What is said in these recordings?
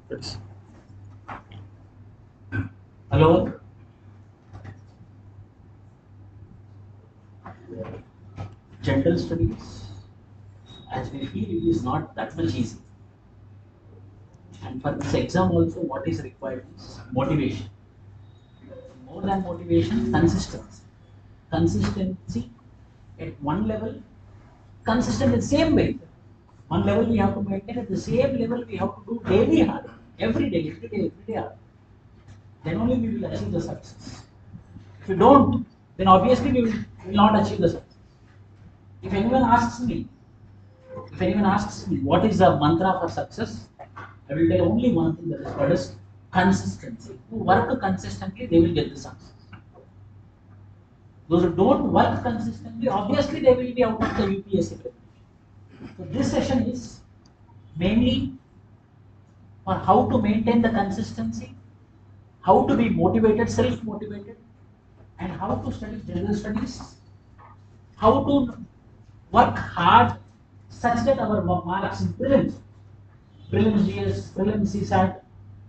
Yes. Hello. General studies, as we feel, it is not that much easy. And for this exam also, what is required is motivation. More than motivation, consistency. Consistency at one level, consistent in the same way. One level we have to maintain, at the same level we have to do daily hard, every day, every day hard. Then only we will achieve the success. If we don't, then obviously we will not achieve the success. If anyone asks me, what is the mantra for success, I will tell only one thing, that is called as consistency. Who work consistently, they will get the success. Those who don't work consistently, obviously they will be out of the UPSC preparation. So this session is mainly for how to maintain the consistency, how to be motivated, self-motivated, and how to study general studies, how to work hard such that our marks in prelims GS, prelims CSAT,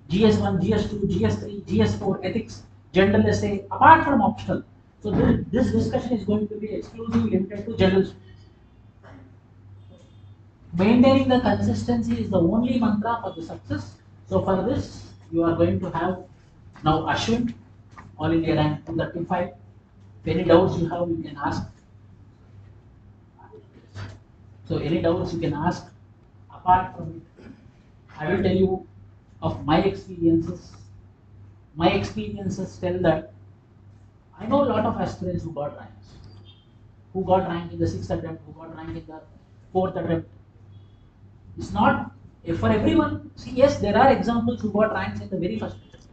GS1, GS2, GS3, GS4, ethics, general essay, apart from optional. So this discussion is going to be exclusively limited to general studies. Maintaining the consistency is the only mantra for the success. So for this, you are going to have now ASWIN, All India rank 235. If any doubts you have, you can ask. So any doubts you can ask. Apart from it, I will tell you of my experiences. My experiences tell that I know a lot of aspirants who got ranks, who got rank in the 6th attempt, who got rank in the 4th attempt. It's not for everyone. See, yes, there are examples who got ranks in the very first attempt,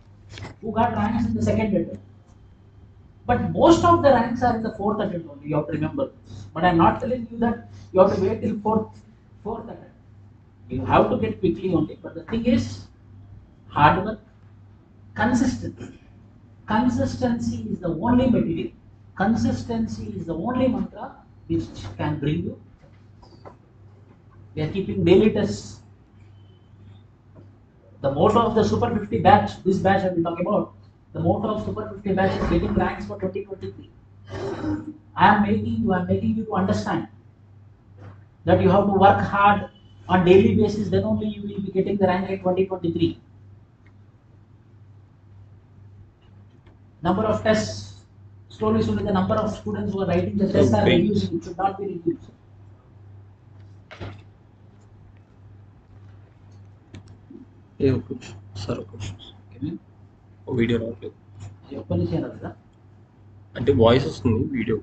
who got ranks in the second attempt. But most of the ranks are in the 4th attempt only. You have to remember this. But I'm not telling you that you have to wait till fourth attempt. You have to get quickly only. But the thing is, hard work, consistency. Consistency is the only material. Consistency is the only mantra which can bring you. We are keeping daily tests. The motto of the Super 50 batch, this batch I will talk about, the motto of Super 50 batch is getting ranks for 2023. I'm making you to understand that you have to work hard on daily basis, then only you will be getting the rank in 2023. Number of tests, slowly the number of students who are writing the tests are reducing, it should not be reduced. Video రావట్లేదు ఎప్పటి నుంచి అయినా కదా అంటే voice వస్తుంది video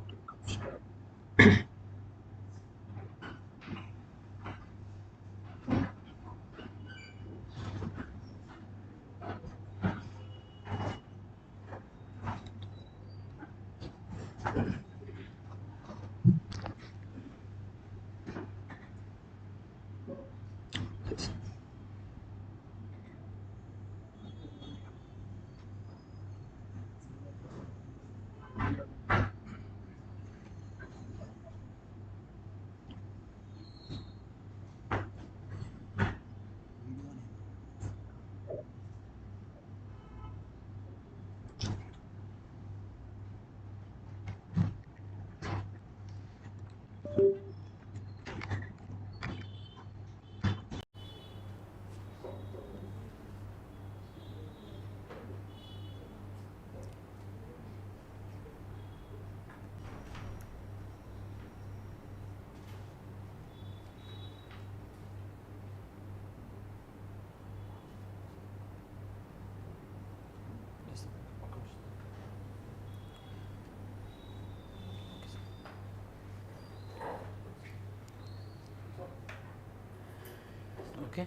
Okay.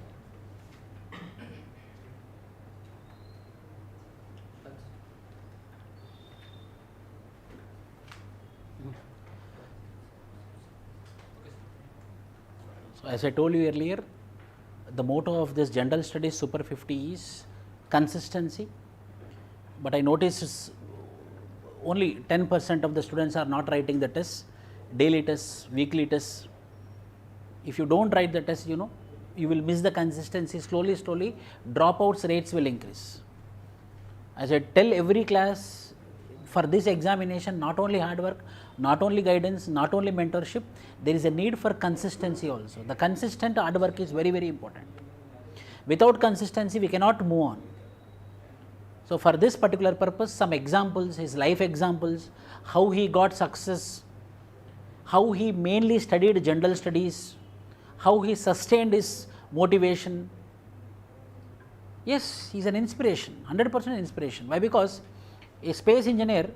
So as I told you earlier, the motto of this general studies Super 50 is consistency. But I notice only 10% of the students are not writing the tests, daily tests, weekly tests. if you don't write the test, you will miss the consistency. Slowly dropouts rates will increase. As I tell every class, for this examination, not only hard work, not only guidance, not only mentorship, there is a need for consistency also. The consistent hard work is very, very important. Without consistency, we cannot move on. So for this particular purpose, some examples, his life examples, how he got success, how he mainly studied general studies, how he sustained his motivation. Yes, he is an inspiration, 100% inspiration. Why? Because a space engineer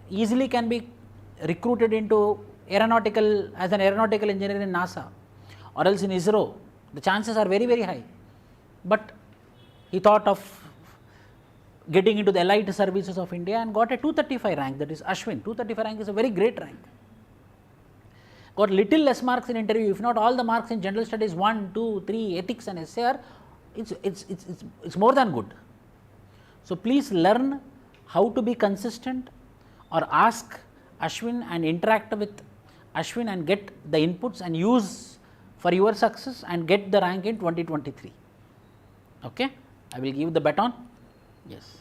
easily can be recruited into aeronautical, as an aeronautical engineer in NASA or else in ISRO. The chances are very, very high. But he thought of getting into the elite services of India and got a 235 rank, that is ASWIN. 235 rank is a very great rank. Got little less marks in interview, if not all the marks in general studies, 1, 2, 3, ethics and SAR, it's more than good. So please learn how to be consistent, or ask ASWIN and interact with ASWIN and get the inputs and use for your success and get the rank in 2023. Okay, I will give the baton. Yes.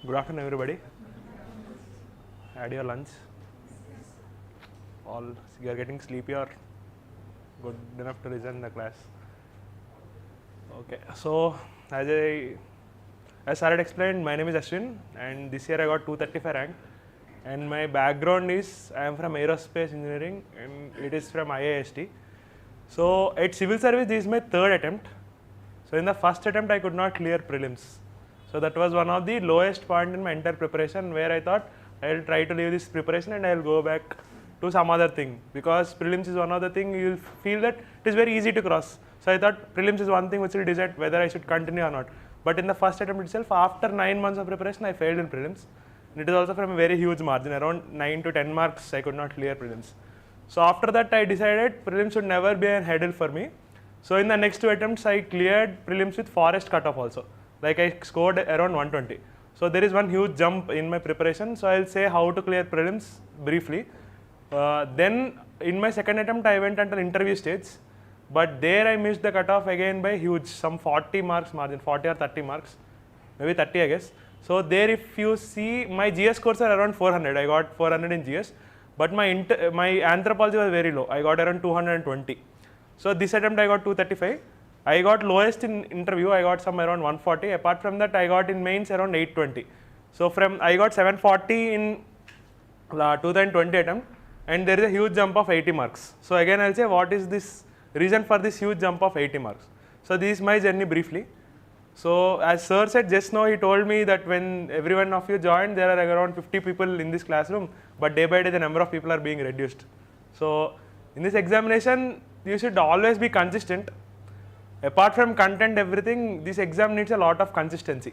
Good afternoon, everybody. Had your lunch? All you are getting sleepy or good enough to listen the class? Okay. So as Sir had explained, my name is ASWIN, and this year I got 235 rank. And my background is I am from aerospace engineering, and it is from IIST. So at civil service, this is my third attempt. So in the first attempt, I could not clear prelims. So that was one of the lowest point in my entire preparation, where I thought I will try to leave this preparation and I will go back to some other thing, because prelims is one of the thing you will feel that it is very easy to cross. So I thought prelims is one thing which will decide whether I should continue or not. But in the first attempt itself, after 9 months of preparation, I failed in prelims. And it is also from a very huge margin, around 9 to 10 marks I could not clear prelims. So after that, I decided prelims should never be a hurdle for me. So in the next 2 attempts, I cleared prelims with forest cutoff also. Like I scored around 120. So there is one huge jump in my preparation. So I'll say how to clear prelims briefly. Then in my second attempt, I went until interview stage, but there I missed the cutoff again by huge, some 40 marks margin, 40 or 30 marks, maybe 30 I guess. So there, if you see, my GS scores are around 400. I got 400 in GS, but my anthropology was very low. I got around 220. So this attempt I got 235. I got lowest in interview, I got some around 140. Apart from that, I got in mains around 820. So I got 740 in 2020 attempt, and there is a huge jump of 80 marks. So again, I'll say what is this reason for this huge jump of 80 marks. So this is my journey briefly. So as Sir said just now, he told me that when every one of you joined, there are around 50 people in this classroom, but day by day the number of people are being reduced. So in this examination, you should always be consistent. Apart from content, everything, this exam needs a lot of consistency.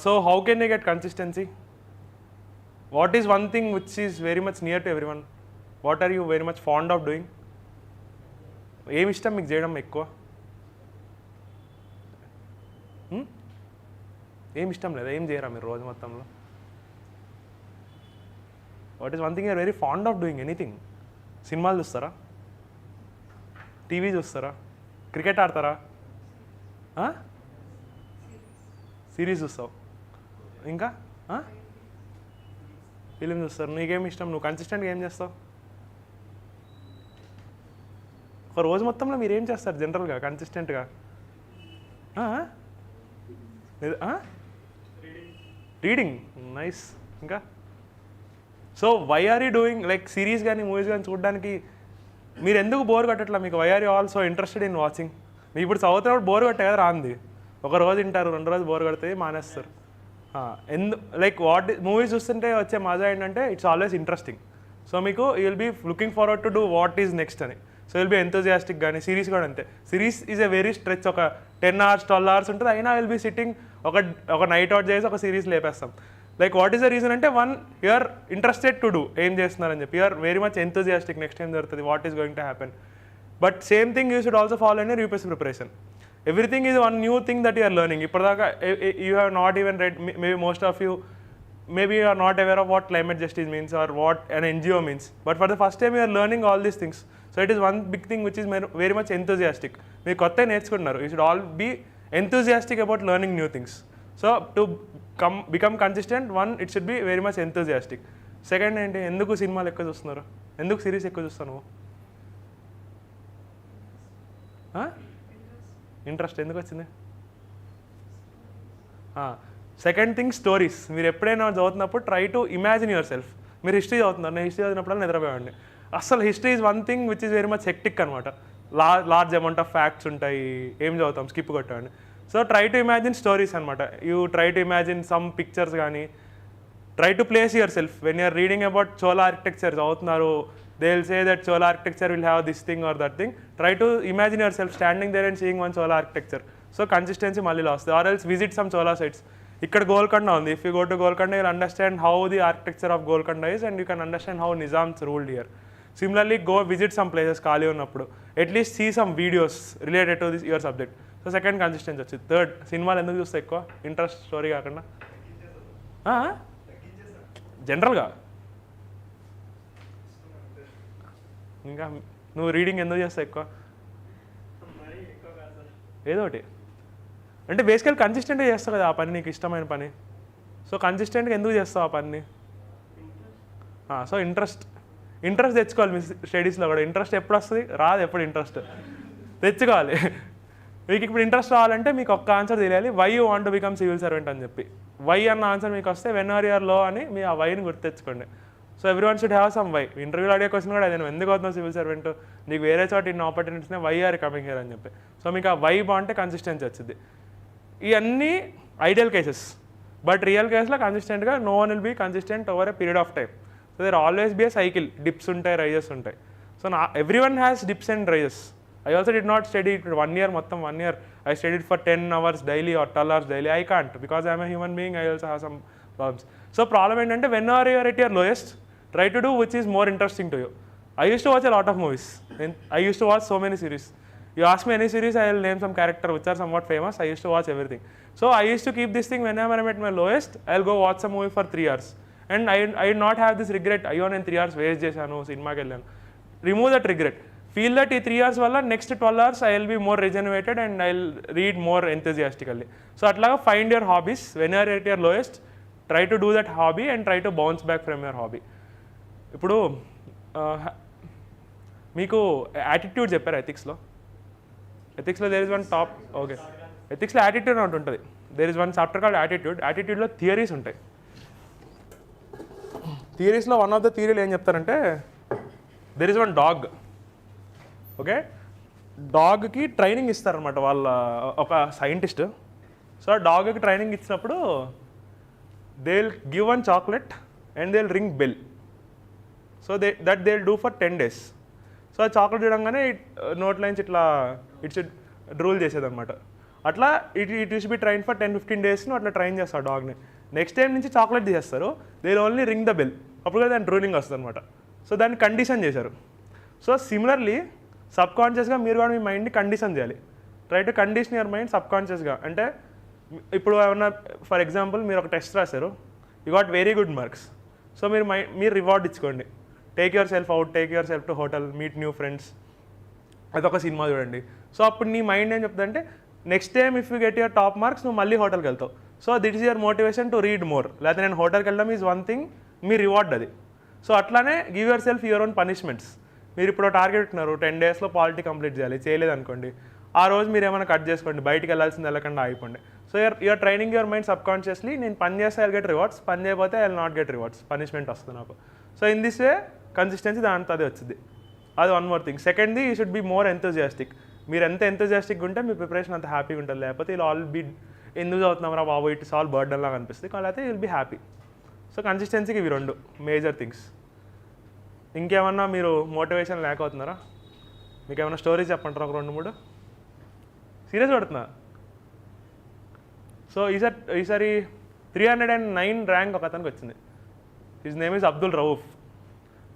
So how can you get consistency? What is one thing which is very much near to everyone? What are you very much fond of doing? ఏమి ఇష్టం మీకు చేయడం ఎక్కువ? ఏమి ఇష్టం లేదా? ఏం చేయరా మీరు రోజు మొత్తంలో? What is one thing you are very fond of doing? Anything. సినిమాలు చూస్తారా? టీవీ చూస్తారా? క్రికెట్ ఆడతారా? సిరీస్ చూస్తావు? ఇంకా ఫిలిం చూస్తారు. నీకేమి ఇష్టం? నువ్వు కన్సిస్టెంట్గా ఏం చేస్తావు? ఒక రోజు మొత్తంలో మీరు ఏం చేస్తారు జనరల్గా కన్సిస్టెంట్గా? రీడింగ్. నైస్. ఇంకా so why are you doing like series కానీ మూవీస్ కానీ చూడడానికి మీరు ఎందుకు బోర్ కొట్టట్లా? మీకు why are you also interested in watching? మీకు ఇప్పుడు చదువుతున్నప్పుడు బోర్ కొట్టే కదా రాంది. ఒక రోజు వింటారు, 2 రోజులు బోర్ కొడితే మానేస్తారు. లైక్ వాట్ మూవీస్ చూస్తుంటే వచ్చే మజా ఏంటంటే ఇట్స్ ఆల్వేస్ ఇంట్రెస్టింగ్. సో మీకు you will be looking forward to do what is next అని. So will be enthusiastic. కానీ సిరీస్ కూడా అంతే. Series is a very stretch, ఒక 10 hours 12 hours ఉంటుంది, అయినా విల్ బి సిట్టింగ్ ఒక నైట్ అవుట్ చేసి ఒక సిరీస్ లేపేస్తాం. Like what is the reason అంటే, one, you're interested to do, ఏం చేస్తున్నారని చెప్పి, you're very much enthusiastic, next time జరుగుతుంది, what is going to happen. But same thing you should also follow in your UPSC preparation. Everything is one new thing that you're learning. ఇప్పటిదాకా you have not even read, maybe most of you maybe you are not aware of what climate justice means or what an NGO means, but for the first time you are learning all these things. So it is one big thing which is very much enthusiastic. మీరు కొత్త నేర్చుకుంటున్నారు. You should all be enthusiastic about learning new things. So to become consistent, one, it should be very much enthusiastic. Second ఏంటి, ఎందుకు సినిమాలు ఎక్కువ చూస్తున్నారు, ఎందుకు series ఎక్కువ చూస్తాను? ఇంట్రెస్ట్ ఎందుకు వచ్చింది? Second thing, stories. మీరు ఎప్పుడైనా చదువుతున్నప్పుడు try to imagine yourself. మీరు హిస్టరీ చదువుతున్నారు, నేను హిస్టరీ చదివినప్పుడు నిద్రపోయండి. అసలు history is one thing which is very much hectic అనమాట. లార్జ్ అమౌంట్ ఆఫ్ ఫ్యాక్ట్స్ ఉంటాయి, ఏం చదువుతాం, స్కిప్ కొట్టండి. So try to imagine stories అనమాట. You try to imagine some pictures కానీ, try to place yourself. When you're reading about Chola architecture చదువుతున్నారు, they will say that Chola architecture will have this thing or that thing. Try to imagine yourself standing there and seeing one Chola architecture. So consistency మళ్ళీ వస్తుంది. Or else visit some Chola sites. ఇక్కడ గోల్కొండ ఉంది. If you go to Golconda, you'll understand how the architecture of Golconda is and you can understand how Nizams ruled here. Similarly, go visit some places ఖాళీ ఉన్నప్పుడు. At least see some videos related to this your subject. So second consistency వచ్చింది. Third, సినిమాలు ఎందుకు చూస్తే ఎక్కువ? Interest, story కాకుండా. జనరల్గా ఇంకా నువ్వు రీడింగ్ ఎందుకు చేస్తావు ఎక్కువ? ఏదో ఒకటి అంటే బేసికల్ కన్సిస్టెంట్గా చేస్తావు కదా ఆ పని, నీకు ఇష్టమైన పని. సో కన్సిస్టెంట్గా ఎందుకు చేస్తావు ఆ పని? సో ఇంట్రెస్ట్ తెచ్చుకోవాలి. మీ స్టడీస్లో కూడా ఇంట్రెస్ట్ ఎప్పుడు వస్తుంది? రాదు ఎప్పుడు. ఇంట్రెస్ట్ తెచ్చుకోవాలి. మీకు ఇప్పుడు ఇంట్రెస్ట్ రావాలంటే మీకు ఒక్క ఆన్సర్ తెలియాలి, why you want to become civil servant అని చెప్పి. వై అన్న ఆన్సర్ మీకు వస్తే వెన్ ఆర్ యూఆర్ లో అని మీ ఆ వైని గుర్తు తెచ్చుకోండి. So everyone should have some why. ఇంటర్వ్యూలో అడిగే క్వశ్చన్ కూడా అదే, ఎందుకు అవుతున్నావు సివిల్ సర్వెంట్, నీకు వేరే చోట ఇన్ని ఆపర్చునిటీస్నే, వై ఆర్ కమింగ్ హియర్ అని చెప్పి. సో మీకు ఆ వై బాగుంటే కన్సిస్టెన్సీ వచ్చింది. ఇవన్నీ ఐడియల్ కేసెస్. బట్ రియల్ కేసులో కన్సిస్టెంట్గా no one will be consistent over a period of time. So there always be a cycle. Dips ఉంటాయి, రైజెస్ ఉంటాయి. So everyone has dips and rises. I also did not study 1 year, మొత్తం 1 year. I studied for 10 hours daily or 12 hours daily. I can't because I am a human being. I also have some problems. So problem ఏంటంటే whenever you are at your lowest, try to do which is more interesting to you. I used to watch a lot of movies. I used to watch so many series. You ask me any series, I will name some character which are somewhat famous. I used to watch everything. So I used to keep this thing whenever I am at my lowest, I will go watch some movie for 3 hours. And I did not have this regret. అయ్యో నేను 3 hours waste చేశాను, సినిమాకి వెళ్ళాను. Remove that regret. Feel that ఈ 3 hours వల్ల next 12 hours I will be more regenerated and I will read more enthusiastically. So అట్లాగా find your hobbies. When you are at your lowest, try to do that hobby and try to bounce back from your hobby. ఇప్పుడు మీకు attitude చెప్పారు ఎథిక్స్లో. ఎథిక్స్లో there is one top, okay, ఎథిక్స్లో attitude ఒకటి ఉంటుంది. There is one chapter called attitude. యాటిట్యూడ్లో theories ఉంటాయి. థియరీస్లో వన్ ఆఫ్ ద థియరీలు ఏం చెప్తారంటే, there is one dog. Okay, డాగ్కి ట్రైనింగ్ ఇస్తారనమాట వాళ్ళ ఒక సైంటిస్ట్. సో ఆ డాగ్కి ట్రైనింగ్ ఇచ్చినప్పుడు they will give one chocolate and they will ring bell. So that they will do for 10 days. So ఆ చాక్లెట్ చూడంగానే నోట్లైన్స్ ఇట్లా ఇట్స్ రూల్ చేసేదన్నమాట. అట్లా it use be train for 10-15 days అట్లా ట్రైన్ చేస్తారు డాగ్ని. నెక్స్ట్ టైం నుంచి చాక్లెట్ తీసేస్తారు, they will only ring the bell. అప్పుడు కూడా దాని రూలింగ్ వస్తుంది అనమాట. సో దాన్ని కండిషన్ చేశారు. సో సిమిలర్లీ సబ్కాన్షియస్గా మీరు కూడా మీ మైండ్ని కండిషన్ చేయాలి. Try to condition your mind సబ్కాన్షియస్గా. అంటే ఇప్పుడు ఏమన్నా ఫర్ ఎగ్జాంపుల్ మీరు ఒక టెస్ట్ రాశారు, you got very good marks. So మీరు రివార్డ్ ఇచ్చుకోండి. Take yourself out, take yourself to hotel, meet new friends, అదొక సినిమా చూడండి. సో అప్పుడు నీ మైండ్ ఏం చెప్తుందంటే, next time if you get your top marks నువ్వు మళ్ళీ హోటల్కి వెళ్తావు. So this is your motivation to read more. లేకపోతే నేను హోటల్కి వెళ్ళడం is one thing, me reward అది. సో అట్లానే give your self your own punishments. మీరు ఇప్పుడు టార్గెట్ పెట్టినారు 10 daysలో పాలిటీ కంప్లీట్ చేయాలి, చేయలేదు అనుకోండి, ఆ రోజు మీరు ఏమైనా కట్ చేసుకోండి, బయటికి వెళ్ళాల్సింది వెళ్ళకుండా ఆగిపోండి. So you're training your mind subconsciously, నేను పని చేస్తే ఐ గెట్ రివార్డ్స్, పని చేయకపోతే I will not get rewards, punishment వస్తుంది నాకు. So in this way consistency దాంతో అదే వచ్చింది. అది వన్ మోర్ థింగ్. సెకండ్ది, you should be more enthusiastic. మీరు ఎంత ఎంతూజియాస్టిక్గా ఉంటే మీ ప్రిపరేషన్ అంత హ్యాపీగా ఉంటుంది. లేకపోతే ఇలా ఆల్ బీ ఎందుకు చదువుతున్నాం రా బాబు, ఇట్స్ ఆల్ బర్డన్ లాగా అనిపిస్తుంది. లేకపోతే విల్ బీ హ్యాపీ. సో కన్సిస్టెన్సీకి ఇవి 2 మేజర్ థింగ్స్. ఇంకేమన్నా మీరు మోటివేషన్ లేకపోతున్నారా? మీకు ఏమైనా స్టోరీస్ చెప్పంటారా ఒక 2-3? సీరియస్ పడుతున్నా. సో ఈసారి 309 ర్యాంక్ ఒక అతనికి వచ్చింది. His name is Abdul Rauf.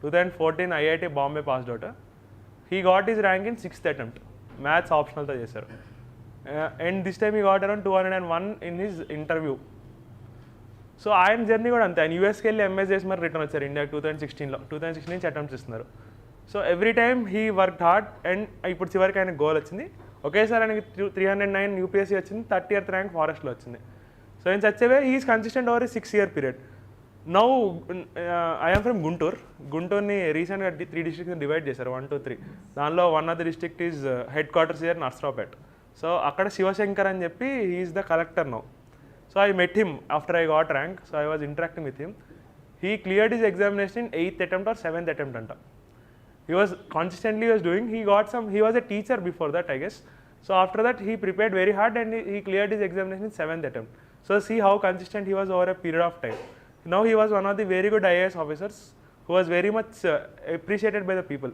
2014 IIT Bombay passed out. He got is rank in 6th attempt. Maths ఆప్షనల్తో చేశారు. And this time he got around 201 in his interview. So ఆయన జర్నీ కూడా అంతే. ఆయన యూఎస్కి వెళ్ళి ఎంఎస్ చేసి మరి రిటర్న్ వచ్చారు ఇండియాకి 2016 నుంచి అటెంప్ట్స్ ఇస్తున్నారు. So every time he work hard. And ఇప్పుడు చివరికి ఆయనకు గోల్ వచ్చింది. ఒకేసారి ఆయనకి 309 UPSC వచ్చింది, 30th ర్యాంక్ ఫారెస్ట్లో వచ్చింది. So in such a way he is consistent over 6-year period. Now I'm from గుంటూరుని రీసెంట్గా 3 districts డివైడ్ చేశారు, 1, 2, 3. దానిలో one of the district is headquarters year Narasaraopet. So అక్కడ శివశంకర్ అని చెప్పి he is the collector now. So I met him after I got rank. So I was interacting with him. He cleared his examination in 8th attempt or 7th attempt anta. He was consistently doing. He was a teacher before that, I guess. So after that he prepared very hard and he cleared his examination in 7th attempt. So see how consistent he was over a period of time. Now he was one of the very good IAS officers who was very much appreciated by the people.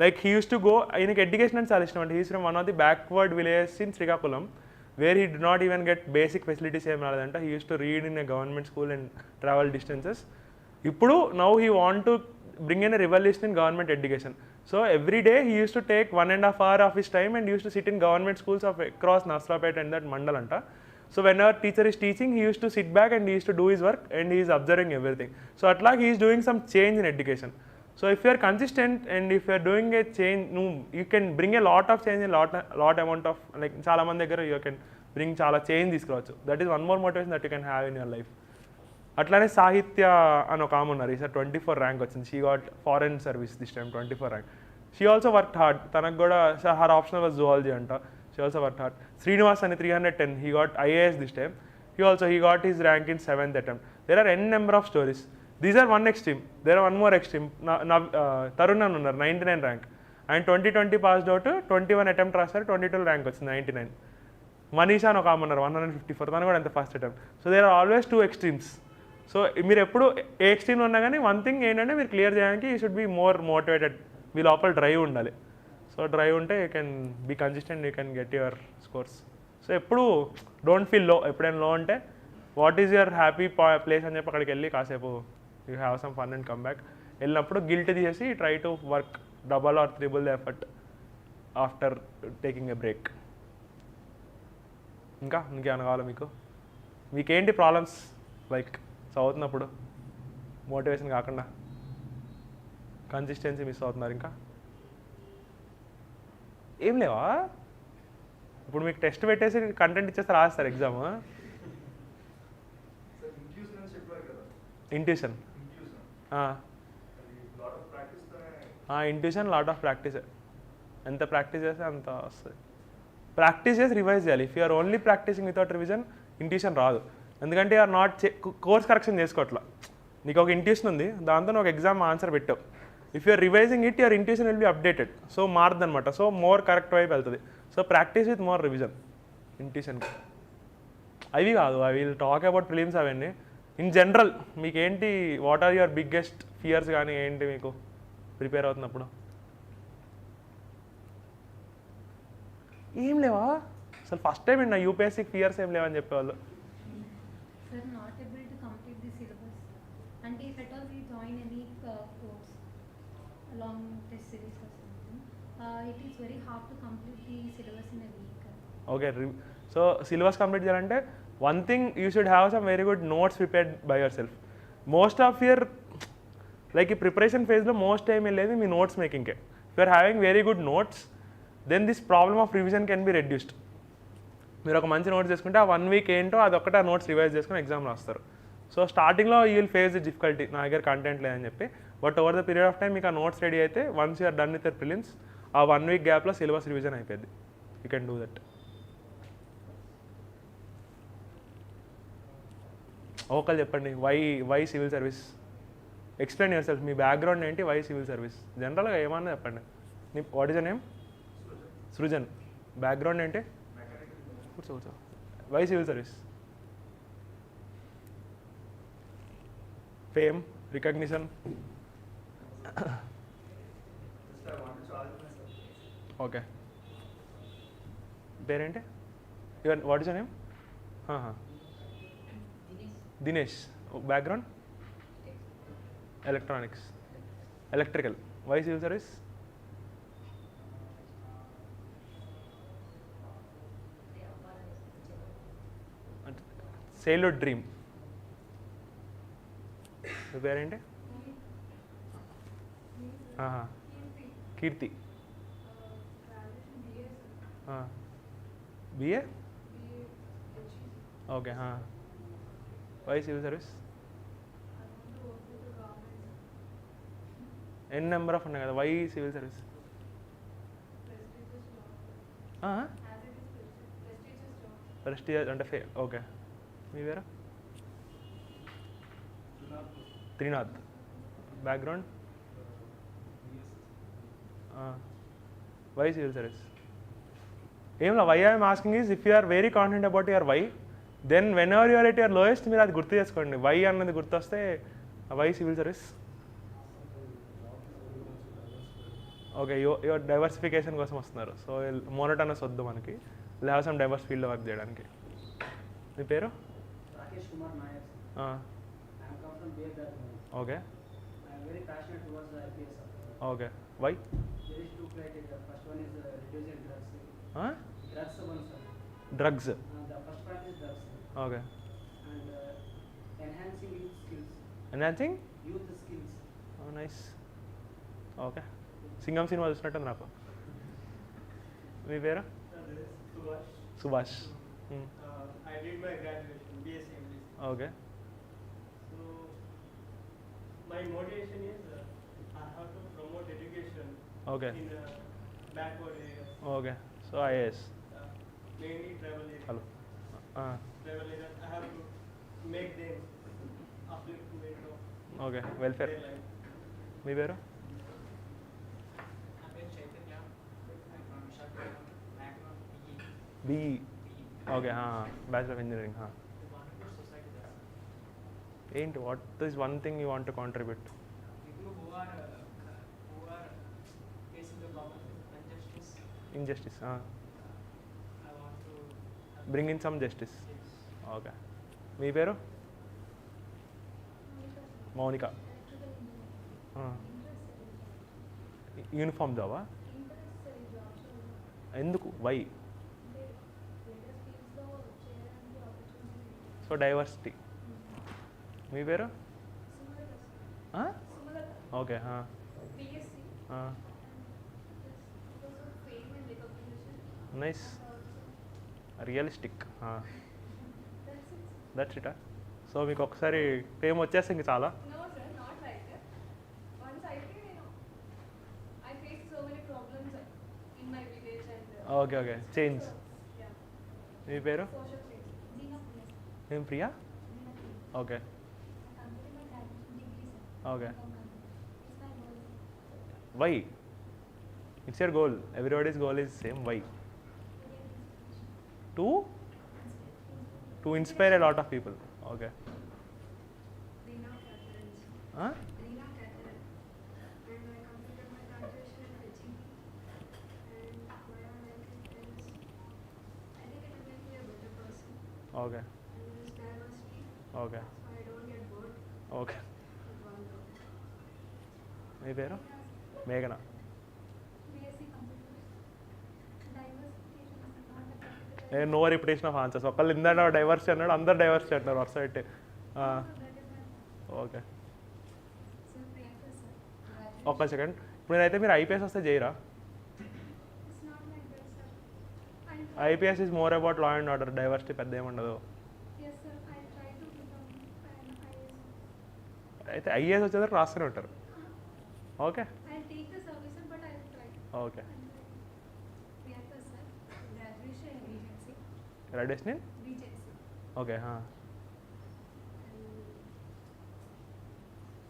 Like he used to go in education and salishment. He is from one of the backward villages in Srikakulam, where he did not even get basic facilities. He used to read in a government school and travel distances. Now he want to bring in a revolution in government education. So every day he used to take 1.5 hours of his time and used to sit in government schools of across Nasrapet and that mandal anta. So whenever teacher is teaching, he used to sit back and he used to do his work and he is observing everything. So at last he is doing some change in education. So if you are consistent and if you are doing a change, you can bring a lot of change in lot amount of, like chaala mandi daggara you can bring chaala change తీసుకురావచ్చు. That is one more motivation that you can have in your life. అట్లానే సాహిత్య అని ఒక ఆమె ఉన్నారు. ఈసారి 24 rank వచ్చింది. She got foreign service this time 24 rank. She also work hard. తనకు కూడా హర్ ఆప్షనల్ వాజ్ జువాలజీ అంట. She also work hard. Srinivas అని 310 he got IAS this time. He got his rank in 7th attempt. There are n number of stories. These are one extreme. There are one more extreme. Tarun అని ఉన్నారు 99 rank. ఆయన 2020 passed out, 21 attempt రాశారు, 22 rank వచ్చింది 99. మనీషా అని ఒక ఆమె ఉన్నారు 154, తను కూడా అంత first attempt. So there are always 2 extremes. సో మీరు ఎప్పుడు ఏ ఎక్స్ట్రీమ్ ఉన్నా కానీ వన్ థింగ్ ఏంటంటే మీరు క్లియర్ చేయడానికి you should be more motivated. మీ లోపల డ్రైవ్ ఉండాలి. సో డ్రైవ్ ఉంటే you can be consistent, you can get your scores. So ఎప్పుడు డోంట్ ఫీల్ లో. ఎప్పుడైనా లో అంటే what is your happy place అని చెప్పి అక్కడికి వెళ్ళి కాసేపు you have some fun and come back. వెళ్ళినప్పుడు గిల్ట్ తీసేసి try to work double or triple the effort after taking a break. ఇంకేమైనా కావాలా మీకేంటి ప్రాబ్లమ్స్ లైక్ చదువుతున్నప్పుడు మోటివేషన్ కాకుండా కన్సిస్టెన్సీ మిస్ అవుతున్నారు? ఇంకా ఏం లేవా? ఇప్పుడు మీకు టెస్ట్ పెట్టేసి కంటెంట్ ఇచ్చేస్తే రాస్తారు exam. Intuition intuition lot of practice. ఎంత ప్రాక్టీస్ చేస్తే అంత వస్తుంది. ప్రాక్టీస్ చేసి రివైజ్ చేయాలి. If you're only practising without revision intuition రాదు. ఎందుకంటే యూఆర్ నాట్ కోర్స్ కరెక్షన్ చేసుకోవట్లా. నీకు ఒక ఇంట్యూషన్ ఉంది, దాంతో ఒక ఎగ్జామ్ ఆన్సర్ పెట్టావు. If you're revising it your intuition will be updated. So మారదు అనమాట. సో మోర్ కరెక్ట్ వైపు వెళ్తుంది. So practice with more revision ఇంట్యూషన్కి. అవి కాదు, I will talk about prelims. అవన్నీ ఇన్ జనరల్ మీకేంటి, what are your biggest fears కానీ ఏంటి మీకు ప్రిపేర్ అవుతున్నప్పుడు? ఏం లేవా అసలు? ఫస్ట్ టైం నా యూపీఎస్సీకి ఫియర్స్ ఏం లేవని చెప్పేవాళ్ళు. Sir, not able to complete the syllabus. And if at all we join any course along test series or something, it is very hard to complete the syllabus in a week. Okay, so syllabus complete చేయాలంటే one thing you should have some very good notes prepared by yourself. Most of your like ఈ preparation ఫేజ్లో most time వెళ్ళేది మీ notes మేకింగ్కే. If you're having very good notes then this problem of revision can be reduced. మీరు ఒక మంచి notes చేసుకుంటే ఆ 1 week ఏంటో అదొక్కటే ఆ నోట్స్ రివైజ్ చేసుకుని ఎగ్జామ్ రాస్తారు. సో స్టార్టింగ్లో you will face the difficulty, నా దగ్గర కంటెంట్ లేదని చెప్పి. But over the period of time మీకు ఆ నోట్స్ రెడీ అయితే once you're done with your prelims, ఆ 1 week గ్యాప్లో సిలబస్ రివిజన్ అయిపోయింది. You can do that. ఒకళ్ళు చెప్పండి, why civil service? Explain yourself. మీ బ్యాక్గ్రౌండ్ ఏంటి? Why civil service? జనరల్గా ఏమన్నా చెప్పండి. What is your name? Srujan. Background ఏంటి? కూర్చో. Why civil service? Fame, recognition. Okay. పేరేంటి? Your what is your name? Dinesh. Background? Electronics, electrical. Why civil service? Childhood dream. మీ పేరేంటి? Keerthi. BA? Okay. Why civil service? N number of ఉన్నాయి కదా, why civil service? Prestigious అంటే okay. మీ పేరు? Trinath. Background? Why civil service? ఏంలా why I'm asking is if you are very confident about your why, then whenever you're at your lowest మీరు అది గుర్తు చేసుకోండి. వై అన్నది గుర్తొస్తే why civil service. Okay, your diversification కోసం వస్తున్నారు. సో మోనోటనస్ వద్దు మనకి, have some diverse field work చేయడానికి. మీ పేరు? Rakesh Kumar Nair. I am come from BF. Okay. I am very passionate towards the IPS. Okay. Why? There is two criteria. First one is reducing drugs. Drugs one, sir. Drugs. The first point is drugs. Okay. And enhancing youth skills. Enhancing Youth skills. Nice. Okay. Singam cinema చూసినట్టుంది నాకు. మీ పేరు? Subhash. Subhash. I did my graduation BSc English. Okay. So my motivation is I have to promote education okay. in backward areas. Okay. So IAS. Mainly tribal areas. Hello. Tribal areas. I have to make them upliftment of okay. Welfare. their life. మీ పేరు? BE. Okay. Bachelor of engineering. ఏంటి what is one thing you want to contribute? People who are facing the problem with injustice, injustice. I want to bring in some justice. yes. Okay. మీ పేరు? Mounika. Uniform జాబా? ఎందుకు? Why? So diversity. మీ పేరు? Okay. Nice. Realistic. That's ఇటా. సో మీకు ఒకసారి ఫేమ్ వచ్చేస్తే ఇంక చాలా. No, sir, not like that. Once I came, I faced so many problems in my village and. Okay. Okay. Change. So, yeah. మీ పేరు? Social change. ఏం Priya? Okay. Okay. Why? It's your goal. Everybody's goal is same. Why? To inspire a lot of people. Okay. Rina Catherine. Rina Catherine. And I completed my graduation in HEB. And my life is, I think it will make me a better person. Okay. And this diversity, okay. so I don't get bored okay. with one job. మీ పేరు? మేఘన. BSc Computers. Diversification is not a practical. నేను no repetition of answers. ఒకళ్ళు ఇందాక diversity అన్నాడు, అందరు diversity అంటున్నారు వరుస పెట్టి. ఓకే. Sir, Priyanka, sir. ఒక్క సెకండ్. ఇప్పుడు నేనైతే మీరు ఐపీఎస్ వస్తే చేయరా? It's not like that, sir. I IPS is more about law and order. Diversity పెద్ద ఏముండదు. Yes, sir. I try to become an IAS. అయితే ఐఏఎస్ వచ్చేసరికి రాస్తూనే ఉంటారు. Okay. I'll take the service, sir, but I'll try. Okay. Priyanka, sir. Graduation in Regency. Graduation? Regency. Okay. And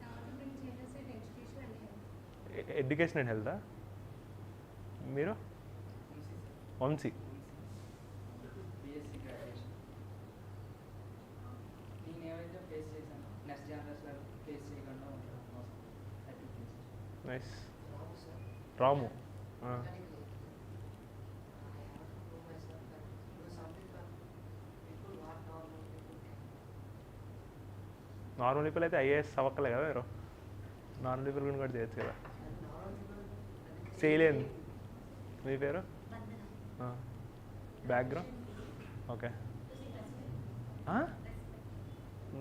I want to bring changes in education and health. Education and హెల్తా? మీరు? Vamshi. BSc graduation. నేను ఏవైతే face చేశాను next generation face చేయకుండా ఉంటాను. Nice. రాము. Normal people అయితే IAS అవ్వక్కలే కదా మీరు, నార్మల్ పీపుల్ గురించి కూడా చేయొచ్చు కదా. చేయలేదు. మీ పేరు? బ్యాక్గ్రౌండ్? Okay,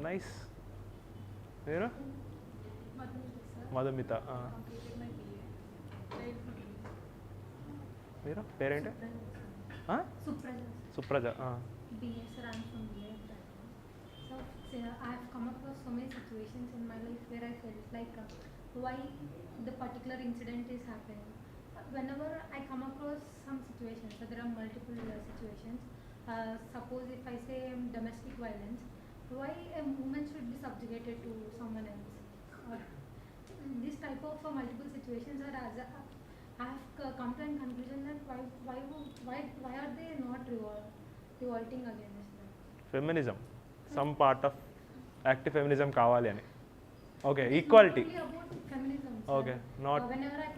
nice. మీరు? మధుమిత. మీరు పేరేంటి? Supraja. BS run from BS background. So I have come across so many situations in my life where I felt like why the particular incident is happening. Whenever I come across some situations, so there are multiple situations. Suppose if I say domestic violence, why a woman should be subjugated to someone else? This type of multiple situations are as I have come to a conclusion that why are they not revolting against that? Feminism, some part of active feminism కావాలి అని. Okay, equality. About feminism. Okay, not. Whenever I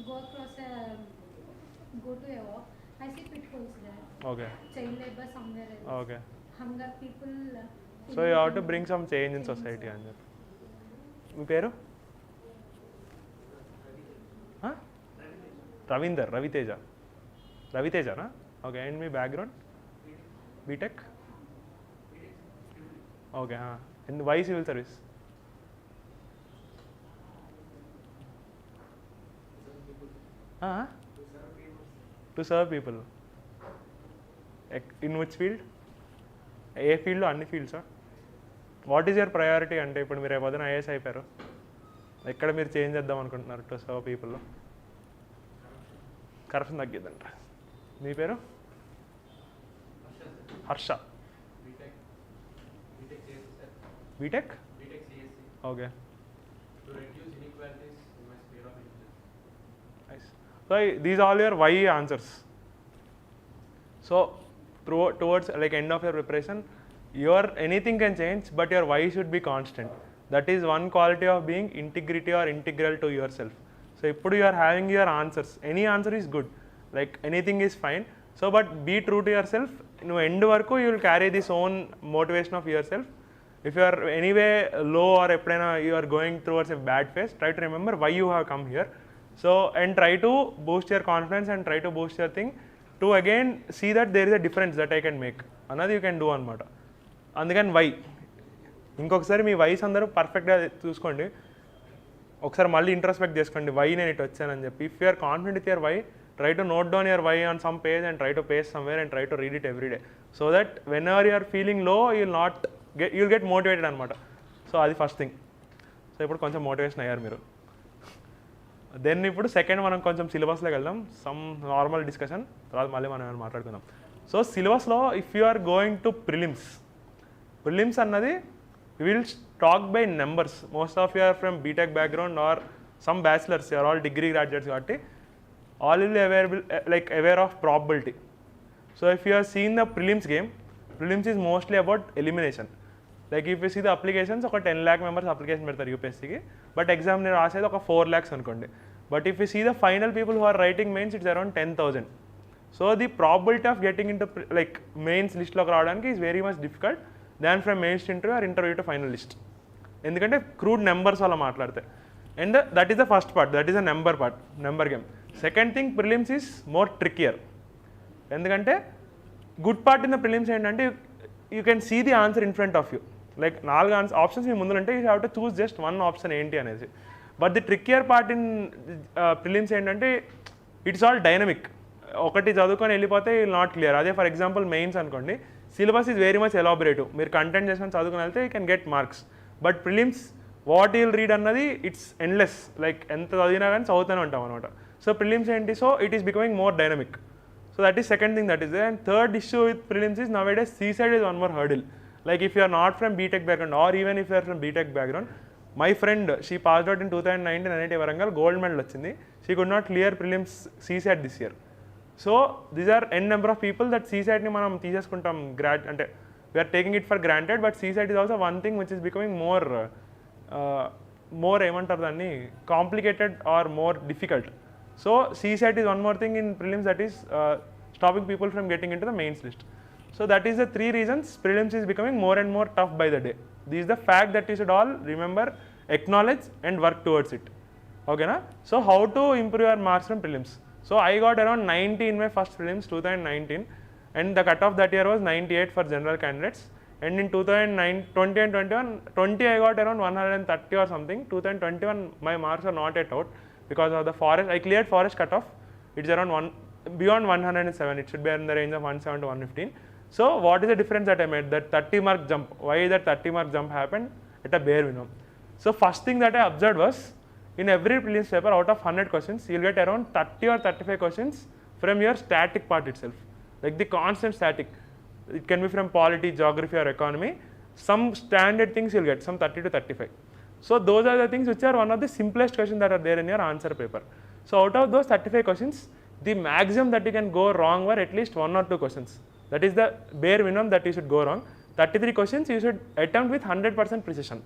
go to a walk, I see pitfalls there. Okay. Child labor somewhere else. Okay. Hunger, people. So you have to bring some change in society అని చెప్పి. మీ పేరు? రవీందర్, రవితేజనా? Okay, and మీ background? BTech. Okay, and why civil service? To serve people. In which field? ఏ ఫీల్డ్లో? అన్ని ఫీల్డ్సా? What is your priority? అంటే ఇప్పుడు మీరు రేపు ఐఏఎస్ అయిపోయారు, ఎక్కడ మీరు చేంజ్ చేద్దాం అనుకుంటున్నారు టు సర్వ్ పీపుల్లో? కరప్షన్ తగ్గిద్దంట. మీ పేరు? Harsha. BTech? Okay. So these are all your why answers. So towards like end of your preparation, your anything can change, but your why should be constant. That is one quality of being integrity or integral to yourself. So if you are having your answers, any answer is good, like anything is fine. So but be true to yourself. No end work you will carry this own motivation of yourself. If you are anyway low or you are going towards a bad phase, try to remember why you have come here. So and try to boost your confidence and try to boost your thing to again see that there is a difference that I can make. Another you can do అనమాట. అందుకని why ఇంకొకసారి మీ vice అందరూ పర్ఫెక్ట్గా చూసుకోండి, ఒకసారి మళ్ళీ introspect చేసుకోండి why నేను ఇటు వచ్చానని చెప్పి. If you're confident with your why, try to note down your why on some page and try to paste somewhere and try to read it every day, so that whenever you are feeling low you'll get motivated అనమాట. So అది first thing. So ఇప్పుడు కొంచెం motivation అయ్యారు మీరు. Then ఇప్పుడు second మనం కొంచెం సిలబస్లోకి వెళ్దాం, సమ్ నార్మల్ డిస్కషన్, తర్వాత మళ్ళీ మనం ఏమైనా మాట్లాడుకుందాం. సో సిలబస్లో if you are going to prelims అన్నది will talk by numbers. Most of you are from BTech background or some bachelors, you are all degree graduates కాబట్టి all will be aware of probability. So if you have seen the prelims game, prelims is mostly about elimination. Like if you see the applications, ఒక 10 lakh members application పెడతారు యూపీఎస్సీకి, but exam నేను రాసేది ఒక 4 lakhs అనుకోండి. But if you see the final people who are writing mains, it's around 10,000. So the probability of getting in to like mains లిస్ట్లోకి రావడానికి is very much difficult than from mains interview or interview to final list. ఎందుకంటే crude numbers వల్ల మాట్లాడితే, and that is the first part, that is a number game. Second thing, prelims is more trickier. ఎందుకంటే good part in the prelims ఏంటంటే you can see the answer in front of you. Like 4 options మీ ముందు ఉంటే you have to choose just 1 option ఏంటి అనేది. But the trickier part in prelims ఏంటంటే it's all dynamic. ఒకటి చదువుకొని వెళ్ళిపోతే యూ నాట్ క్లియర్. అదే ఫర్ ఎగ్జాంపుల్ మెయిన్స్ అనుకోండి, syllabus is very much elaborative. మీరు కంటెంట్ చేసుకొని చదువుకుని వెళ్తే you can get marks. But prelims what you'll read అన్నది ఇట్స్ ఎండ్లెస్, లైక్ ఎంత చదివినా కానీ చదువుతూనే ఉంటాం అనమాట. సో ప్రిలిమ్స్ ఏంటి, so it is becoming more dynamic. So that is second thing that is. And third issue with prelims is nowadays CSAT is one more hurdle. Like if you are not from BTech background or even if you are from BTech background, my friend, she passed out in 2019 NIT Varangal, gold medal వచ్చింది. She could not clear prelims CSAT this year. So these are n number of people that CSAT ని మనం తీసేసుకుంటాం, అంటే we are taking it for granted, but CSAT is also one thing which is becoming more ఏమంటారు దాన్ని, complicated or more difficult. So CSAT is one more thing in prelims that is stopping people from getting into the mains list. So that is the 3 reasons prelims is becoming more and more tough by the day. This is the fact that you should all remember, acknowledge and work towards it. Okay na? So how to improve your marks from prelims? So I got around 90 in my first prelims 2019, and the cutoff that year was 98 for general candidates. And in 2020 and 21, 20 I got around 130 or something. 2021 my marks are not yet out because of the forest. I cleared forest cutoff. It's around beyond 107. It should be in the range of 107 to 115. So what is the difference that I made? That 30 mark jump. Why that 30 mark jump happened? At a bare minimum. So first thing that I observed was, in every prelims paper, out of 100 questions, you will get around 30 or 35 questions from your static part itself, like the constant static. It can be from polity, geography or economy. Some standard things you will get, some 30 to 35. So those are the things which are one of the simplest questions that are there in your answer paper. So out of those 35 questions, the maximum that you can go wrong were at least 1 or 2 questions. That is the bare minimum that you should go wrong. 33 questions you should attempt with 100% precision.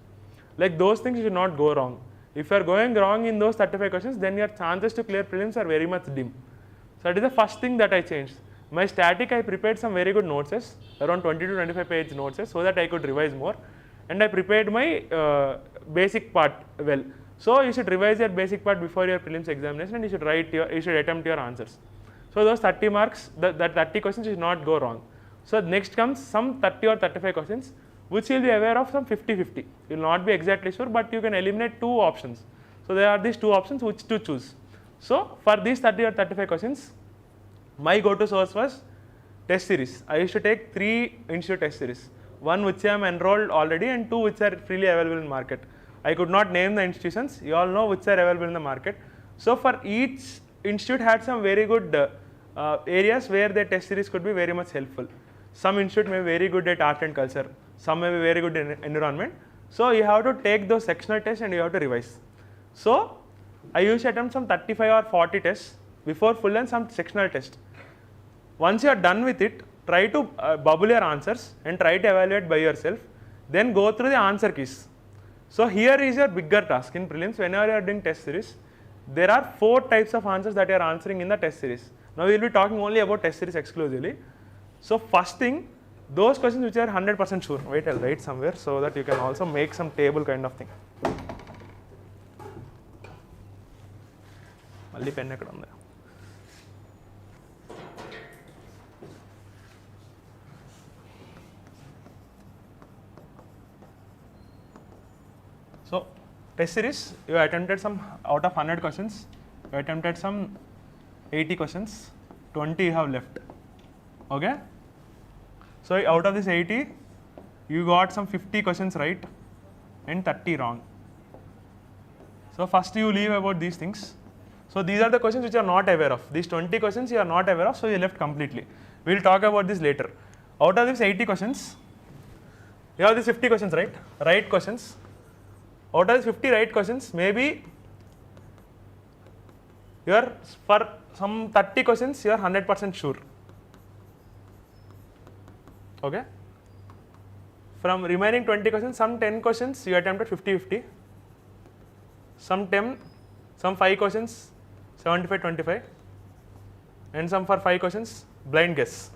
Like those things you should not go wrong. If you are going wrong in those 35 questions, then your chances to clear prelims are very much dim. So that is the first thing that I changed. My static, I prepared some very good notes, around 20 to 25 page notes, so that I could revise more. And I prepared my basic part well. So you should revise your basic part before your prelims examination, and you should attempt your answers. So those 30 marks, that 30 questions should not go wrong. So next comes some 30 or 35 questions, which you will be aware of some 50-50. You will not be exactly sure, but you can eliminate 2 options. So there are these 2 options which to choose. So for these 30 or 35 questions, my go-to source was test series. I used to take 3 institute test series. 1 which I am enrolled already, and 2 which are freely available in market. I could not name the institutions. You all know which are available in the market. So for each institute had some very good areas where the test series could be very much helpful. Some institute may be very good at art and culture. Some may be very good in environment. So you have to take those sectional tests and you have to revise. So I used to attempt some 35 or 40 tests before full and some sectional test. Once you are done with it, try to bubble your answers and try to evaluate by yourself. Then go through the answer keys. So here is your bigger task in prelims. Whenever you are doing test series, there are 4 types of answers that you are answering in the test series. Now we will be talking only about test series exclusively. So first thing, those questions which are 100% sure. Wait, I'll write somewhere so that you can also make some table kind of thing. Malli pen ekkada undi? So test series, you attempted some out of 100 questions, you attempted some 80 questions, 20 you have left. Okay? So out of this 80, you got some 50 questions right and 30 wrong. So first you leave about these things. So these are the questions which you are not aware of. These 20 questions you are not aware of, so you left completely. We will talk about this later. Out of these 80 questions, you have these 50 questions, right? Right questions. Out of these 50 right questions, maybe you are, for some 30 questions, you are 100% sure. Okay? From remaining 20 questions, some 10 questions you attempted 50-50, some 5 questions 75-25, and some for 5 questions blind guess.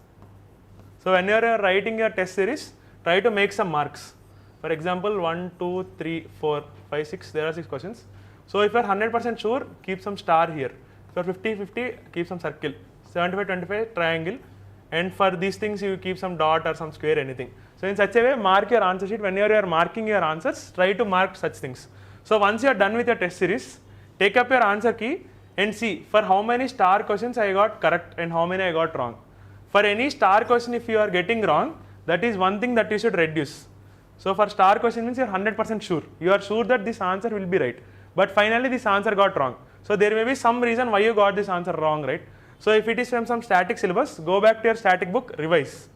So when you are writing your test series, try to make some marks. For example, 1, 2, 3, 4, 5, 6, there are 6 questions. So if you are 100% sure, keep some star here. If you are 50-50, keep some circle. 75-25, triangle. And for these things, you keep some dot or some square, anything. So in such a way, mark your answer sheet. Whenever you are marking your answers, try to mark such things. So once you are done with your test series, take up your answer key and see for how many star questions I got correct and how many I got wrong. For any star question, if you are getting wrong, that is one thing that you should reduce. So for star question means you are 100% sure. You are sure that this answer will be right. But finally this answer got wrong. So there may be some reason why you got this answer wrong, right? So if it is from some static syllabus, go back to your static book, revise.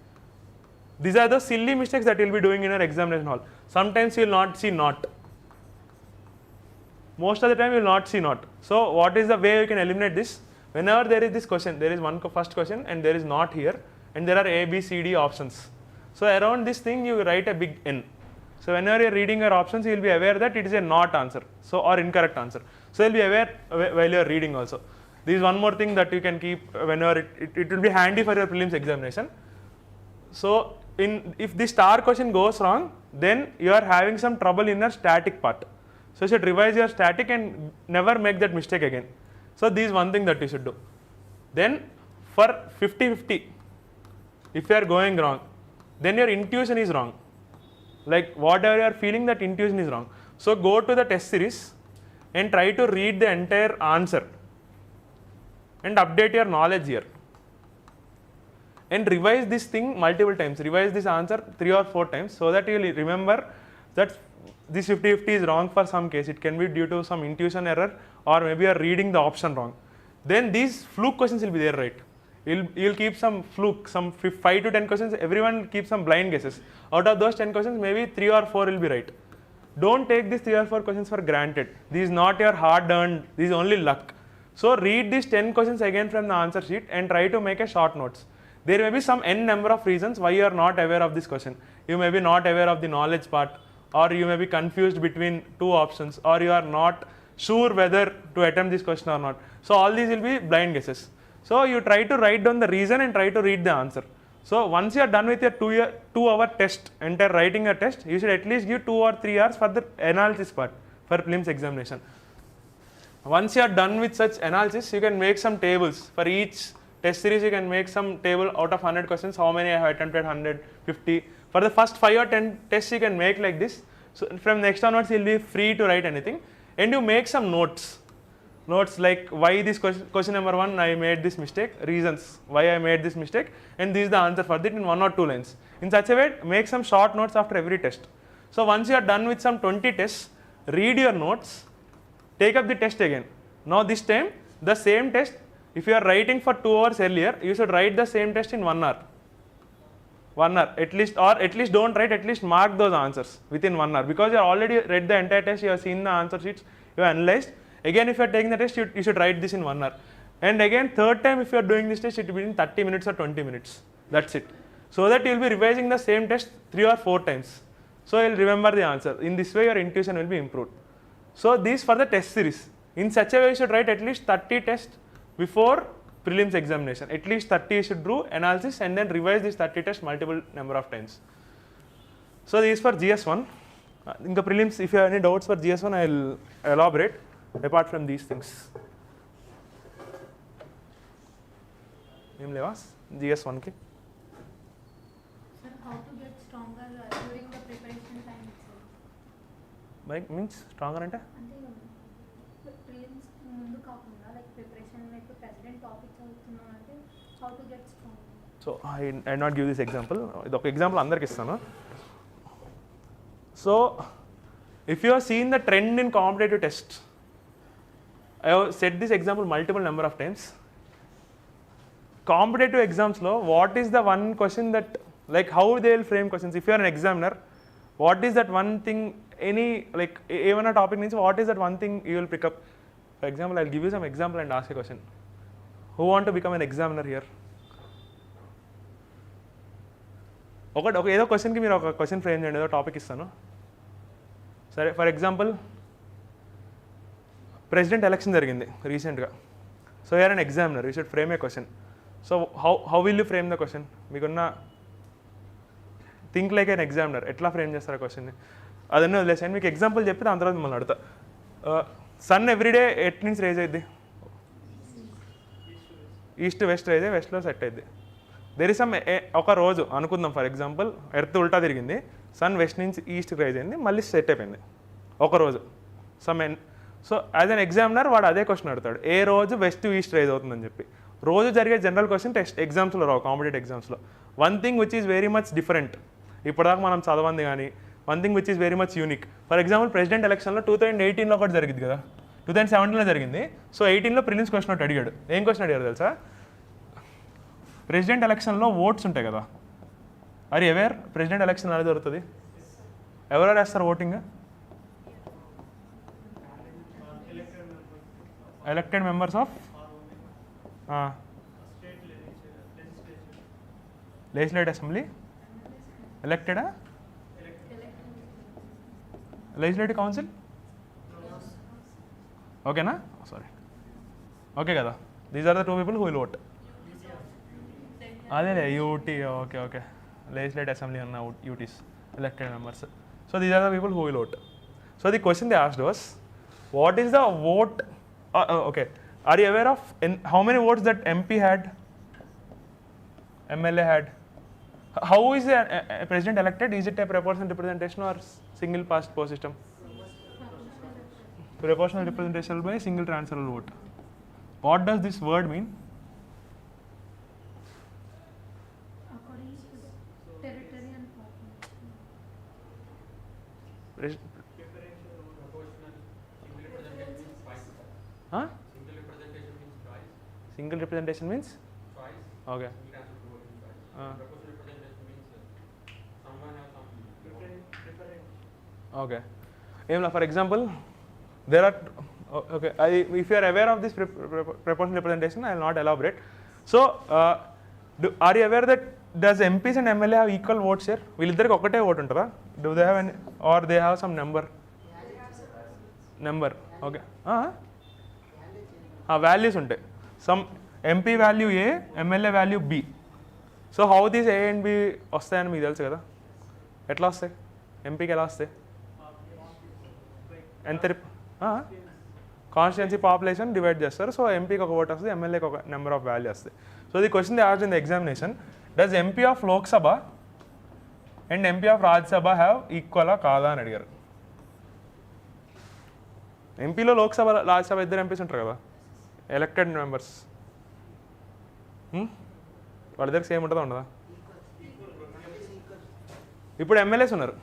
These are the silly mistakes that you will be doing in your examination hall. Sometimes you will not see not. Most of the time you will not see not. So what is the way you can eliminate this? Whenever there is this question, there is one first question and there is not here, and there are A, B, C, D options. So around this thing you write a big N. So whenever you are reading your options, you will be aware that it is a not answer, so or incorrect answer. So you will be aware while you are reading also. This is one more thing that you can keep whenever it will be handy for your prelims examination. So if the star question goes wrong, then you are having some trouble in your static part. So you should revise your static and never make that mistake again. So this is one thing that you should do. Then for 50-50, if you are going wrong, then your intuition is wrong. Like whatever you are feeling, that intuition is wrong. So go to the test series and try to read the entire answer and update your knowledge here. And revise this thing multiple times. Revise this answer 3 or 4 times so that you will remember that this 50-50 is wrong for some case. It can be due to some intuition error, or maybe you are reading the option wrong. Then these fluke questions will be there, right? You'll keep some fluke, some 5 to 10 questions. Everyone keeps some blind guesses. Out of those 10 questions, maybe 3 or 4 will be right. Don't take these 3 or 4 questions for granted. This is not your hard earned. This is only luck. So read these 10 questions again from the answer sheet and try to make a short notes. There may be some n number of reasons why you are not aware of this question. You may be not aware of the knowledge part, or you may be confused between 2 options, or you are not sure whether to attempt this question or not. So all these will be blind guesses. So you try to write down the reason and try to read the answer. So once you are done with your 2-hour test, entire writing a test, you should at least give 2 or 3 hours for the analysis part for prelims examination. Once you are done with such analysis, you can make some tables for each test series. You can make some table out of 100 questions, how many I have attempted, 150. For the first 5 or 10 tests you can make like this. So from next onwards you will be free to write anything, and you make some notes like why this question number 1 I made this mistake, reasons why I made this mistake, and this is the answer for it in 1 or 2 lines. In such a way, make some short notes after every test. So once you are done with some 20 tests, read your notes, take up the test again. Now this time the same test, if you are writing for 2 hours earlier, you should write the same test in 1 hour. 1 hour at least, or at least don't write, at least mark those answers within 1 hour, because you have already read the entire test, you have seen the answer sheets, you have analyzed. Again, if you are taking the test, you should write this in 1 hour. And again, third time if you are doing this test, it will be in 30 minutes or 20 minutes. That's it. So that you will be revising the same test 3 or 4 times. So you will remember the answer. In this way, your intuition will be improved. So these for the test series. In such a way, you should write at least 30 tests before prelims examination. At least 30 you should do analysis and then revise these 30 tests multiple number of times. So this is for GS1. In the prelims, if you have any doubts for GS1, I will elaborate apart from these things. GS1 ki. Sir, how to get stronger during the preparation time itself? Like means stronger ante? Prelims ముందు కాకుండా like preparation like president topic చదువుతున్నాం అంటే how to get stronger? So I not give this example. ఇది ఒక example అందరికి ఇస్తాను. So if you have seen the trend in competitive tests, I have said this example multiple number of times. Competitive exams lo, what is the one question that, like how they will frame questions? If you are an examiner, what is that one thing, any like even a topic means what is that one thing you will pick up? For example, I will give you some example and ask a question. Who want to become an examiner here? ఏదో క్వశ్చన్కి మీరు ఒక question frame చేయండి, ఏదో topic ఇస్తాను. సరే, for example president election జరిగింది రీసెంట్గా. So you're an examiner, you should frame a question. So how will you frame the question? మీకున్న థింక్ లైక్ ఎన్ ఎగ్జామినర్, ఎట్లా ఫ్రేమ్ చేస్తారు ఆ క్వశ్చన్ని? అదన్నీ వదిలేసాను. మీకు ఎగ్జాంపుల్ చెప్పి దాని తర్వాత మిమ్మల్ని అడుగుతా. సన్ ఎవ్రీడే ఎట్ నుంచి రేజ్ అయింది? ఈస్ట్ వెస్ట్ రైజ్ అయ్యి వెస్ట్లో సెట్ అయింది. దెర్ ఇస్ సమ్ ఒక రోజు అనుకుందాం, ఫర్ ఎగ్జాంపుల్ ఎర్త్ ఉల్టా తిరిగింది, సన్ వెస్ట్ నుంచి ఈస్ట్కి రైజ్ అయింది, మళ్ళీ సెట్ అయిపోయింది ఒకరోజు. సో యాజ్ అన్ ఎగ్జామినర్ వాడు అదే క్వశ్చన్ అడుగుతాడు, ఏ రోజు వెస్ట్ ఈస్ట్ రైజ్ అవుతుందని చెప్పి. రోజు జరిగే జనరల్ క్వశ్చన్ టెస్ట్ ఎగ్జామ్స్లో రావు, కాంపిటేటివ్ ఎగ్జామ్స్లో. One thing which is very much different, ఇప్పటిదాకా మనం చదవంది కానీ one thing which is very much unique. For example president ఎలక్షన్లో 2018లో ఒకటి జరిగింది కదా, 2017లో జరిగింది. సో 18లో ప్రిలిమ్స్ క్వశ్చన్ ఒకటి అడిగాడు. ఏం క్వశ్చన్ అడిగాడు తెలుసా? ప్రెసిడెంట్ ఎలక్షన్లో ఓట్స్ ఉంటాయి కదా, అది ఎవరు ప్రెసిడెంట్ ఎలక్షన్ అనేది జరుగుతుంది, ఎవరెవరు వేస్తారు voting? Elected members of legislative assembly. ఎలక్టెడా? లెజిస్లేటివ్ కౌన్సిల్, ఓకేనా? సారీ, ఓకే కదా. These are the 2 people who will vote. అదే UT, okay okay, legislative assembly and UTs, elected members. So these are the people who will vote. So the question they asked was, what is the vote? Okay, are you aware of how many votes that MP had, MLA had? How is a president elected? Is it a proportional representation or single past post system? Proportional representation by single transferable vote. What does this word mean? According to territory and population. Huh? Single representation means? Okay. Okay. For example, there are, okay, if you are aware of this proportional representation, I will not elaborate. So, are you aware that does MPs and MLA have equal votes here? వీళ్ళిద్దరికి ఒకటే vote ఉంటుందా? Do they have any, or they have some number? Number, okay. Values ఉంటాయి. Some MP value A, MLA value B. So how these A and B వస్తాయని మీకు తెలుసు కదా? ఎట్లా వస్తాయి? ఎంపీకి ఎలా వస్తాయి? ఎంత కాన్స్టిట్యున్సీ పాపులేషన్ డివైడ్ చేస్తారు. సో ఎంపీకి ఒక ఓట్ వస్తుంది, ఎమ్మెల్యేకి ఒక నెంబర్ ఆఫ్ వాల్యూ వస్తుంది. So the question they asked in the examination, does MP of Lok Sabha and MP of Rajya Sabha have ఈక్వలా కాదా అని అడిగారు. ఎంపీలో లోక్సభ రాజ్యసభ ఇద్దరు ఎంపీస్ ఉంటారు కదా, ఎలక్టెడ్ మెంబర్స్. వాళ్ళ దగ్గర సేమ్ ఉంటుందా ఉండదా? ఇప్పుడు ఎమ్మెల్యేస్ ఉన్నారు.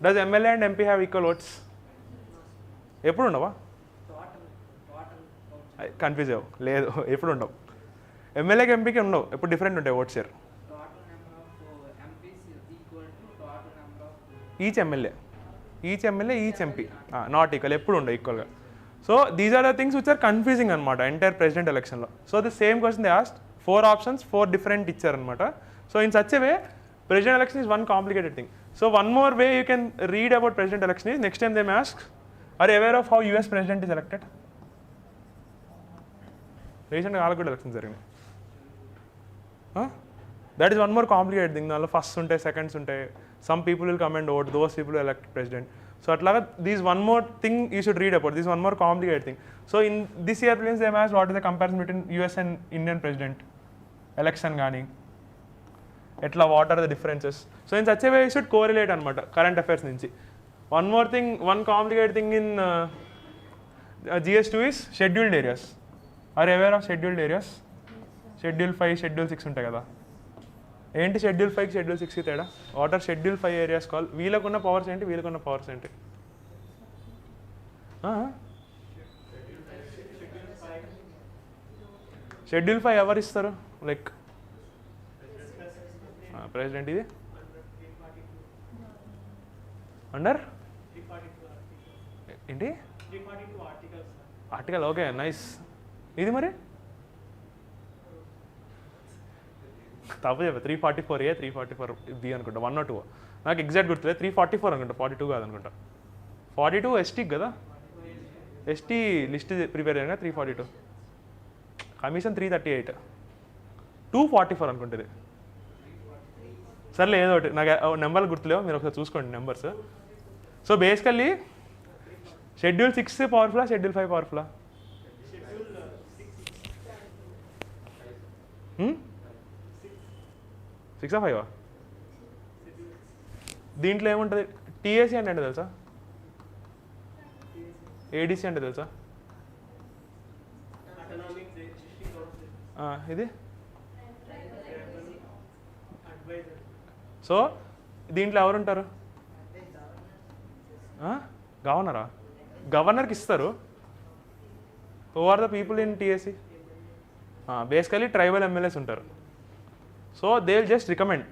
Does MLA and MP have equal votes? ఎప్పుడు ఉండవా? కన్ఫ్యూజ్ అవ్వవు, లేదు ఎప్పుడు ఉండవు. ఎమ్మెల్యేకి ఎంపీకి ఉండవు, ఎప్పుడు డిఫరెంట్ ఉంటాయి votes share. Each MLA each MP not equal, ఎప్పుడు ఉండవు ఈక్వల్గా. So these are the things which are confusing అనమాట ఎంటైర్ ప్రెసిడెంట్ ఎలక్షన్లో. So the same question they asked, 4 options, 4 different ఇచ్చారనమాట. So in such a way president election is one complicated thing. So one more way you can read about president election is, next time they may ask, are you aware of how US president is elected? Recently all good elections జరిగినాయి. That is one more complicated thing. దానిలో first ఉంటాయి, seconds ఉంటాయి. Some people will come and vote, those people will elect president. So అట్లాగా this one more thing you should read about, this one more complicated thing. So in this year prelims they may ask, what is the comparison between US and Indian president election కానీ ఎట్లా, what are the differences. So in such a way you should correlate అనమాట current affairs నుంచి. One more thing, one complicated thing in GS2 is scheduled areas. Are aware of scheduled areas? Schedule 5, schedule 6 ఉంటాయి కదా. ఏంటి schedule 5కి schedule 6కి తేడా? What are schedule 5 areas call? వీళ్ళకున్న powers ఏంటి, వీళ్ళకున్న పవర్స్ ఏంటి? షెడ్యూల్ 5 ఎవరు ఇస్తారు? Like president. ఇది అండర్ ఏంటి ఆర్టికల్, ఓకే నైస్. ఇది మరి తప్పు చెప్పా, 344A 344B అనుకుంటా, 102. నాకు ఎగ్జాక్ట్ గుర్తులేదు, 344 అనుకుంటా, 42 కాదు అనుకుంటా. 42 ST కదా, ST లిస్ట్ ప్రిపేర్ అయ్యాను. 342 కమిషన్ 338, 244 అనుకుంటుంది. సర్లే ఏదో ఒకటి, నాకు నెంబర్లు గుర్తులేవు, మీరు ఒకసారి చూసుకోండి నెంబర్స్. సో బేసికల్లీ షెడ్యూల్ 6 పవర్ఫుల్లా, షెడ్యూల్ 5 పవర్ఫుల్లా? 6 ఆ 5ఆ? దీంట్లో ఏముంటుంది? TAC అంటే తెలుసా? ADC అంటే తెలుసా? ఇది సో దీంట్లో ఎవరుంటారు? గవర్నరా? గవర్నర్కి ఇస్తారు. Who are the people in TAC? Basically tribal MLAs ఉంటారు. So they will just recommend,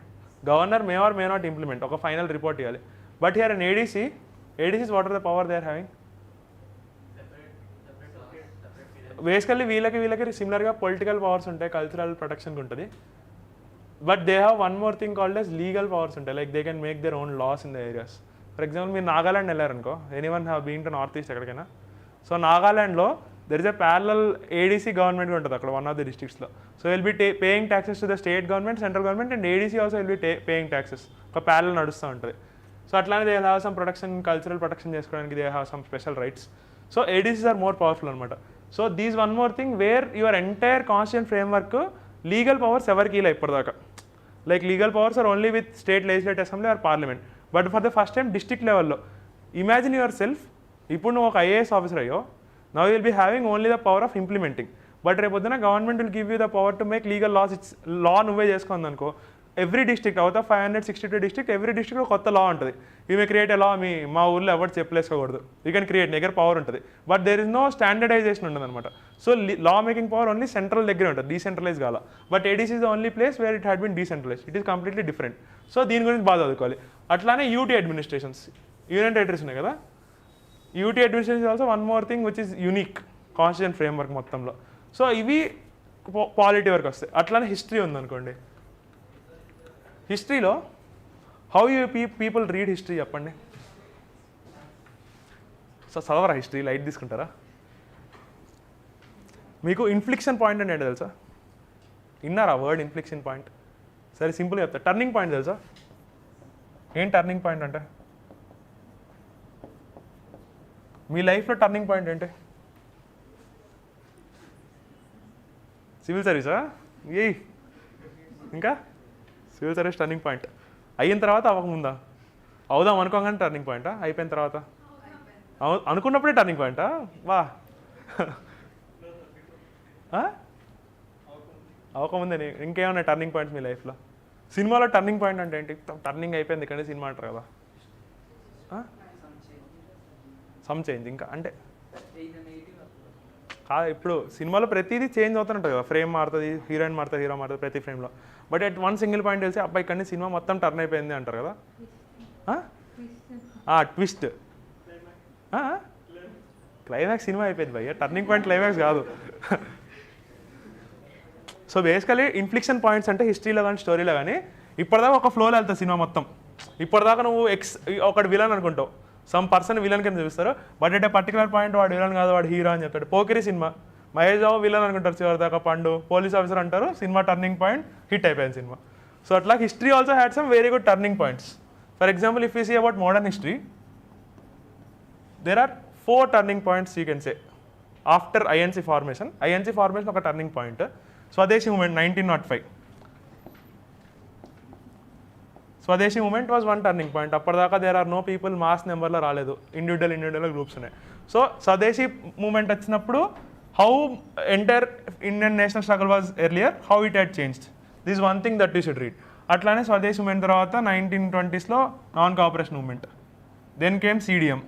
governor may or may not implement, ఒక ఫైనల్ రిపోర్ట్ ఇవ్వాలి. But here in ADC what are the power they are having? Basically వీళ్ళకి సిమిలర్గా political powers ఉంటాయి, cultural ప్రొటెక్షన్కి ఉంటుంది. But they have one more thing called as legal powers ఉంటాయి. Like they can make their own laws in the areas. For example మీరు నాగాలాండ్ వెళ్ళారనుకో, anyone have been to north east ఎక్కడికైనా. So నాగాలాండ్లో there is a parallel ADC government ఉంటుంది అక్కడ one of the districtsలో. So will be paying taxes to the state government, central government, and ADC also will be paying taxes. ఒక parallel నడుస్తూ ఉంటుంది. So అట్లానే they have some protection, cultural protection చేసుకోవడానికి they have some special rights. So ADCs are more powerful అనమాట. So these one more thing where your entire constitution framework legal powers ఎవరికి ఇలా ఇప్పటిదాకా. Like legal powers are only with state legislative assembly or parliament. But for the first time district లెవెల్లో imagine yourself, ఇప్పుడు నువ్వు ఒక IAS officer అయ్యో, now will be having only the power of implementing. But రేపు పొద్దున government will give you the power to make legal laws. Law నువ్వే చేసుకుంది అనుకో, every district out of 562 district, every డిస్ట్రిక్ట్లో కొత్త లా ఉంటుంది. యూ మే క్రియేట్ ఏ లా, మా ఊళ్ళో ఎవరు చెప్పలేసుకోకూడదు, యూ కెన్ క్రియేట్, దగ్గర పవర్ ఉంటుంది. But there is no standardization ఉంటుంది అనమాట. So law making power only central దగ్గరే ఉంటుంది, డీసెంట్రలైజ్ కాల. But ADC is the only place where it had been decentralize. It is completely different. So దీని గురించి బాగా చదువుకోవాలి. అట్లానే UT అడ్మినిస్ట్రేషన్స్, యూనియన్ టెరిటరీస్ ఉన్నాయి కదా, UT administration is also one more thing which is unique constitution framework మొత్తంలో. So ఇవి polity వరకు వస్తాయి. అట్లానే హిస్టరీ ఉందనుకోండి, హిస్టరీలో how you people read history చెప్పండి. సో చదవరా హిస్టరీ, లైట్ తీసుకుంటారా? మీకు ఇన్ఫ్లిక్షన్ పాయింట్ అంటే ఏంటో తెలుసా? విన్నారా వర్డ్ ఇన్ఫ్లిక్షన్ పాయింట్? సరే సింపుల్గా చెప్తా. టర్నింగ్ పాయింట్ తెలుసా? ఏం టర్నింగ్ పాయింట్ అంటే? మీ లైఫ్లో టర్నింగ్ పాయింట్ ఏంటి? సివిల్ సర్వీసా? ఏ ఇంకా సివిల్ సర్వీస్ టర్నింగ్ పాయింట్. అయిన తర్వాత అవ్వకముందా? అవుదాం అనుకోగానే టర్నింగ్ పాయింటా? అయిపోయిన తర్వాత అనుకున్నప్పుడే టర్నింగ్ పాయింటా? వా, అవ్వకముందే. ఇంకేమన్నా టర్నింగ్ పాయింట్స్ మీ లైఫ్లో? సినిమాలో టర్నింగ్ పాయింట్ అంటే ఏంటి? టర్నింగ్ అయిపోయింది ఇక్కడ సినిమా అంటారు కదా. సమ్ చేంజ్ ఇంకా అంటే కాదు, ఇప్పుడు సినిమాలో ప్రతిదీ చేంజ్ అవుతుంటుంది కదా, ఫ్రేమ్ మారుతుంది, హీరోయిన్ మారుతుంది, హీరో మారుతుంది ప్రతి ఫ్రేమ్లో. But at one single point తెలిసి అబ్బాయి ఇక్కడ సినిమా మొత్తం టర్న్ అయిపోయింది అంటారు కదా. ట్విస్ట్, క్లైమాక్స్ సినిమా అయిపోయింది భయ్య, టర్నింగ్ పాయింట్ క్లైమాక్స్ కాదు. సో బేసికలీ ఇన్ఫ్లిక్షన్ పాయింట్స్ అంటే హిస్టరీలో కానీ స్టోరీలో కానీ ఇప్పటిదాకా ఒక ఫ్లోలో వెళ్తుంది సినిమా మొత్తం. ఇప్పటిదాకా నువ్వు ఒకటి విలన్ అనుకుంటావు, సమ్ పర్సన్ విలన్ కింద చూపిస్తారు. But at a particular point వాడు విలన్ కాదు, వాడు హీరో అని చెప్తాడు. పోకిరి సినిమా, మహేష్ బాబు విలన్ అనుకుంటారు, చివరి దాకా పండు పోలీస్ ఆఫీసర్ అంటారు, సినిమా టర్నింగ్ పాయింట్, హిట్ అయిపోయింది సినిమా. సో అట్లా history also had some very good turning points. For example if you see about modern history, there are 4 turning points you can say after INC formation. INC formation ఒక turning point. Swadeshi moment 1905, Swadeshi movement was one turning point. అప్పటిదాకా there are no people, mass నెంబర్లో రాలేదు, individual groups ఉన్నాయి. So Swadeshi movement వచ్చినప్పుడు how entire Indian national struggle was earlier, how it had changed, this one thing that you should read. అట్లానే Swadeshi movement తర్వాత 1920స్లో non cooperation movement, then came CDM,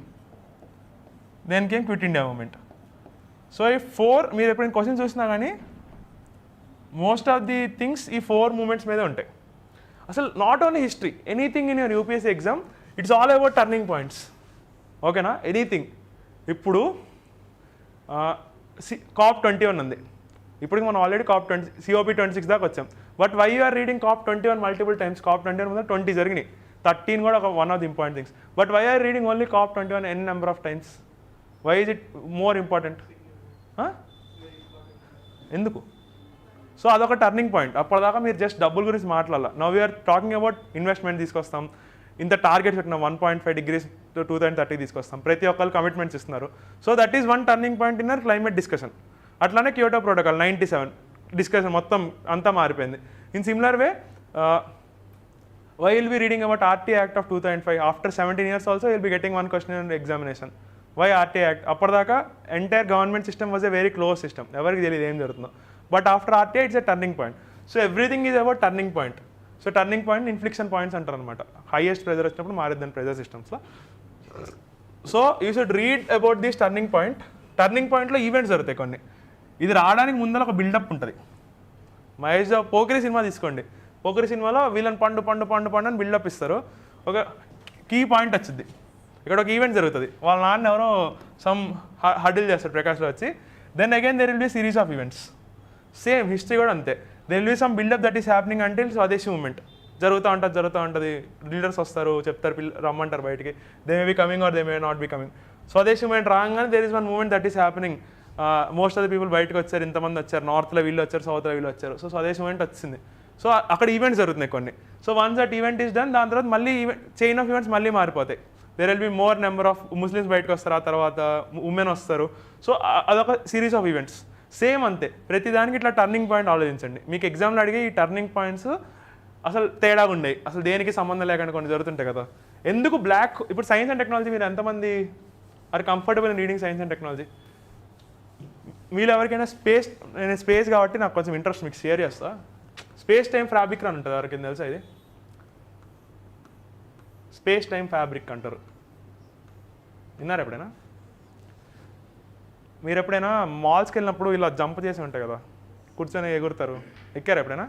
then came quit India movement. So ఈ 4 మీరు ఎప్పుడైనా question చూసినా కానీ most of the things ఈ 4 moments మీదే ఉంటాయి. అసలు not only history, anything in your UPSC exam it's all about turning points. ఓకేనా? ఎనీథింగ్. ఇప్పుడు COP21 ఉంది, ఇప్పటికి మనం ఆల్రెడీ COP26 దాకా వచ్చాం. But why you are reading COP21 multiple times? COP21 ముందు 20 జరిగినాయి, 13 కూడా ఒక one of the important things. But why are reading ఓన్లీ COP21 an number of times? Why is it more important? ఎందుకు? సో అదొక turning point. అప్పటిదాకా మీరు just డబ్బుల గురించి మాట్లాడాలి. Now we're talking about investment తీసుకొస్తాం, ఇంత టార్గెట్స్ పెట్టినాం, 1.5 degrees to 2030 తీసుకొస్తాం, ప్రతి ఒక్కరు కమిట్మెంట్స్ ఇస్తున్నారు. So that is one turning point in climate discussion. అట్లానే క్యోటో ప్రోటోకాల్ 97 డిస్కషన్ మొత్తం అంతా మారిపోయింది. In similar way why will be reading about RTA Act of 2005? After 17 years also will be getting one question in examination. Why RTA Act? అప్పటిదాకా entire government system was a very close system, ఎవరికి తెలియదు ఏం జరుగుతుందో. But after RTA it's a turning point. So everything is about turning point. So turning point inflection points అంటారు అనమాట. Highest pressure వచ్చినప్పుడు మారేద్దాం pressure సిస్టమ్స్లో. So you should read about this turning point. Turning పాయింట్లో ఈవెంట్స్ జరుగుతాయి కొన్ని. ఇది రావడానికి ముందర ఒక బిల్డప్ ఉంటుంది. మహేష్ బాబు పోకిరి సినిమా తీసుకోండి, పోకిరి సినిమాలో వీళ్ళని పండు పండు పండు పండు అని బిల్డప్ ఇస్తారు. ఒక కీ పాయింట్ వచ్చింది, ఇక్కడ ఒక ఈవెంట్ జరుగుతుంది, వాళ్ళ నాన్న ఎవరో సమ్ హడిల్ చేస్తారు ప్రకాష్లో వచ్చి. Then again there will be series of events. Same history కూడా అంతే. There will be some build-up that is happening until Swadeshi movement. జరుగుతూ ఉంటుంది, లీడర్స్ వస్తారు, చెప్తారు, రమ్మంటారు బయటికి, they may be coming or they may not be coming. Swadeshi movement రాగానే there is one movement that is happening. Most of the people బయటకు వచ్చారు, ఇంతమంది వచ్చారు, నార్త్లో వీళ్ళు వచ్చారు, సౌత్లో వీళ్ళు వచ్చారు. సో స్వదేశ్ ఈవెంట్ వచ్చింది. సో అక్కడ ఈవెంట్స్ జరుగుతున్నాయి కొన్ని. So once that event is done, దాని తర్వాత మళ్ళీ చైన్ ఆఫ్ ఈవెంట్స్ మళ్ళీ మారిపోతాయి. There will be more number of Muslims బయటకు వస్తారు, ఆ తర్వాత ఉమెన్ వస్తారు. సో అదొక సిరీస్ ఆఫ్ ఈవెంట్స్. సేమ్ అంతే, ప్రతిదానికి ఇట్లా టర్నింగ్ పాయింట్ ఆలోచించండి. మీకు ఎగ్జామ్లో అడిగే ఈ టర్నింగ్ పాయింట్స్ అసలు తేడాగా ఉండేవి, అసలు దేనికి సంబంధం లేకుండా కొన్ని జరుగుతుంటాయి కదా. ఎందుకు బ్లాక్, ఇప్పుడు సైన్స్ అండ్ టెక్నాలజీ మీరు ఎంతమంది are comfortable in reading science and technology? మీరు ఎవరికైనా నేను స్పేస్ కాబట్టి నాకు కొంచెం ఇంట్రెస్ట్ మీకు షేర్ చేస్తా. స్పేస్ టైం ఫ్యాబ్రిక్ అని ఉంటుంది, ఎవరికి తెలుసా ఇది? స్పేస్ టైం ఫ్యాబ్రిక్ అంటారు, విన్నారు ఎప్పుడైనా? మీరు ఎప్పుడైనా మాల్స్కి వెళ్ళినప్పుడు ఇలా జంప్ చేసి ఉంటాయి కదా, కూర్చొని ఎగురుతారు, ఎక్కారు ఎప్పుడైనా?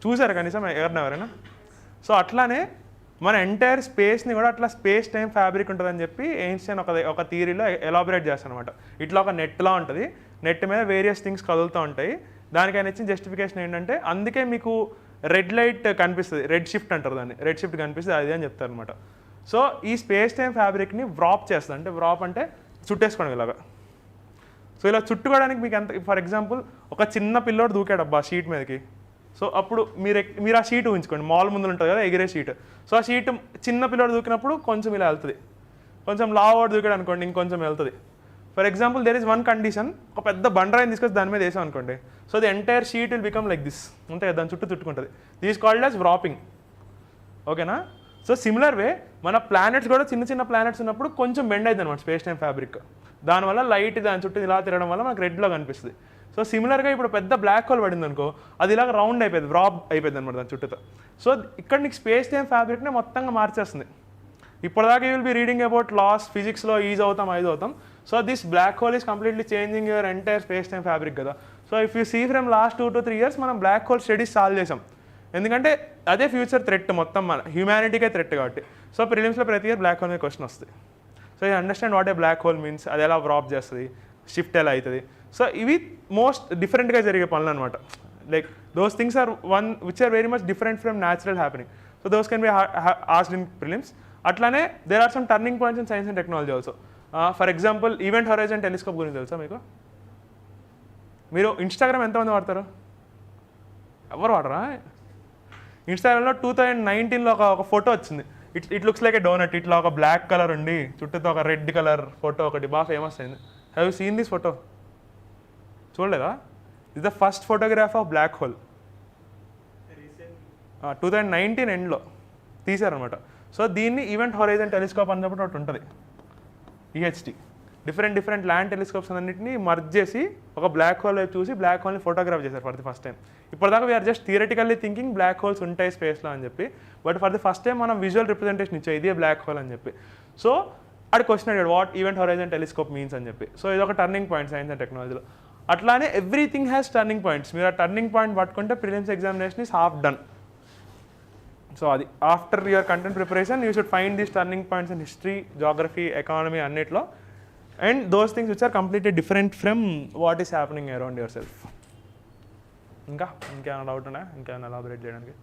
చూసారు కనీసం ఎవరైనా? సో అట్లానే మన ఎంటైర్ స్పేస్ని కూడా అట్లా స్పేస్ టైం ఫ్యాబ్రిక్ ఉంటుందని చెప్పి ఎయిన్స్టైన్ ఒక థియరీలో ఎలాబరేట్ చేస్తాను అనమాట. ఇట్లా ఒక నెట్లా ఉంటుంది, నెట్ మీద వేరియస్ థింగ్స్ కదులుతూ ఉంటాయి. దానికి ఆయన ఇచ్చిన జస్టిఫికేషన్ ఏంటంటే, అందుకే మీకు రెడ్ లైట్ కనిపిస్తుంది, రెడ్ షిఫ్ట్ అంటారు దాన్ని, రెడ్ షిఫ్ట్ కనిపిస్తుంది అది అని చెప్తారు అనమాట. సో ఈ స్పేస్ టైం ఫ్యాబ్రిక్ని వ్రాప్ చేస్తుంది, అంటే వ్రాప్ అంటే చుట్టేసుకోవడం ఇలాగా. సో ఇలా చుట్టుకోవడానికి మీకు ఎంత, ఫర్ ఎగ్జాంపుల్ ఒక చిన్న పిల్లోడు దూకాడు అబ్బా షీట్ మీదకి. సో అప్పుడు మీరు ఆ షీట్ ఊహించుకోండి, మాల్ ముందు ఉంటుంది కదా ఎగిరే షీట్. సో ఆ షీట్ చిన్న పిల్లోడు దూకినప్పుడు కొంచెం ఇలా వెళ్తుంది, కొంచెం లావాడు దూకాడు అనుకోండి ఇంకొంచెం వెళ్తుంది. For example there is one condition, ఒక పెద్ద బండరాయిని తీసుకొచ్చి దాని మీద వేసాం అనుకోండి, so the entire sheet will become like this, అంతే కదా, దాని చుట్టూ చుట్టుకుంటుంది. దిస్ కాల్డ్ యాజ్ వ్రాపింగ్, ఓకేనా? సో సిమిలర్ వే మన ప్లానెట్స్ కూడా చిన్న చిన్న ప్లానెట్స్ ఉన్నప్పుడు కొంచెం బెండ్ అవుతుంది అనమాట స్పేస్ టైం ఫ్యాబ్రిక్. దానివల్ల లైట్ దాని చుట్టూ ఇలా తిరగడం వల్ల మనకు రెడ్లో కనిపిస్తుంది. సో సిమిలర్గా ఇప్పుడు పెద్ద బ్లాక్ హోల్ పడింది అనుకో, అది ఇలాగ రౌండ్ అయిపోయింది, వ్రాప్ అయిపోయింది అనమాట దాని చుట్టూతో. సో ఇక్కడ నీకు స్పేస్ టైం ఫ్యాబ్రిక్నే మొత్తంగా మార్చేస్తుంది. ఇప్పటిదాకా you will be reading about laws, ఫిజిక్స్లో ఈజ్ అవుతాం ఐజ్ అవుతాం. So this black hole is completely changing your entire space time fabric కదా. So if you see from last 2 to 3 years మనం బ్లాక్ హోల్ స్టడీస్ సాల్వ్ చేసాం, ఎందుకంటే అదే ఫ్యూచర్ థ్రెట్ మొత్తం మన హ్యూమానిటీకే థ్రెట్ కాబట్టి. సో ప్రిలిమ్స్లో ప్రతి ఇయర్ బ్లాక్ హోల్ మీద క్వశ్చన్ వస్తుంది. So you understand what a black hole means, అది ఎలా వ్రాప్ చేస్తుంది, షిఫ్ట్ ఎలా అవుతుంది. సో ఇవి మోస్ట్ డిఫరెంట్గా జరిగే పనులు అనమాట. Like those things are which are very much different from natural happening. So those can be asked in prelims. అట్లానే there are some turning points in science and technology also. For example event horizon telescope గురించి తెలుసా మీకు? మీరు Instagram ఎంతమంది వాడతారు? ఎవరు వాడరా? ఇన్స్టాగ్రామ్లో 2019లో ఒక ఫోటో వచ్చింది, it looks like a donut, ఇట్లా ఒక బ్లాక్ కలర్ ఉండి చుట్టూతో ఒక రెడ్ కలర్ ఫోటో ఒకటి బాగా ఫేమస్ అయింది. Have you seen this photo? చూడలేదా? Is the first photograph of black hole. 2019 ఎండ్లో తీశారనమాట. సో దీన్ని ఈవెంట్ హొరైజన్ టెలిస్కోప్ అన్నప్పుడు ఒకటి ఉంటుంది, ఈహెచ్టీ. డిఫరెంట్ ల్యాండ్ టెలిస్కోప్స్ అన్నింటినీ మర్జ్ చేసి ఒక బ్లాక్ హోల్ వైపు చూసి బ్లాక్ హోల్ని ఫోటోగ్రాఫ్ చేశారు ఫర్ ది ఫస్ట్ టైం. ఇప్పటిదాకా we're just theoretically thinking black holes ఉంటాయి స్పేస్లో అని చెప్పి, but for the first time మనం విజువల్ రిప్రజెంటేషన్ ఇచ్చాం ఇదే బ్లాక్ హోల్ అని చెప్పి. సో అది క్వశ్చన్ అడిగాడు what event horizon telescope means అని చెప్పి. సో ఇది ఒక టర్నింగ్ పాయింట్ సైన్స్ అండ్ టెక్నాలజీలో. అట్లానే ఎవ్రీథింగ్ హ్యాస్ టర్నింగ్ పాయింట్స్. మీరు ఆ టర్నింగ్ పాయింట్ పట్టుకుంటే prelims examination is half done. So అది after your content preparation you should find these turning points in history, geography, economy అన్నిట్లో. And those things which are completely different from what is happening around yourself. ఇంకేమైనా doubt ఉన్నా, ఇంకేమైనా elaborate చేయడానికి?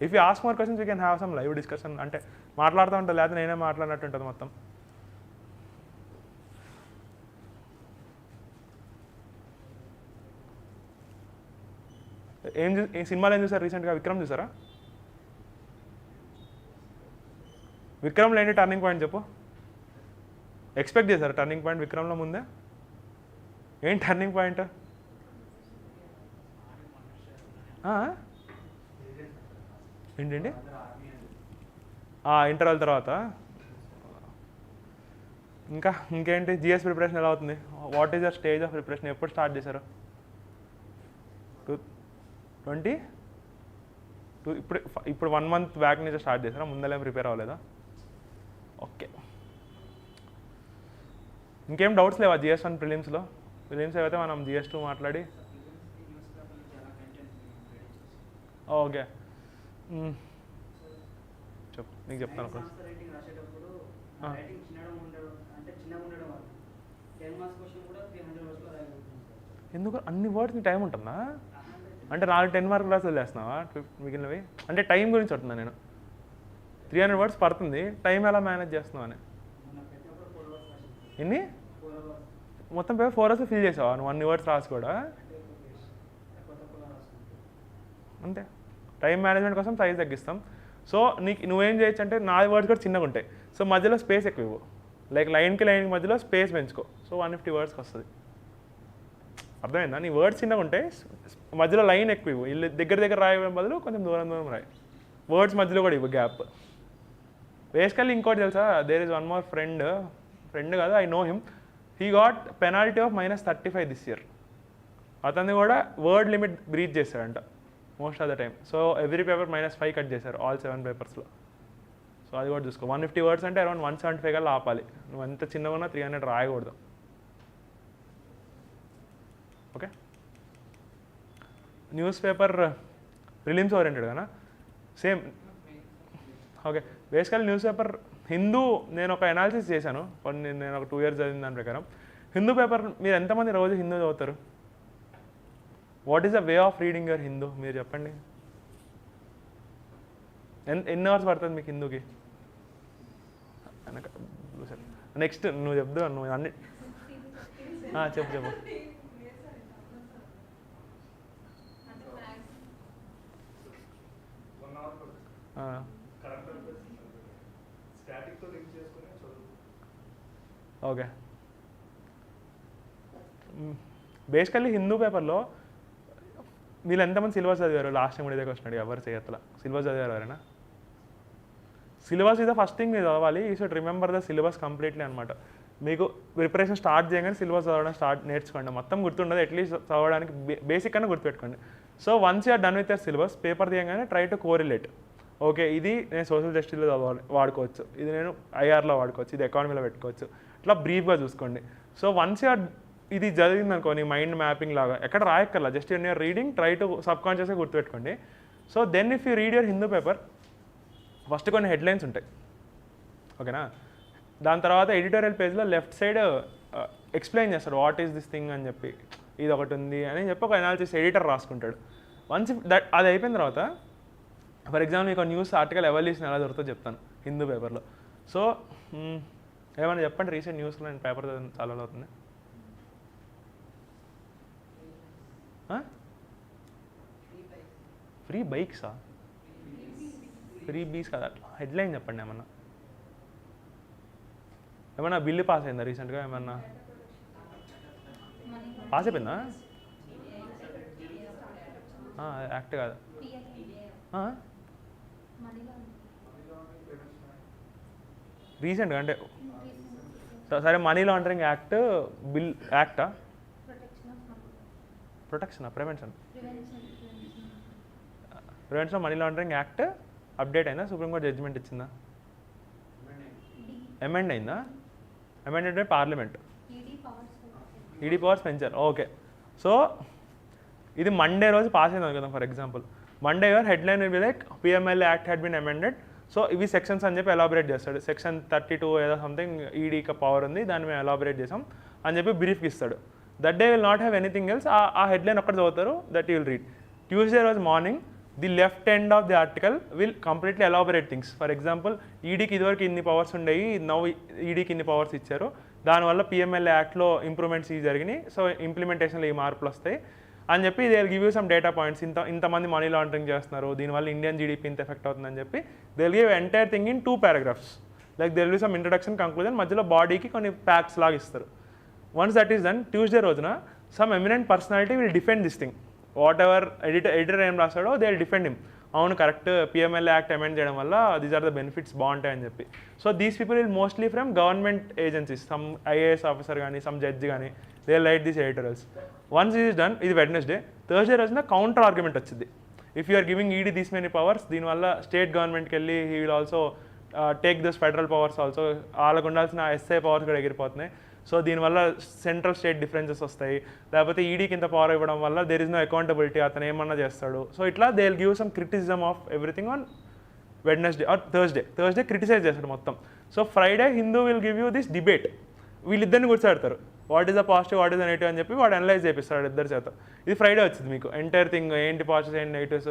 If you ask more questions we can have some live discussion. అంటే మాట్లాడుతూ ఉంటుంది, లేకపోతే నేనే మాట్లాడినట్టు ఉంటుంది మొత్తం. ఏ సినిమాలు ఏం చూసారు రీసెంట్గా? విక్రమ్ చూసారా? విక్రమ్లో ఏంటి టర్నింగ్ పాయింట్ చెప్పు? ఎక్స్పెక్ట్ చేశారు టర్నింగ్ పాయింట్ విక్రమ్లో ముందే? ఏంటి టర్నింగ్ పాయింట్? ఏంటండి? ఇంటర్వల్ తర్వాత ఇంకేంటి? జిఎస్ ప్రిపరేషన్ ఎలా అవుతుంది? What is your stage of preparation? ఎప్పుడు స్టార్ట్ చేశారు? 22 ఇప్పుడు 1 month బ్యాక్ నుంచి స్టార్ట్ చేశారా? ముందలే ప్రిపేర్ అవ్వలేదా? ఓకే. ఇంకేం డౌట్స్ లేవా GS1 ప్రిలిమ్స్లో? ప్రిలిమ్స్ అయితే మనం GS2 మాట్లాడి. ఓకే చెప్పు, నీకు చెప్తాను. ఎందుకు అన్ని వర్డ్స్ని టైం ఉంటుందా? అంటే 10 మార్క్ క్లాస్ వదిలేస్తున్నావా మిగిలినవి? అంటే టైం గురించి చెప్తున్నా నేను. 300 words పడుతుంది, టైం ఎలా మేనేజ్ చేస్తున్నావు అని. ఎన్ని? మొత్తం పేపర్ 4 అవర్స్ ఫిల్ చేసావా నువ్వు 1 అవర్స్ రాసి కూడా? అంతే, టైం మేనేజ్మెంట్ కోసం సైజ్ తగ్గిస్తాం. సో నువ్వేం చేయొచ్చు అంటే 4 వర్డ్స్ కూడా చిన్నగా ఉంటాయి, సో మధ్యలో స్పేస్ ఎక్కువ ఇవ్వు. లైక్ లైన్కి మధ్యలో స్పేస్ పెంచుకో, సో 150 వర్డ్స్కి వస్తుంది. అర్థమైందా? నీ వర్డ్స్ చిన్నగా ఉంటాయి, మధ్యలో లైన్ ఎక్కువ ఇవ్వు. ఇల్లు దగ్గర రాయడం బదులు కొంచెం దూరం రాయి. వర్డ్స్ మధ్యలో కూడా ఇవ్వు గ్యాప్. బేసికల్లీ ఇంకోటి తెలుసా, there is one more friend కాదు, I know him, he got penalty of -35 this year. అతన్ని కూడా వర్డ్ లిమిట్ బ్రీచ్ చేశాడంట most of the time. So every paper -5 cut చేశారు ఆల్ 7 పేపర్స్లో. సో అది కూడా చూసుకో. 150 వర్డ్స్ అంటే అరౌండ్ 175 కల్లా ఆపాలి. నువ్వు ఎంత చిన్నగా ఉన్నా 300 రాయకూడదు. Okay, news paper prelims oriented కదా, సేమ్. ఓకే, బేసికల్ న్యూస్ పేపర్ హిందూ నేను ఒక అనాలిసిస్ చేశాను, నేను ఒక 2 years చదివిన దాని ప్రకారం. హిందూ పేపర్ మీరు ఎంతమంది రోజు హిందూ చదువుతారు? What is the way of reading your Hindu మీరు చెప్పండి. ఎన్ని అవర్స్ పడుతుంది మీకు హిందూకి? నెక్స్ట్ నువ్వు చెప్దు, నువ్వు అన్ని చెప్పు. ఓకే, బేసికల్లీ హిందూ పేపర్లో వీళ్ళు ఎంతమంది సిలబస్ చదివారు? లాస్ట్ టైం కూడా ఇదే క్వశ్చన్ అడిగి ఎవరు చేయట్లా. సిలబస్ చదివారు ఎవరైనా? Syllabus is the first thing మీరు చదవాలి. You should remember the syllabus completely అనమాట. మీకు ప్రిపరేషన్ స్టార్ట్ చేయగానే సిలబస్ చదవడం నేర్చుకోండి. మొత్తం గుర్తుండదు, అట్లీస్ట్ చదవడానికి బేసిక్ అన్న గుర్తుపెట్టుకోండి. So once you're done with your syllabus, paper తీయగానే ట్రై టు కోరిలేట్. ఓకే, ఇది నేను సోషల్ జస్టిస్లో వాడుకోవచ్చు, ఇది నేను ఐఆర్లో వాడుకోవచ్చు, ఇది ఎకానమీలో పెట్టుకోవచ్చు, ఇట్లా బ్రీఫ్గా చూసుకోండి. సో వన్స్ యూఆర్ ఇది చదివింది అనుకో, నీ మైండ్ మ్యాపింగ్ లాగా ఎక్కడ రాయక్కర్లా, just your reading, try to సబ్ కాన్షియస్గా గుర్తుపెట్టుకోండి. So then if you read your Hindu paper, first కొన్ని హెడ్లైన్స్ ఉంటాయి, ఓకేనా? దాని తర్వాత ఎడిటోరియల్ పేజ్లో లెఫ్ట్ సైడ్ ఎక్స్ప్లెయిన్ చేస్తాడు వాట్ ఈస్ దిస్ థింగ్ అని చెప్పి, ఇది ఒకటి ఉంది అని చెప్పి ఒక అనాలిసిస్ ఎడిటర్ రాసుకుంటాడు. వన్స్ అది అయిపోయిన తర్వాత, ఫర్ ఎగ్జాంపుల్ మీకు న్యూస్ ఆర్టికల్ ఎవల్యూషన్ ఎలా దొరుకుతుందో చెప్తాను హిందూ పేపర్లో. సో ఏమైనా చెప్పండి, రీసెంట్ న్యూస్లో నేను పేపర్ చాలా అవుతుంది. ఫ్రీ బైక్సా? ఫ్రీ బీస్ కదా, అట్లా హెడ్లైన్ చెప్పండి. ఏమన్నా బిల్లు పాస్ అయిందా రీసెంట్గా? ఏమన్నా పాస్ అయిపోయిందా? యాక్ట్ కాదు, రీసెంట్గా అంటే సరే, మనీ లాండరింగ్ యాక్ట్ బిల్ యాక్టా? ప్రొటెక్షనా? Prevention money laundering act update అయిందా? సుప్రీంకోర్టు జడ్జిమెంట్ ఇచ్చిందా? అమెండ్ అయిందా? Amended by parliament, ED powers పెంచారు. ఓకే, సో ఇది మండే రోజు పాస్ అయింది కదా. For example Monday headline will be like PMLA act had been amended. So ఇవి సెక్షన్స్ అని చెప్పి ఎలాబరేట్ చేస్తాడు. సెక్షన్ 32 ఏదో సంథింగ్ ఈడీకి పవర్ ఉంది, దాన్ని మేము ఎలాబరేట్ చేసాం అని చెప్పి బ్రీఫ్కి ఇస్తాడు. That day will not have anything else. ఆ హెడ్లైన్ ఒక్కటి చదువుతారు, that you will read. Tuesday రోజు morning the left end of the article will completely elaborate things. For example ఈడీకి ఇదివరకు ఇన్ని పవర్స్ ఉండేవి, నవ్వు ఈడీకి ఇన్ని పవర్స్ ఇచ్చారు, దానివల్ల పిఎంఎల్ఏ యాక్ట్లో ఇంప్రూవ్మెంట్స్ ఇవి జరిగినాయి, సో ఇంప్లిమెంటేషన్లో ఈ మార్పులు వస్తాయి అని చెప్పి they will give you some data points. ఇంతమంది మనీ లాండరింగ్ చేస్తున్నారు, దీనివల్ల ఇండియన్ జీడీపీ ఇంత ఎఫెక్ట్ అవుతుందని చెప్పి they will give entire thing in 2 paragraphs. Like they will be some introduction, conclusion, మధ్యలో బాడీకి కొన్ని ఫ్యాక్ట్స్ లాగా ఇస్తారు. Once that is done, Tuesday రోజున some eminent personality will defend this thing. Whatever editor ఏం రాస్తాడో దే విల్ డిఫెండ్ హిమ్. అవును correct, PMLA act amend చేయడం వల్ల దీస్ ఆర్ ద బెనిఫిట్స్ బాగుంటాయని చెప్పి. So these people will mostly from government agencies, some IAS officer కానీ some judge కానీ, they write these editorials. Once it is done, ఇది Wednesday. Thursday రోజున counter argument వచ్చింది. If you are giving ED these many powers, దీనివల్ల state గవర్నమెంట్కి వెళ్ళి he will also take this federal powers also, వాళ్ళకు ఉండాల్సిన SI powers కూడా ఎగిరిపోతున్నాయి. సో దీనివల్ల సెంట్రల్ స్టేట్ డిఫరెన్సెస్ వస్తాయి. లేకపోతే ఈడీకి ఇంత పవర్ ఇవ్వడం వల్ల దేర్ ఇస్ నో అకౌంటబిలిటీ, అతను ఏమన్నా చేస్తాడు. సో ఇట్లా they will give some criticism of everything on Wednesday or Thursday criticise చేస్తాడు మొత్తం. So Friday Hindu will give you this debate. వీళ్ళిద్దరిని కూర్చోడతారు, what is the positive, what is the negative అని చెప్పి వాడు అనలైజ్ చేపిస్తాడు ఇద్దరు చేత. ఇది ఫ్రైడే వచ్చింది మీకు ఎంటైర్ థింగ్, ఏంటి పాజిటివ్స్ ఏంటి నెగిటివ్స్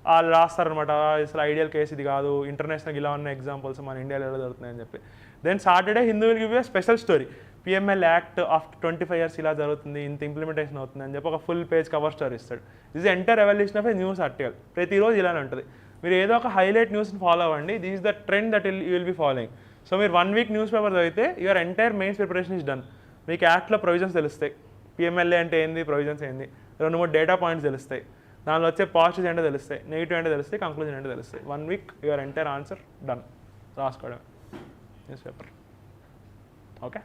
వాళ్ళు రాస్తారనమాట. అసలు ఐడియల్ కేసు ఇది కాదు, ఇంటర్నేషనల్ ఇలా ఉన్న ఎగ్జాంపుల్స్ మన ఇండియాలో ఎలా జరుగుతున్నాయని చెప్పి. Then Saturday Hindu will give you special story. PML act after 25 years ఇలా జరుగుతుంది, ఇంత ఇంప్లిమెంటేషన్ అవుతుంది అని చెప్పి ఒక ఫుల్ పేజ్ కవర్ స్టోరీ ఇస్తాడు. This is entire evolution of A news article. ప్రతిరోజు ఇలానే ఉంటుంది. మీరు ఏదో ఒక హైలైట్ న్యూస్ని ఫాలో అవ్వండి. This is the trend that you will be following. So మీరు 1 week న్యూస్ పేపర్ చదివితే your entire mains preparation is done. మీకు యాక్ట్లో ప్రొవిజన్స్ తెలుస్తాయి, పిఎంఎల్ఏ అంటే ఏంది, ప్రొవిజన్స్ ఏంది, 2-3 డేటా పాయింట్స్ తెలుస్తాయి, దానిలో వచ్చే పాజిటివ్ ఏంటో తెలుస్తాయి, నెగిటివ్ ఏంటో తెలుస్తాయి, కంక్లూజన్ ఏంటో తెలుస్తాయి. 1 week your entire answer done. రాసుకోవడం న్యూస్ పేపర్. ఓకే,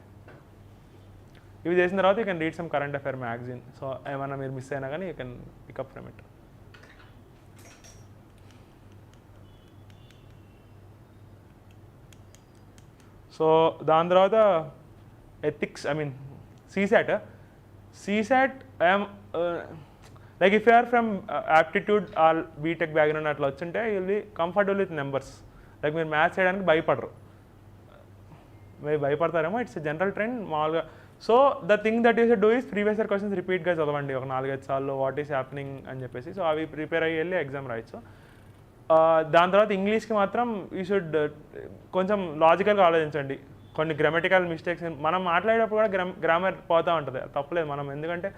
ఇవి చేసిన తర్వాత you can read some current affair magazine. So ఏమన్నా మీరు మిస్ అయినా కానీ you can pick up from it. So దాని తర్వాత ethics, I mean CSAT I'm like if you are from aptitude or BTech background అట్లా వచ్చుంటే you will be comfortable with numbers. Like మీరు maths చేయడానికి భయపడరు, మీరు భయపడతారేమో, ఇట్స్ జనరల్ ట్రెండ్ మామూలుగా. So the thing that you should do is previous year questions రిపీట్గా చదవండి ఒక 4-5 సార్లు, వాట్ ఈస్ హ్యాపెనింగ్ అని చెప్పేసి. సో అవి ప్రిపేర్ అయ్యి వెళ్ళి ఎగ్జామ్ రాయొచ్చు. దాని తర్వాత ఇంగ్లీష్కి మాత్రం యూ షుడ్ కొంచెం లాజికల్గా ఆలోచించండి. కొన్ని గ్రామటికల్ మిస్టేక్స్ మనం మాట్లాడేటప్పుడు కూడా గ్రామర్ పోతూ ఉంటుంది, తప్పలేదు మనం, ఎందుకంటే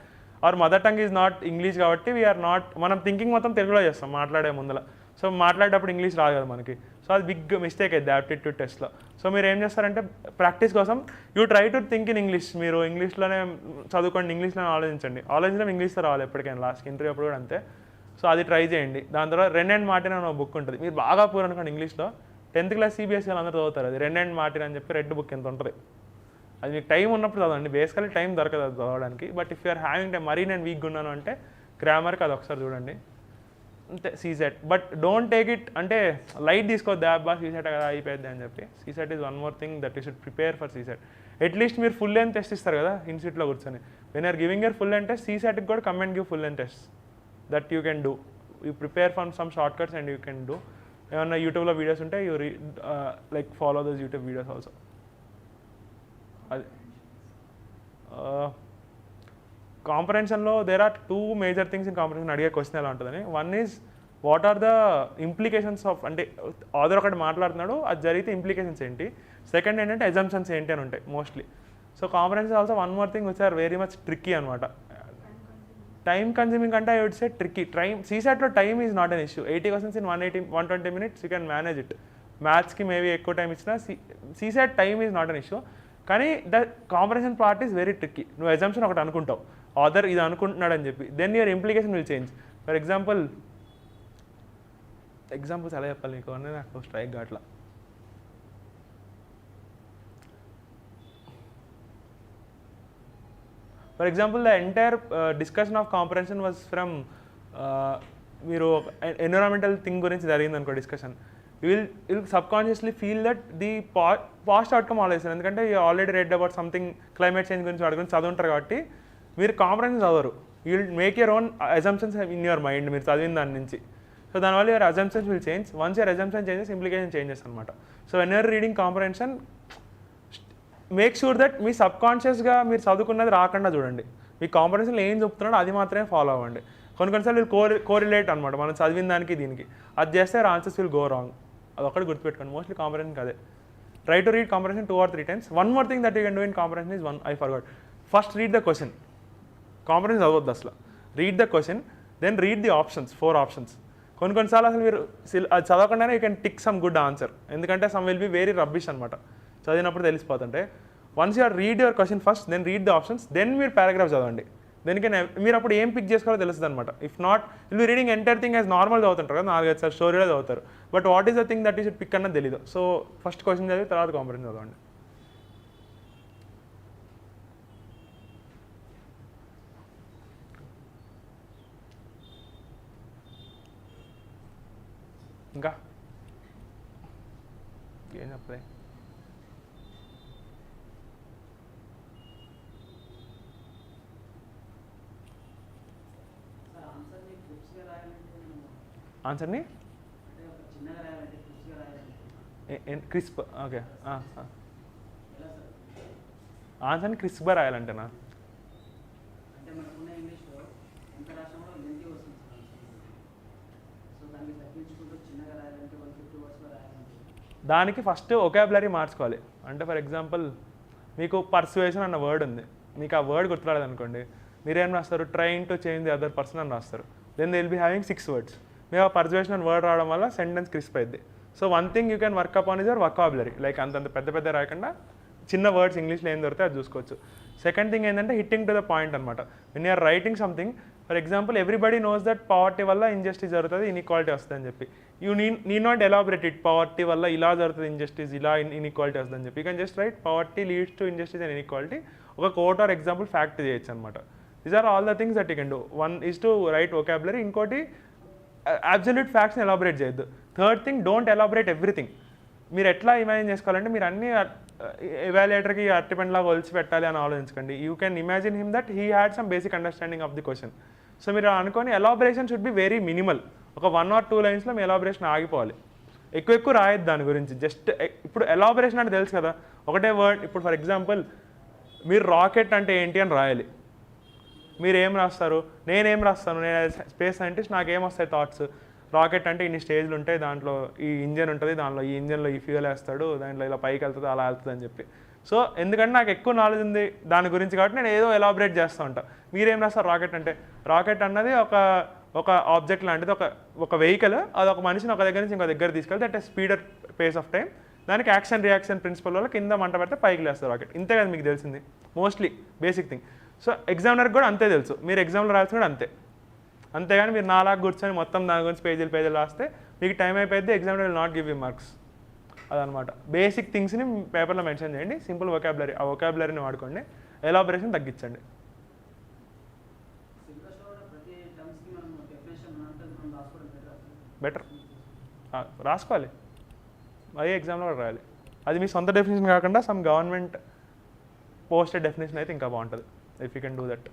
our mother tongue is not English కాబట్టి వీఆర్ నాట్, మనం థింకింగ్ మొత్తం తెలుగులో చేస్తాం మాట్లాడే ముందర. సో మాట్లాడేటప్పుడు ఇంగ్లీష్ రాదు కదా మనకి. సో అది బిగ్ మిస్టేక్ అయితే యాప్టిట్యూడ్ టెస్ట్లో. సో మీరు ఏం చేస్తారంటే ప్రాక్టీస్ కోసం you try to think in English. మీరు ఇంగ్లీష్లోనే చదువుకోండి, ఇంగ్లీష్లోనే ఆలోచించడం ఇంగ్లీష్లో రావాలి ఎప్పటికైనా, లాస్ట్కి ఇంటర్వ్యూ అప్పుడు కూడా అంతే. సో అది ట్రై చేయండి. దాని తర్వాత రెన్ అండ్ మార్టిన్ అని ఒక బుక్ ఉంటుంది. మీరు బాగా పూర్ అనుకోండి ఇంగ్లీష్లో, 10th class CBSE వాళ్ళు అందరూ చదువుతారు. అది రెన్ అండ్ మార్టిన్ అని చెప్పి రెడ్ బుక్ ఎంత ఉంటుంది. అది మీకు టైం ఉన్నప్పుడు చదవండి, బేసికలీ టైం దొరకదు అది చదవడానికి. But if you're having time, మరీ నేను వీక్గా ఉన్నాను అంటే గ్రామర్కి అది ఒకసారి చూడండి అంతే. CSAT, but don't take it అంటే లైట్ తీసుకోవద్దు, అబ్బా సీసెట్ కదా అయిపోద్ది అని చెప్పి. CSAT is one more thing that you should prepare for CSAT. At least మీరు ఫుల్ లెంత్ టెస్ట్ ఇస్తారు కదా ఇన్స్టిట్యూట్లో కూర్చొని, when are giving your full length test, సీసెట్కి కూడా come and give full length test that you can do. You prepare for some short cuts and you can do. ఏమన్నా యూట్యూబ్లో videos ఉంటే you like follow those YouTube videos also. అది కాంప్రహెన్షన్లో there are 2 major things in comprehension అడిగే question ఎలా ఉంటుందని. One is what are the implications of, అంటే author ఒకటి మాట్లాడుతున్నాడు అది జరిగితే ఇంప్లికేషన్స్ ఏంటి, సెకండ్ ఏంటంటే అజంప్షన్స్ ఏంటి అని ఉంటాయి mostly. So comprehension also one more thing which are very much tricky అనమాట. టైం కన్జ్యూమింగ్ అంటే ఐ వుడ్ సే ట్రిక్కీ. సీసాట్లో time is not an issue. 80 questions in 120 minutes you can manage it. మ్యాథ్స్కి maybe ఎక్కువ టైం ఇచ్చినా CSAT time is not an issue. కానీ the comprehension part is very tricky. నువ్వు assumption ఒకటి అనుకుంటావు, ఆథర్ ఇది అనుకుంటున్నాడు అని చెప్పి, then your implication will change. For examples ఎలా చెప్పాలి నీకు అని నాకు స్ట్రైక్ అట్లా. For example the entire discussion of comprehension was from, మీరు ఎన్విరాన్మెంటల్ థింగ్ గురించి జరిగింది అనుకో discussion, you will subconsciously feel that the past outcome ఆలోచిస్తారు. ఎందుకంటే you already read about something climate change గురించి వాటి గురించి చదువుంటారు కాబట్టి మీరు కాంప్రహెన్షన్ చదవరు. You will make your own assumptions in your mind మీరు చదివిన దాని నుంచి. సో దానివల్ల your assumptions will change. Once your assumption changes implication changes అనమాట. So when you're reading comprehension make sure that మీ సబ్కాన్షియస్గా మీరు చదువుకున్నది రాకుండా చూడండి. మీ కాంప్రహెన్షన్లో ఏం చెప్తున్నాడో అది మాత్రమే ఫాలో అవ్వండి. కొన్నిసార్లు వీళ్ళు కోరిలేట్ అనమాట మనం చదివిన దానికి దీనికి, అది చేస్తే ఆన్సర్స్ విల్ గో రాంగ్. అదొకటి గుర్తుపెట్టుకోండి. మోస్ట్లీ కాంప్రహెన్షన్ అదే. Try to read comprehension 2 or 3 times. One more thing that you can do in comprehension is I forgot. First read the question. Comprehension చదవద్దు అసలు. Read the question, then read the options, 4 options. కొన్నిసార్లు అసలు మీరు అది చదవకుండానే you can tick some good answer, ఎందుకంటే some will be very rubbish అనమాట చదివినప్పుడు తెలిసిపోతుంటే. Once you're read your question first, then read the options, then మీరు పారాగ్రాఫ్ చదవండి. దేనికి మీరు అప్పుడు ఏం పిక్ చేసుకోవాలో తెలుస్తుంది అనమాట. If not will be reading entire thing as normal చదువుతుంటారు కదా, 4-5 సార్లు స్టోరీలో చదువుతారు. But what is the thing that you should pick అన్నది తెలీదు. సో ఫస్ట్ క్వశ్చన్ చదివి తర్వాత కాంప్రహెన్షన్ చదవండి. ఇంకా ఏం చెప్పలే. ఆన్సర్ని క్రిస్ప్, ఓకే. ఆన్సర్ని క్రిస్ప్గా రాయాలంటేనా? దానికి ఫస్ట్ ఒకాబులరీ మార్చుకోవాలి. అంటే ఫర్ ఎగ్జాంపుల్ మీకు పర్సువేషన్ అన్న వర్డ్ ఉంది, మీకు ఆ వర్డ్ గుర్తురాలేదు అనుకోండి, మీరేం రాస్తారు, trying to change the other person అని రాస్తారు. Then they will be having 6 words. మీకు ఆ పర్సువేషన్ అని వర్డ్ రావడం వల్ల సెంటెన్స్ క్రిస్ప్ అయింది. So one thing you can work up on is your vocabulary, like అంతంత పెద్ద పెద్ద రాయకుండా చిన్న వర్డ్స్ ఇంగ్లీష్లో ఏం దొరికితే అది చూసుకోవచ్చు. సెకండ్ థింగ్ ఏంటంటే హిట్టింగ్ టు ద పాయింట్ అనమాట. When you're writing something, for example everybody knows that poverty వల్ల ఇంజస్టిస్ జరుగుతుంది, ఇన్ఈక్వాలిటీ వస్తుంది అని చెప్పి, you need not elaborate it, poverty వల్ల ఇలా జరుగుతుంది ఇంజస్టిస్, ఇలా ఇన్ఈక్వాలిటీ వస్తుంది అని చెప్పి, you can just write poverty leads to injustice and inequality, ఒక కోట్ ఆర్ ఎగ్జాంపుల్ ఫ్యాక్ట్ చేయొచ్చు అనమాట. These are all the things that you can do. One is to write vocabulary, ఇంకోటి అబ్సల్యూట్ ఫ్యాక్ట్స్ని elaborate చేయొద్దు. Third thing, don't elaborate everything. మీరు ఎట్లా imagine చేసుకోవాలంటే, మీరు అన్ని ఎవాల్యుయేటర్కి అరటిపెండ్ లాగా ఒలిచి పెట్టాలి అని ఆలోచించకండి. You can imagine him that he had some basic understanding of the question. So మీరు అనుకొని elaboration should be very minimal. ఒక 1 or 2 lines మీ ఎలాబరేషన్ ఆగిపోవాలి. ఎక్కువ రాయొద్దు దాని గురించి. జస్ట్ ఇప్పుడు ఎలాబరేషన్ అంటే తెలుసు కదా, ఒకటే వర్డ్. ఇప్పుడు ఫర్ ఎగ్జాంపుల్ మీరు రాకెట్ అంటే ఏంటి అని రాయాలి. మీరు ఏం రాస్తారు, నేనేం రాస్తాను, నేను స్పేస్ సైంటిస్ట్, నాకేం వస్తాయి థాట్స్, రాకెట్ అంటే ఇన్ని స్టేజ్లు ఉంటాయి, దాంట్లో ఈ ఇంజన్ ఉంటుంది, దాంట్లో ఈ ఇంజన్లో ఈ ఫ్యూయల్ వేస్తాడు, దాంట్లో ఇలా పైకి వెళ్తుంది, అలా వెళ్తుంది అని చెప్పి. సో ఎందుకంటే నాకు ఎక్కువ నాలెడ్జ్ ఉంది దాని గురించి కాబట్టి నేను ఏదో ఎలాబరేట్ చేస్తూ ఉంటాను. మీరేం రాస్తారు, రాకెట్ అంటే, రాకెట్ అన్నది ఒక ఆబ్జెక్ట్ లాంటిది, ఒక వెహికల్, అది ఒక మనిషిని ఒక దగ్గర నుంచి ఇంకో దగ్గర తీసుకెళ్తే at speeder pace of time, దానికి యాక్షన్ రియాక్షన్ ప్రిన్సిపల్ వల్ల కింద మంట పెడితే పైకి లేస్తారు రాకెట్. ఇంతే కదా మీకు తెలిసింది మోస్ట్లీ బేసిక్ థింగ్. సో ఎగ్జామినర్కి కూడా అంతే తెలుసు, మీరు ఎగ్జామ్లో రాయాల్సి కూడా అంతే. అంతేగాని మీరు నాలాగా కూర్చొని మొత్తం దాని గురించి పేజీలు రాస్తే మీకు టైం అయిపోయింది, examiner will not give you marks. అదనమాట. బేసిక్ థింగ్స్ని పేపర్లో మెన్షన్ చేయండి, సింపుల్ వొకాబులరీ, ఆ వొకాబులరీని వాడుకోండి, ఎలాబరేషన్ తగ్గించండి. బెటర్ రాసుకోవాలి, అదే ఎగ్జామ్లో కూడా రాయాలి. అది మీ సొంత డెఫినేషన్ కాకుండా సమ్ గవర్నమెంట్ పోస్టెడ్ డెఫినేషన్ అయితే ఇంకా బాగుంటుంది, if you can do that.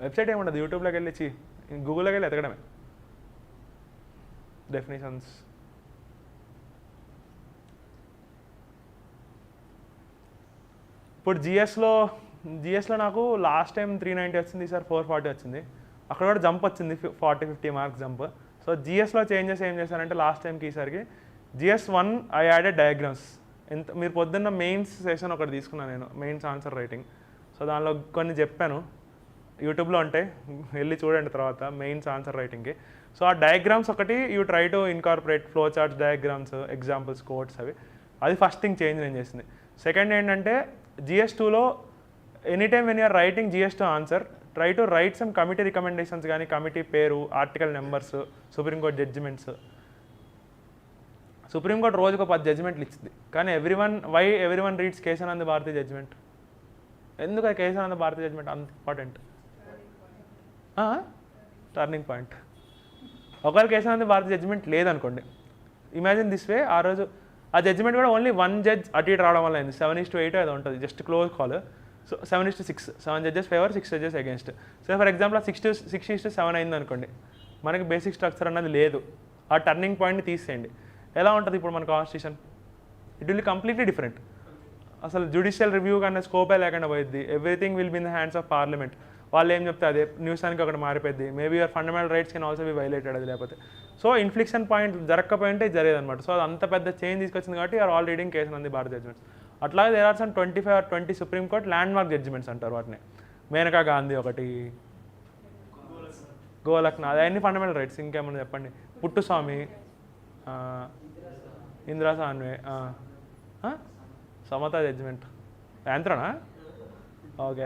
Website ఏముండదు, యూట్యూబ్లోకి వెళ్ళి గూగుల్లోకి వెళ్ళి ఎతకడమే డెఫినేషన్స్. ఇప్పుడు జిఎస్లో నాకు లాస్ట్ టైం 390 వచ్చింది, ఈసారి 440 వచ్చింది. అక్కడ కూడా జంప్ వచ్చింది, 40-50 మార్క్స్ జంప్. సో జిఎస్లో చేంజెస్ ఏం చేశానంటే లాస్ట్ టైంకి ఈసారికి జిఎస్ 1 ఐ యాడెడ్ డయాగ్రామ్స్. మీరు పొద్దున్న మెయిన్స్ సెషన్ ఒకటి తీసుకున్నాను నేను, మెయిన్స్ ఆన్సర్ రైటింగ్. సో దానిలో కొన్ని చెప్పాను, యూట్యూబ్లో ఉంటాయి, వెళ్ళి చూడండి తర్వాత మెయిన్స్ ఆన్సర్ రైటింగ్కి. సో ఆ డయాగ్రామ్స్ ఒకటి you try to incorporate, flow charts, diagrams, examples, codes, అది ఫస్ట్ థింగ్ చేంజ్ నేను చేసింది. సెకండ్ ఏంటంటే GS2లో any time when you're writing GS2 answer, try to write some committee recommendations, కానీ కమిటీ పేరు, article numbers, supreme court judgements. Supreme court రోజుకు 10 జడ్జిమెంట్లు ఇచ్చింది, కానీ every one reads Keshananda Bharati judgement. ఎందుకు ఆ కేశానంద భారతి జడ్జిమెంట్ అంత ఇంపార్టెంట్? Turning point. ఒకవేళ కేశానంద భారతి జడ్జిమెంట్ లేదనుకోండి, ఇమాజిన్ దిస్ వే, ఆ రోజు ఆ జడ్జిమెంట్ కూడా ఓన్లీ 1 judge అటు ఇటు రావడం వల్ల అయింది. 7:8 అది ఉంటుంది, just close call. So 7:6, 7 judges favour, 6 judges against. So for example 6:7 అయింది అనుకోండి, మనకి బేసిక్ స్ట్రక్చర్ అన్నది లేదు, ఆ టర్నింగ్ పాయింట్ని తీసేయండి. ఎలా ఉంటుంది ఇప్పుడు మన constitution? It will be completely different. అసలు జ్యుడిషియల్ రివ్యూ కన్నా స్కోపే లేకుండా పోయింది. Everything will be in the hands of parliament. వాళ్ళు ఏం చెప్తే అదే న్యూసానికి ఒకటి మారిపోయింది. Maybe your fundamental rights can also be violated అది లేకపోతే. సో ఇన్ఫ్లిక్షన్ పాయింట్ జరగకపోయింటే జరిగేది అనమాట. సో అది అంత పెద్ద చేంజ్ తీసుకొచ్చింది కాబట్టి are all reading Keshananda Bharati judgements. అట్లాగే there are some 25 or 20 supreme court landmark judgements అంటారు వాటిని. మేనకా గాంధీ ఒకటి, గోలక్నాథ్, అవన్నీ ఫండమెంటల్ రైట్స్. ఇంకేమన్నా చెప్పండి. పుట్టుస్వామి, ఇందిరా సాన్వే, సమతా జడ్జిమెంట్, యాంత్రనా? ఓకే.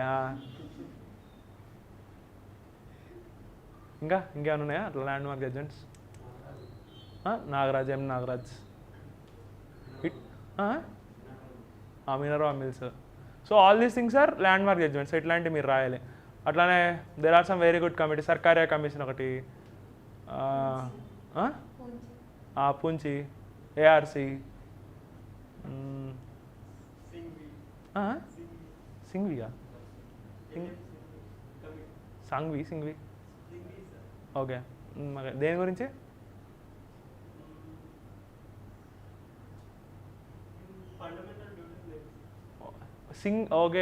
ఇంకేమైనా ఉన్నాయా అట్లా landmark judgements? Nagaraj, M Nagaraj, Minerva Mills. So all these things are landmark judgements. ఇట్లాంటివి మీరు రాయాలి. అట్లానే there are some very good committee, Sarkaria commission ఒకటి, పూంచి, ఏఆర్సి, సింఘ్వియా, సింఘ్వి. ఓకే. దేని గురించి? Okay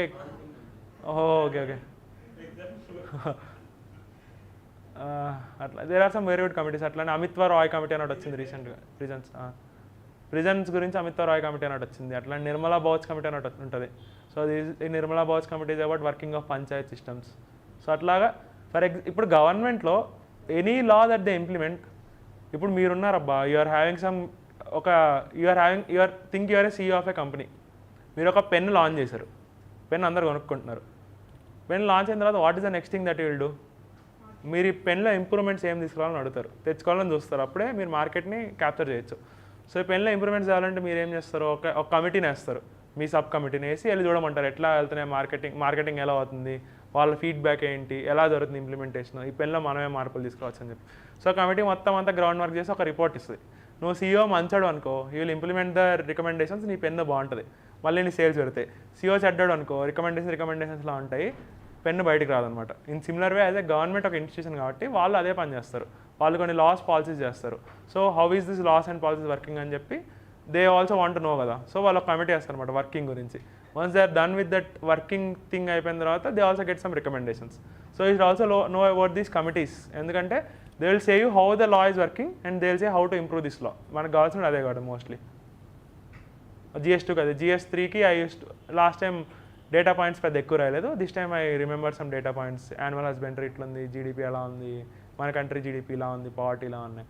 okay. అట్లా there are some very good committees. అట్లానే అమిత్వా రాయ్ కమిటీ అని వచ్చింది రీసెంట్గా, రీజన్స్. ప్రిజన్స్ గురించి అమితా రాయ్ కమిటీ అన్నట్టు వచ్చింది, అట్లా నిర్మలా బౌచ్ కమిటీ అన్నట్టు ఉంటుంది. సో ఈ Nirmala Buch committee is about working of panchayat systems. So అట్లాగా ఇప్పుడు గవర్నమెంట్లో any law that they implement, ఇప్పుడు మీరున్నారబ్బా, you're having some you're think you're a CEO of a company. మీరు ఒక పెన్ లాంచ్ చేశారు, పెన్ అందరు కొనుక్కుంటున్నారు. పెన్ లాంచ్ అయిన తర్వాత what is the next thing that you will do? మీరు ఈ పెన్లో ఇంప్రూవ్మెంట్స్ ఏం తీసుకురావాలని అడుగుతారు, తెచ్చుకోవాలని చూస్తారు. అప్పుడే మీరు మార్కెట్ని క్యాప్చర్ చేయొచ్చు. సో ఈ పెన్లో ఇంప్రూవ్మెంట్స్ కావాలంటే మీరు ఏం చేస్తారు, ఒక కమిటీని వేస్తారు, మీ సబ్ కమిటీని వేసి వెళ్ళి చూడమంటారు ఎట్లా వెళ్తున్నాయి మార్కెటింగ్ ఎలా అవుతుంది, వాళ్ళ ఫీడ్బ్యాక్ ఏంటి, ఎలా జరుగుతుంది ఇంప్లిమెంటేషన్, ఈ పెన్లో మనమే మార్పులు తీసుకోవచ్చు అని చెప్పి. సో కమిటీ మొత్తం అంతా గ్రౌండ్ వర్క్ చేసి ఒక రిపోర్ట్ ఇస్తుంది. నువ్వు సీఈఓ మంచాడు అనుకో, you will implement the recommendations, నీ పెన్ను బాగుంటుంది, మళ్ళీ నీ సేల్స్ పెడతాయి. సీఈఓ చెడ్డాడు అనుకో, రికమెండేషన్స్లో ఉంటాయి, పెన్ను బయటికి రాదనమాట. In similar way as a government ఒక ఇన్స్టిట్యూషన్ కాబట్టి వాళ్ళు అదే పని చేస్తారు, వాళ్ళు కొన్ని లాస్ పాలసీస్ చేస్తారు. So how is this laws and policies working అని చెప్పి they also want to know కదా. సో వాళ్ళు కమిటీ చేస్తారు అనమాట వర్కింగ్ గురించి. Once they are done with that working thing అయిపోయిన తర్వాత they also get some recommendations. So it also know about these committees, ఎందుకంటే they will say you how the law is working and they will say how to improve this law. మనకు కావాల్సిన అదే కాదు mostly. GS2 కదా, GS3కి last time data points పెద్ద ఎక్కువ రాయలేదు, this time I remember some data points. Annual husbandry ఇట్లా ఉంది, జీడిపి ఎలా ఉంది, మన కంట్రీ జీడిపి ఇలా ఉంది, పావర్టీ ఇలా ఉన్నాయి.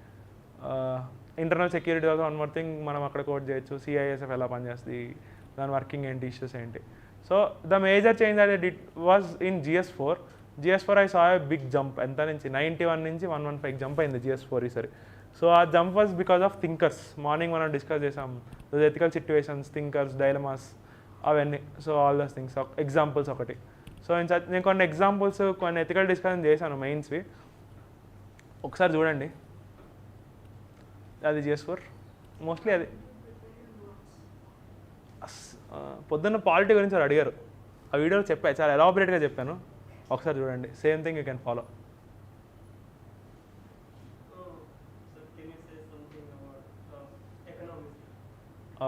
Internal security also one more thing మనం అక్కడ కోడ్ చేయొచ్చు, CISF ఎలా పనిచేస్తుంది, దాని వర్కింగ్ ఏంటి, ఇష్యూస్ ఏంటి. So the major change that it was in GS4 I saw a big jump. ఎంత నుంచి 91 నుంచి 115 జంప్ అయింది GS4 ఈసారి. సో ఆ jump was because of thinkers. Morning మనం డిస్కస్ చేసాం ఎథికల్ సిట్యుయేషన్స్, థింకర్స్, డైలమాస్, అవన్నీ. So all those things examples ఒకటి. సో నేను కొన్ని ఎగ్జాంపుల్స్, కొన్ని ఎథికల్ డిస్కషన్ చేశాను మెయిన్స్వి, ఒకసారి చూడండి. అది GS4 మోస్ట్లీ అది. పొద్దున్న పాలిటీ గురించి వారు అడిగారు, ఆ వీడియోలో చెప్పా, చాలా ఎలాబరేట్గా చెప్పాను, ఒకసారి చూడండి. Same thing you can follow.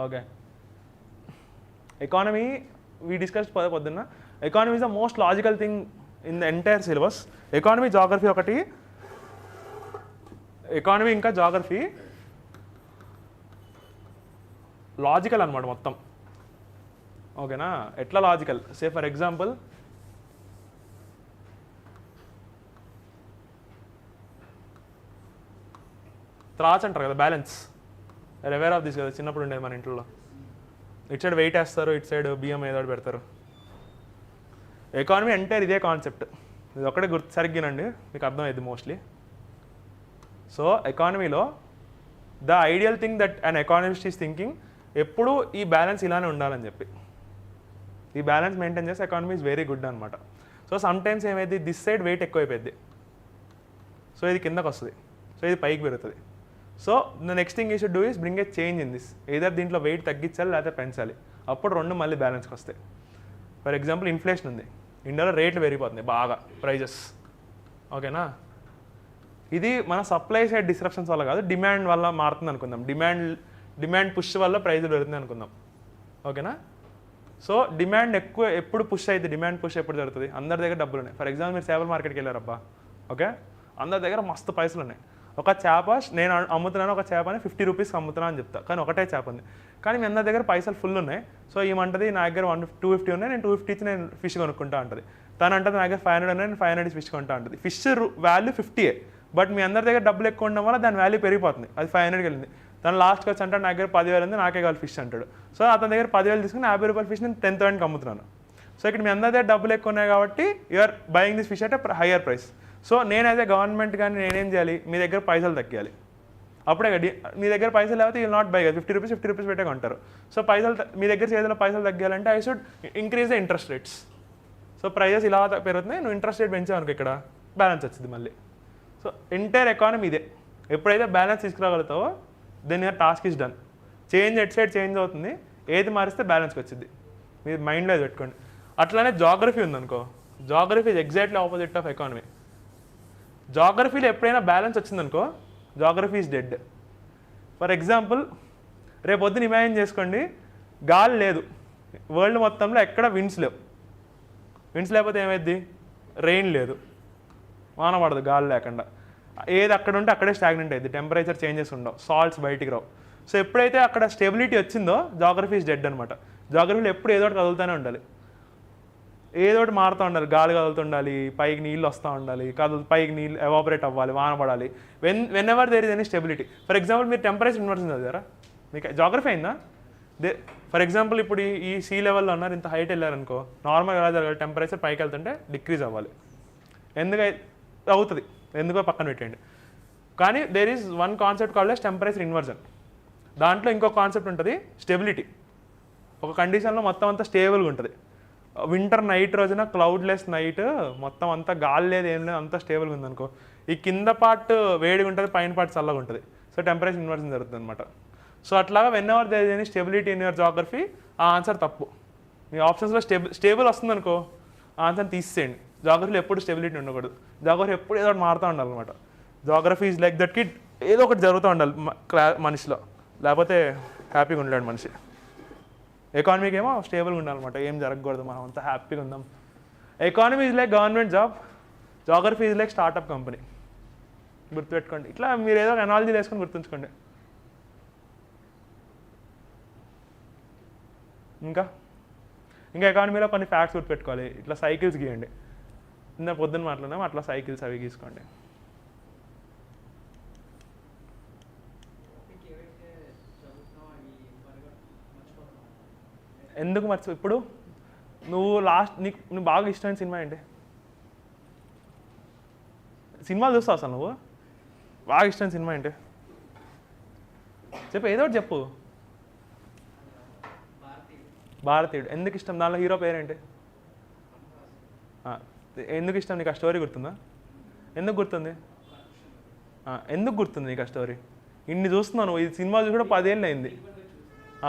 Okay, economy we discuss పొద్దున్న. Economy is the most logical thing in the entire syllabus. Economy, geography ఒకటి, ఎకానమీ ఇంకా జాగ్రఫీ లాజికల్ అనమాట మొత్తం. ఓకేనా, ఎట్లా లాజికల్? సే ఫర్ ఎగ్జాంపుల్ త్రాచ్ అంటారు కదా, బ్యాలెన్స్. అవేర్ ఆఫ్ దిస్ కదా, చిన్నప్పుడు ఉండేది మన ఇంట్లో. ఇటు సైడ్ వెయిట్ వేస్తారు, ఇటు సైడ్ బియ్యం ఏదో పెడతారు. ఎకానమీ అంటే ఇదే కాన్సెప్ట్. ఇది ఒకటే సరిగ్గానండి, మీకు అర్థమైంది మోస్ట్లీ. సో ఎకానమీలో the ideal thing that an economist is thinking, ఎప్పుడు ఈ బ్యాలెన్స్ ఇలానే ఉండాలని చెప్పి. ఈ బ్యాలెన్స్ మెయింటైన్ చేస్తే ఎకానమీ ఈజ్ వెరీ గుడ్ అనమాట. సో సమ్ టైమ్స్ ఏమైంది, దిస్ సైడ్ వెయిట్ ఎక్కువైపోయింది, సో ఇది కిందకు వస్తుంది, సో ఇది పైకి పెరుగుతుంది. So the next thing you should do is bring A change in this. Either దీంట్లో వెయిట్ తగ్గించాలి లేకపోతే పెంచాలి, అప్పుడు రెండు మళ్ళీ బ్యాలెన్స్కి వస్తాయి. ఫర్ ఎగ్జాంపుల్ ఇన్ఫ్లేషన్ ఉంది, ఇండియాలో రేట్లు పెరిగిపోతుంది బాగా, ప్రైజెస్. ఓకేనా, ఇది మన సప్లై సైడ్ డిస్రప్షన్స్ వల్ల కాదు, డిమాండ్ వల్ల మారుతుంది అనుకుందాం. డిమాండ్ పుష్ వల్ల ప్రైజులు పెరుగుతుంది అనుకుందాం. ఓకేనా, సో డిమాండ్ ఎక్కువ ఎప్పుడు పుష్ అయితే, డిమాండ్ పుష్ ఎప్పుడు జరుగుతుంది, అందరి దగ్గర డబ్బులు ఉన్నాయి. ఫర్ ఎగ్జాంపుల్ మీరు చేపల మార్కెట్కి వెళ్ళారబ్బా, ఓకే, అందరి దగ్గర మస్తు పైసలు ఉన్నాయి. ఒక చేప నేను అమ్ముతున్నాను, ఒక చేపని 50 రూపీస్కి అమ్ముతున్నాను అని చెప్తా, కానీ ఒకటే చేప ఉంది. కానీ మీ అందరి దగ్గర పైసలు ఫుల్ ఉన్నాయి. సో ఏమంటుంది, నా దగ్గర 250 ఉన్నాయి, నేను 250 ఇచ్చి నేను ఫిష్ కొనుక్కుంటా ఉంటుంది. తను అంటే నా దగ్గర 500 ఉన్నాయి, నేను 500 ఫిష్ కొంటా ఉంటుంది. ఫిష్ వాల్యూ 50, బట్ మీ అందరి దగ్గర డబ్బులు ఎక్కువ ఉండడం వల్ల దాని వాల్యూ పెరిగిపోతుంది, అది 500కి వెళ్ళింది. తను లాస్ట్కి వచ్చి అంటే నా దగ్గర 10,000 ఉంది, నాకే కావాలి ఫిష్ అంటాడు. సో అతని దగ్గర 10,000 తీసుకుని 50 రూపాయల ఫిష్ నేను 10,000కి అమ్ముతున్నాను. సో ఇక్కడ మీ అందరి దగ్గర డబ్బులు ఎక్కువ ఉన్నాయి కాబట్టి you're buying this fish at higher price. So నేనైతే గవర్నమెంట్ కానీ నేనేం చేయాలి, మీ దగ్గర పైసలు తగ్గాలి. అప్పుడే మీ దగ్గర పైసలు లేకపోతే యూ నాట్ బై కదా, 50 రూపీస్ పెట్టే కొంటారు. సో పైసలు మీ దగ్గర చేతిలో పైసలు తగ్గాలంటే I should increase the interest rates. So prices ఇలా పెరుగుతున్నాయి, నువ్వు ఇంట్రెస్ట్ రేట్ పెంచావు అనుకో, ఇక్కడ బ్యాలెన్స్ వచ్చింది మళ్ళీ. సో ఎంటైర్ ఎకానమీ ఇదే. ఎప్పుడైతే బ్యాలెన్స్ తీసుకురాగలుగుతావో then your task is done. Change at side change అవుతుంది, ఏది మారిస్తే బ్యాలెన్స్కి వచ్చింది, మీరు మైండ్లో అది పెట్టుకోండి. అట్లానే జాగ్రఫీ ఉందనుకో, geography is exactly opposite of economy. జాగ్రఫీలో ఎప్పుడైనా బ్యాలెన్స్ వచ్చిందనుకో, geography is dead. For example రేపొద్దున ఇమాజిన్ చేసుకోండి, గాలి లేదు వరల్డ్ మొత్తంలో, ఎక్కడ విండ్స్ లేవు. విండ్స్ లేకపోతే ఏమైద్ది, రెయిన్ లేదు, వాన పడదు గాలి లేకుండా. ఏది అక్కడ ఉంటే అక్కడే స్టాగ్నెంట్ అయ్యింది, టెంపరేచర్ చేంజెస్ ఉండవు, సాల్ట్స్ బయటికి రావు. సో ఎప్పుడైతే అక్కడ స్టెబిలిటీ వచ్చిందో జాగ్రఫీ ఇస్ డెడ్ అనమాట. జాగ్రఫీలో ఎప్పుడు ఏదో ఒకటి కదులుతూనే ఉండాలి, ఏదో ఒకటి మారుతూ ఉండాలి, గాలి కదులుతుండాలి, పైకి నీళ్ళు వస్తూ ఉండాలి, పైకి నీళ్ళు ఎవాపరేట్ అవ్వాలి, వాన పడాలి. Whenever there is any stability. For example మీరు టెంపరేచర్ ఇన్వర్షన్ చదివారా? మీకు జాగ్రఫీ అయిందా? ఫర్ ఎగ్జాంపుల్ ఇప్పుడు ఈ సీ లెవెల్లో ఉన్నారు, ఇంత హైట్ వెళ్ళారనుకో, నార్మల్గా ఎలా జరగాలి? టెంపరేచర్ పైకి వెళ్తుంటే డిక్రీజ్ అవ్వాలి. ఎందుకు అవుతుంది, ఎందుకో పక్కన పెట్టండి. కానీ there is one concept called as temperature inversion. దాంట్లో ఇంకో కాన్సెప్ట్ ఉంటుంది స్టెబిలిటీ. ఒక కండిషన్లో మొత్తం అంతా స్టేబుల్గా ఉంటుంది. వింటర్ నైట్ రోజున క్లౌడ్లెస్ నైట్, మొత్తం అంతా గాలి లేదు ఏం లేదు, అంతా స్టేబుల్గా ఉందనుకో, ఈ కింద పార్ట్ వేడిగా ఉంటుంది, పైన పార్ట్ చల్లగా ఉంటుంది. సో టెంపరేచర్ ఇన్వర్జన్ జరుగుతుంది అనమాట. సో అట్లాగా whenever there is any stability in your geography, ఆ ఆన్సర్ తప్పు. మీ ఆప్షన్స్లో స్టేబుల్ వస్తుంది అనుకో, ఆన్సర్ తీసేయండి. జాగ్రఫీలో ఎప్పుడు స్టెబిలిటీ ఉండకూడదు. జాగ్రఫీ ఎప్పుడు ఏదో ఒకటి మారుతూ ఉండాలన్నమాట. Geography is like that kid, ఏదో ఒకటి జరుగుతూ ఉండాలి మనిషిలో, లేకపోతే హ్యాపీగా ఉండలేడు మనిషి. ఎకానమీకి ఏమో స్టేబుల్గా ఉండాలన్నమాట, ఏం జరగకూడదు, మనం అంతా హ్యాపీగా ఉందాం. Economy is like government job, geography is like startup company. గుర్తుపెట్టుకోండి. ఇట్లా మీరు ఏదో ఒక ఎనాలజీ వేసుకొని గుర్తుంచుకోండి. ఇంకా ఎకానమీలో కొన్ని ఫ్యాక్ట్స్ గుర్తుపెట్టుకోవాలి. ఇట్లా సైకిల్స్ గీయండి. ఇంత పొద్దున్న మాట్లాడినాం, అట్లా సైకిల్స్ అవి గీసుకోండి. ఎందుకు ఇప్పుడు నువ్వు నువ్వు బాగా ఇష్టమైన సినిమా ఏంటి? సినిమాలు చూస్తావు అసలు నువ్వు? బాగా ఇష్టమైన సినిమా ఏంటి చెప్పు, ఏదో ఒకటి చెప్పు. భారతీయుడు. ఎందుకు ఇష్టం? దానిలో హీరో పేరేంటి? ఎందుకు ఇష్టం నీకు? ఆ స్టోరీ గుర్తుందా? ఎందుకు గుర్తుంది? ఎందుకు గుర్తుంది నీకు ఆ స్టోరీ? ఇన్ని చూస్తున్నావు నువ్వు, ఈ సినిమా చూసి కూడా 10 ఏళ్ళు అయింది.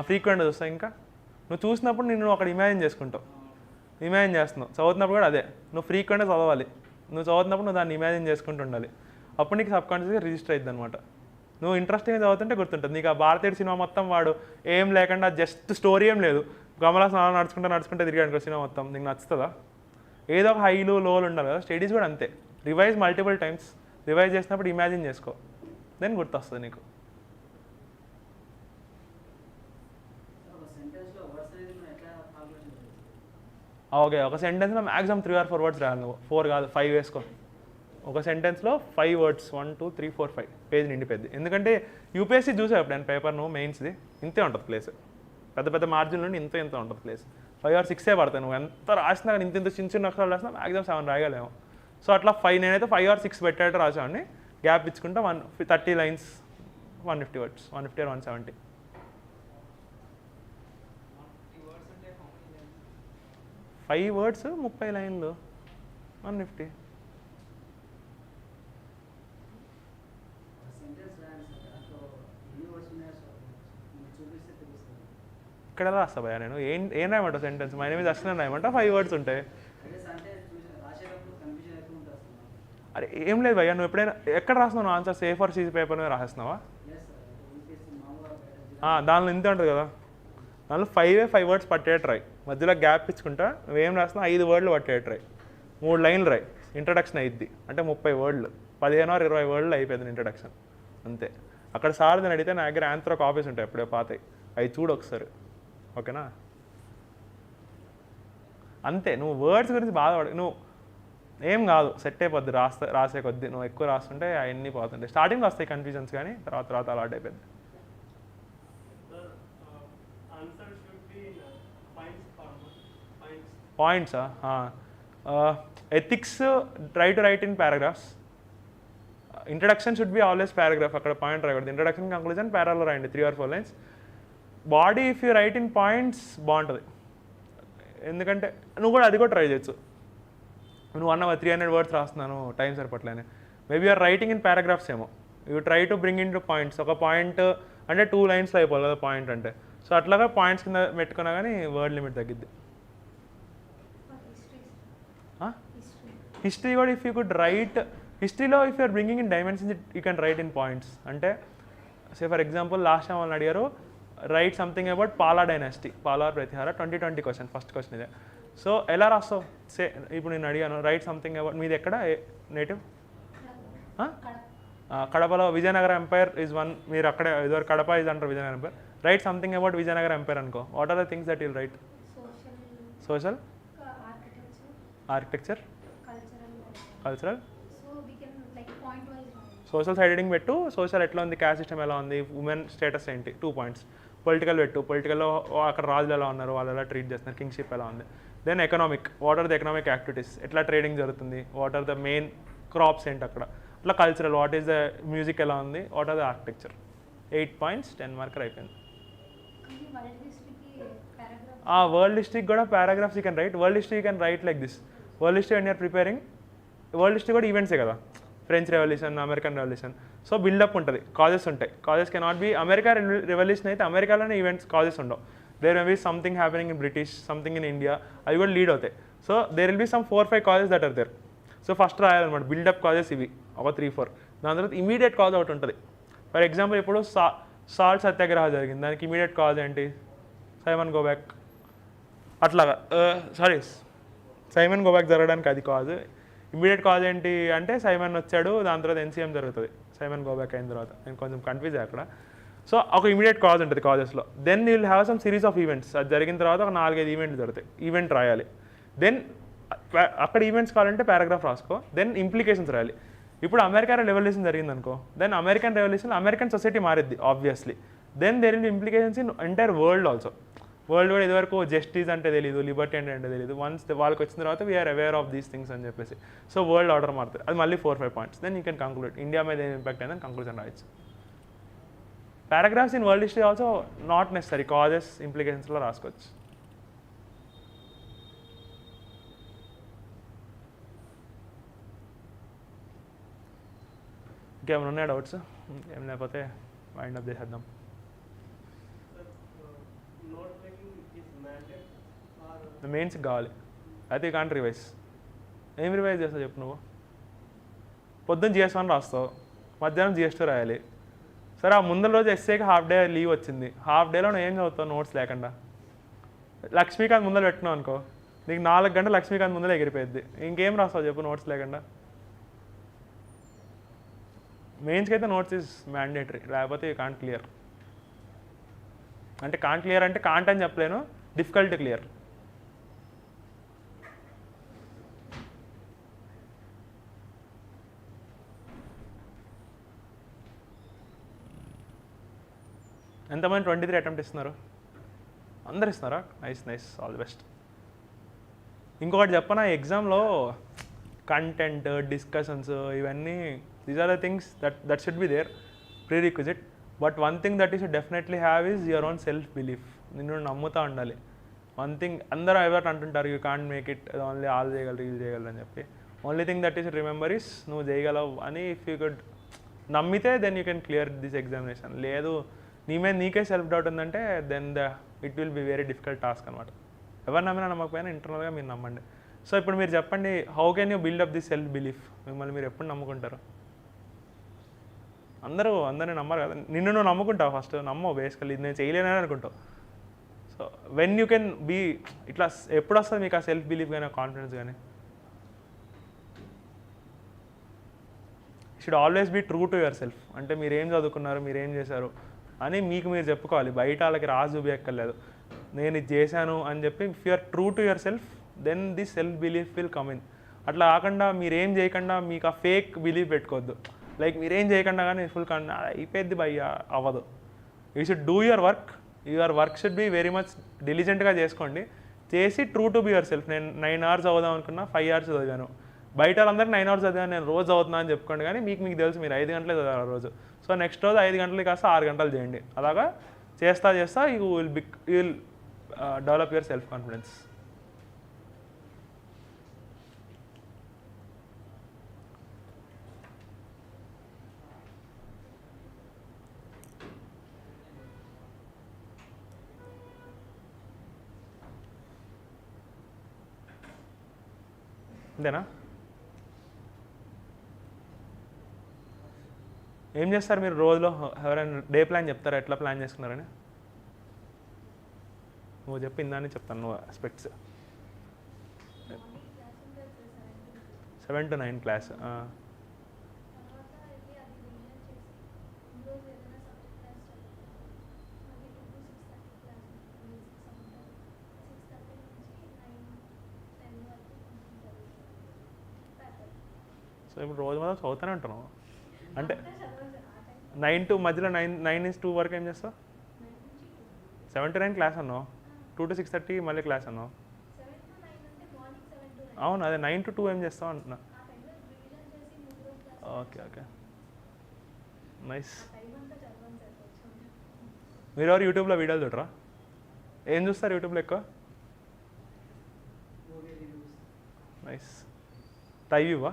ఫ్రీక్వెంట్గా చూస్తావు. ఇంకా నువ్వు చూసినప్పుడు నువ్వు అక్కడ ఇమాజిన్ చేసుకుంటావు, ఇమాజిన్ చేస్తున్నావు. చదువుతున్నప్పుడు కూడా అదే, నువ్వు ఫ్రీక్వెంట్గా చదవాలి. నువ్వు చదువుతున్నప్పుడు నువ్వు దాన్ని ఇమాజిన్ చేసుకుంటూ ఉండాలి. అప్పుడు నీకు సబ్కాన్షియస్గా రిజిస్టర్ అవుతుంది అనమాట. నువ్వు ఇంట్రెస్టింగ్గా చదువుతుంటే గుర్తుంటుంది నీకు. ఆ భారతీయుడు సినిమా మొత్తం వాడు ఏం లేకుండా జస్ట్ స్టోరీ ఏం లేదు, కమలాసన్ అలా నడుచుకుంటే తిరిగాడు సినిమా మొత్తం, నీకు నచ్చుతుందా? ఏదో ఒక హైలు లోలు ఉండాలి కదా. స్టడీస్ కూడా అంతే, రివైజ్ మల్టిపుల్ టైమ్స్. రివైజ్ చేసినప్పుడు ఇమాజిన్ చేసుకో, దెన్ గుర్తొస్తుంది నీకు. ఓకే, ఒక సెంటెన్స్లో మ్యాక్సిమం 3 or 4 words రాయాలి నువ్వు. 4 కాదు 5 వేసుకో. ఒక సెంటెన్స్లో 5 words, 1 2 3 4 5 పేజ్ నిండిపోద్ది. ఎందుకంటే యూపీఎస్సీ చూసావు ఎప్పుడైనా పేపర్ నువ్వు, మెయిన్స్ది ఇంతే ఉంటుంది ప్లేస్. పెద్ద మార్జిన్ నుండి ఇంత ఉంటుంది ప్లేస్. 5 or 6 పడతాయి. నువ్వు ఎంత రాసినా కానీ ఇంత చిన్న అక్షరాలు రాసినా మ్యాక్సిమం 7 రాయగలేము. సో అట్లా నేనైతే 5 or 6 పెట్టేట రాసాన్ని. గ్యాప్ ఇచ్చుకుంటే 30 lines, 150 words, 150 or 170. 5 words 30 lines, 150. ఇక్కడ రాస్తా భయ నేను. ఏం రాయమంటావు sentence? My name is Ashwin రాయమంటా? 5 words ఉంటాయి. అరే ఏం లేదు భయ్యా, నువ్వు ఎప్పుడైనా ఎక్కడ రాస్తున్నావు ఆన్సర్? A4 sheet పేపర్ మీద రాసేస్తున్నావా? దానిలో ఇంతే ఉంటుంది కదా. దానిలో 5 words పట్టేట రాయి, మధ్యలో గ్యాప్ ఇచ్చుకుంటా. నువ్వేం రాసినా 5 words పట్టేట రాయి. 3 lines రాయి. ఇంట్రడక్షన్ అయ్యిద్ది అంటే 30 words, 15 or 20 words అయిపోయింది ఇంట్రడక్షన్ అంతే. అక్కడ సార్ నేను అడిగితే నా దగ్గర ఆంథ్రో కాపీస్ ఉంటాయి ఎప్పుడే పాతాయి, అవి చూడు ఒకసారి. ఓకేనా? అంతే. నువ్వు వర్డ్స్ గురించి బాధపడ, నువ్వు ఏం కాదు, సెట్ అయిపోద్ది. రాసే కొద్ది నువ్వు ఎక్కువ రాస్తుంటే అవన్నీ పోతుంటాయి. స్టార్టింగ్లో వస్తాయి కన్ఫ్యూజన్స్, కానీ తర్వాత అలవాటు అయిపోయింది. పాయింట్సా? Ethics try to write in paragraphs. Introduction should be always paragraph, అక్కడ పాయింట్ రాయకూడదు. ఇంట్రడక్షన్, కంక్లూజన్ పారాలో రాయండి 3 or 4 lines. Body if you write in points బాగుంటుంది, ఎందుకంటే నువ్వు కూడా అది కూడా ట్రై చేయొచ్చు. నువ్వు అన్నవా 300 words రాస్తున్నాను టైం సరిపట్లేని, maybe you're writing in paragraphs ఏమో. You try to bring in two points. ఒక పాయింట్ అంటే 2 linesలో అయిపోవాలి కదా పాయింట్ అంటే. సో అట్లాగా పాయింట్స్ కింద పెట్టుకున్నా కానీ వర్డ్ లిమిట్ తగ్గిద్ది. హిస్టరీ కూడా ఇఫ్ యూ కుడ్ రైట్, హిస్టరీలో if you're bringing in dimensions you can write in points. అంటే say for example last time వాళ్ళని అడిగారు, write something about Pala dynasty, Pala Pratihara 2020 question, first question ఇదే. సో ఎలా రాస్తావు? ఇప్పుడు నేను అడిగాను రైట్ సంథింగ్ అబౌట్, మీది ఎక్కడ నేటివ్? కడపలో విజయనగర ఎంపైర్ ఈజ్ వన్. మీరు అక్కడే ఇదివరకు కడప ఈజ్ అంటారు Vijayanagara empire. Write something about Vijayanagara empire అనుకో. What are the things that you'll write? Social, architecture, cultural. Social side heading పెట్టు. సోషల్ ఎట్లా ఉంది, క్యాస్ట్ సిస్టమ్ ఎలా ఉంది, ఉమెన్ స్టేటస్ ఏంటి, 2 పాయింట్స్. పొలిటికల్ పెట్టు. పొలిటికల్లో అక్కడ రాజులు ఎలా ఉన్నారు, వాళ్ళు ఎలా ట్రీట్ చేస్తున్నారు, కింగ్షిప్ ఎలా ఉంది. Then economic, what are the economic activities, ఎట్లా ట్రేడింగ్ జరుగుతుంది, what are the main crops ఏంటి అక్కడ. అట్లా cultural, what is the music ఎలా ఉంది, what are the architecture. 8 points, 10 marker అయిపోయింది. వరల్డ్ హిస్టరీకి కూడా paragraphs you can write. World history you can write like this. World history and you're preparing. World history కూడా ఈవెంట్సే కదా, French revolution, American revolution. So buildup ఉంటుంది, causes ఉంటాయి. Causes cannot be America revolution అయితే అమెరికాలోనే events causes ఉండవు. There may be something happening in British, something in India, అవి కూడా లీడ్ అవుతాయి. So there will be some 4-5 causes that are there. So first రాయాలన్నమాట buildup causes ఇవి ఒక 3-4. దాని తర్వాత ఇమీడియట్ కాజ్ ఒకటి ఉంటుంది. ఫర్ ఎగ్జాంపుల్ ఇప్పుడు సాల్ట్ సత్యాగ్రహం జరిగింది, దానికి ఇమీడియట్ కాజ్ ఏంటి, సైమన్ గోబ్యాక్. అట్లాగా సారీ సైమన్ గోబ్యాక్ జరగడానికి అది కాజ్. ఇమీడియట్ కాజ్ ఏంటి అంటే సైమన్ వచ్చాడు, దాని తర్వాత ఎన్సీఎం జరుగుతుంది సైమన్ గోబ్యాక్ అయిన తర్వాత. నేను కొంచెం కన్ఫ్యూజ్ అక్కడ. సో ఒక ఇమీడియట్ కాజ్ ఉంటుంది కాజెస్లో. Then you will have some series of events. అది జరిగిన తర్వాత ఒక 4-5 ఈవెంట్లు జరుగుతాయి. ఈవెంట్ రాయాలి. దెన్ అక్కడ ఈవెంట్స్ కావాలంటే పారాగ్రాఫ్ రాసుకో. దెన్ ఇంప్లికేషన్స్ రాయాలి. ఇప్పుడు అమెరికా రెవల్యూషన్ జరిగింది అనుకో, then American revolution American society మారిద్ది obviously. Then there will be implications in entire world also. World కూడా ఇదివరకు జస్టిస్ అంటే తెలియదు, లిబర్టీ అంటే తెలియదు. వన్స్ వాళ్ళకి వచ్చిన తర్వాత we're aware of these things అని చెప్పేసి. సో వరల్డ్ ఆర్డర్ మారుతుంది. అది మళ్ళీ 4-5 points. Then you can conclude India మీద ఏం ఇంపాక్ట్ అయిందని కంక్లూజన్ రాయొచ్చు. Paragraphs in world history also not necessary, causes ఇంప్లికేషన్స్లో రాసుకోవచ్చు. ఇంకేమైనా ఉన్నాయా డౌట్స్? ఏం లేకపోతే వైండ్ అప్ చేసేద్దాం. మెయిన్స్కి కావాలి అయితే కాంట్ రివైజ్. ఏం రివైజ్ చేస్తావు చెప్పు నువ్వు? పొద్దున్న GS1 రాస్తావు, మధ్యాహ్నం GS2 రాయాలి. సరే ఆ ముందర రోజు ఎస్ఏకి హాఫ్ డే లీవ్ వచ్చింది, హాఫ్ డేలో నువ్వు ఏం చదువుతావు నోట్స్ లేకుండా? లక్ష్మీకాంత్ ముందర పెట్టినావు అనుకో, నీకు 4 గంటలు లక్ష్మీకాంత్ ముందర ఎగిరిపోయింది. ఇంకేం రాస్తావు చెప్పు నోట్స్ లేకుండా? మెయిన్స్కి అయితే నోట్స్ ఈజ్ మ్యాండేటరీ, లేకపోతే యూ కాంట్ క్లియర్. అంటే కాంట్ క్లియర్ అంటే కాంట్ అని చెప్పలేను, డిఫికల్ట్ క్లియర్. ఎంతమంది 23 అటెంప్ట్ ఇస్తున్నారు? అందరు ఇస్తున్నారా? Nice, all the best. ఇంకొకటి చెప్పనా, ఎగ్జామ్లో కంటెంట్, డిస్కషన్స్ ఇవన్నీ these are the things that should be there, prerequisite. But one thing that you should definitely have is your own self belief. నిన్ను నమ్ముతూ ఉండాలి. వన్ థింగ్ అందరూ ఎవరు అంటుంటారు, you can't make it, only all చేయగలరు, వీళ్ళు చేయగలరు అని చెప్పి. Only thing that you should remember is నువ్వు చేయగలవు అని. ఇఫ్ యూ కుడ్ నమ్మితే then you can clear this examination. లేదు నీ మీద నీకే సెల్ఫ్ డౌట్ ఉందంటే then it will be very difficult task అనమాట. ఎవరు నమ్మినా నమ్మకపోయినా ఇంటర్నల్గా మీరు నమ్మండి. సో ఇప్పుడు మీరు చెప్పండి, how can you build up this self belief? మిమ్మల్ని మీరు ఎప్పుడు నమ్ముకుంటారు? అందరినీ నమ్మరు కదా. నిన్ను నువ్వు నమ్ముకుంటావు ఫస్ట్, నమ్మవు బేసికల్లీ, ఇది నేను చేయలేనని అనుకుంటావు. So when you can be ఇట్లా ఎప్పుడు వస్తుంది మీకు ఆ సెల్ఫ్ బిలీఫ్ కానీ కాన్ఫిడెన్స్ కానీ? Should always be true to yourself. అంటే మీరు ఏం చదువుకున్నారు, మీరు ఏం చేశారు అని మీకు మీరు చెప్పుకోవాలి. బయట వాళ్ళకి రాజు చూపించక్కర్లేదు నేను ఇది చేశాను అని చెప్పి. If you're true to yourself then the self belief will come in. అట్లా కాకుండా మీరేం చేయకుండా మీకు ఆ ఫేక్ బిలీఫ్ పెట్టుకోవద్దు. లైక్ మీరేం చేయకుండా కానీ ఫుల్ అయిపోద్ది భయ్య, అవ్వదు. You should do your work. Your work should be very much డిలిజెంట్గా చేసుకోండి. చేసి true to be yourself. నేను 9 hours చదువుదాం అనుకున్నా, 5 hours చదివాను. బయట వాళ్ళందరికీ 9 hours చదివాను, నేను రోజు చదువుతున్నా అని చెప్పుకోండి. కానీ మీకు తెలుసు మీరు 5 గంటలే చదవాలి రోజు. సో నెక్స్ట్ రోజు 5 గంటలకి కాస్త 6 గంటలు చేయండి. అలాగా చేస్తా you will develop your self confidence. అంతేనా? ఏం చేస్తారు మీరు రోజులో? ఎవరైనా డే ప్లాన్ చెప్తారా, ఎట్లా ప్లాన్ చేసుకున్నారని? నువ్వు చెప్పిందని చెప్తాను. నువ్వు ఆస్పెక్ట్స్ 7 to 9 క్లాస్. సో ఇప్పుడు రోజు మొత్తం చదువుతూనే ఉంటున్నావు అంటే 9 to మధ్యలో 9 నుంచి 2 వరకు ఏం చేస్తావు? 7 to 9 క్లాస్ అన్నావు, 2 to 6:30 మళ్ళీ క్లాస్ అన్నావు. అవును, అదే 9 to 2 ఏం చేస్తావు అంటున్నా. Okay okay, nice. మీరు ఎవరు యూట్యూబ్లో వీడియోలు చూడరా? ఏం చూస్తారు యూట్యూబ్లో ఎక్కువ? నైస్. థైవ్యూవా?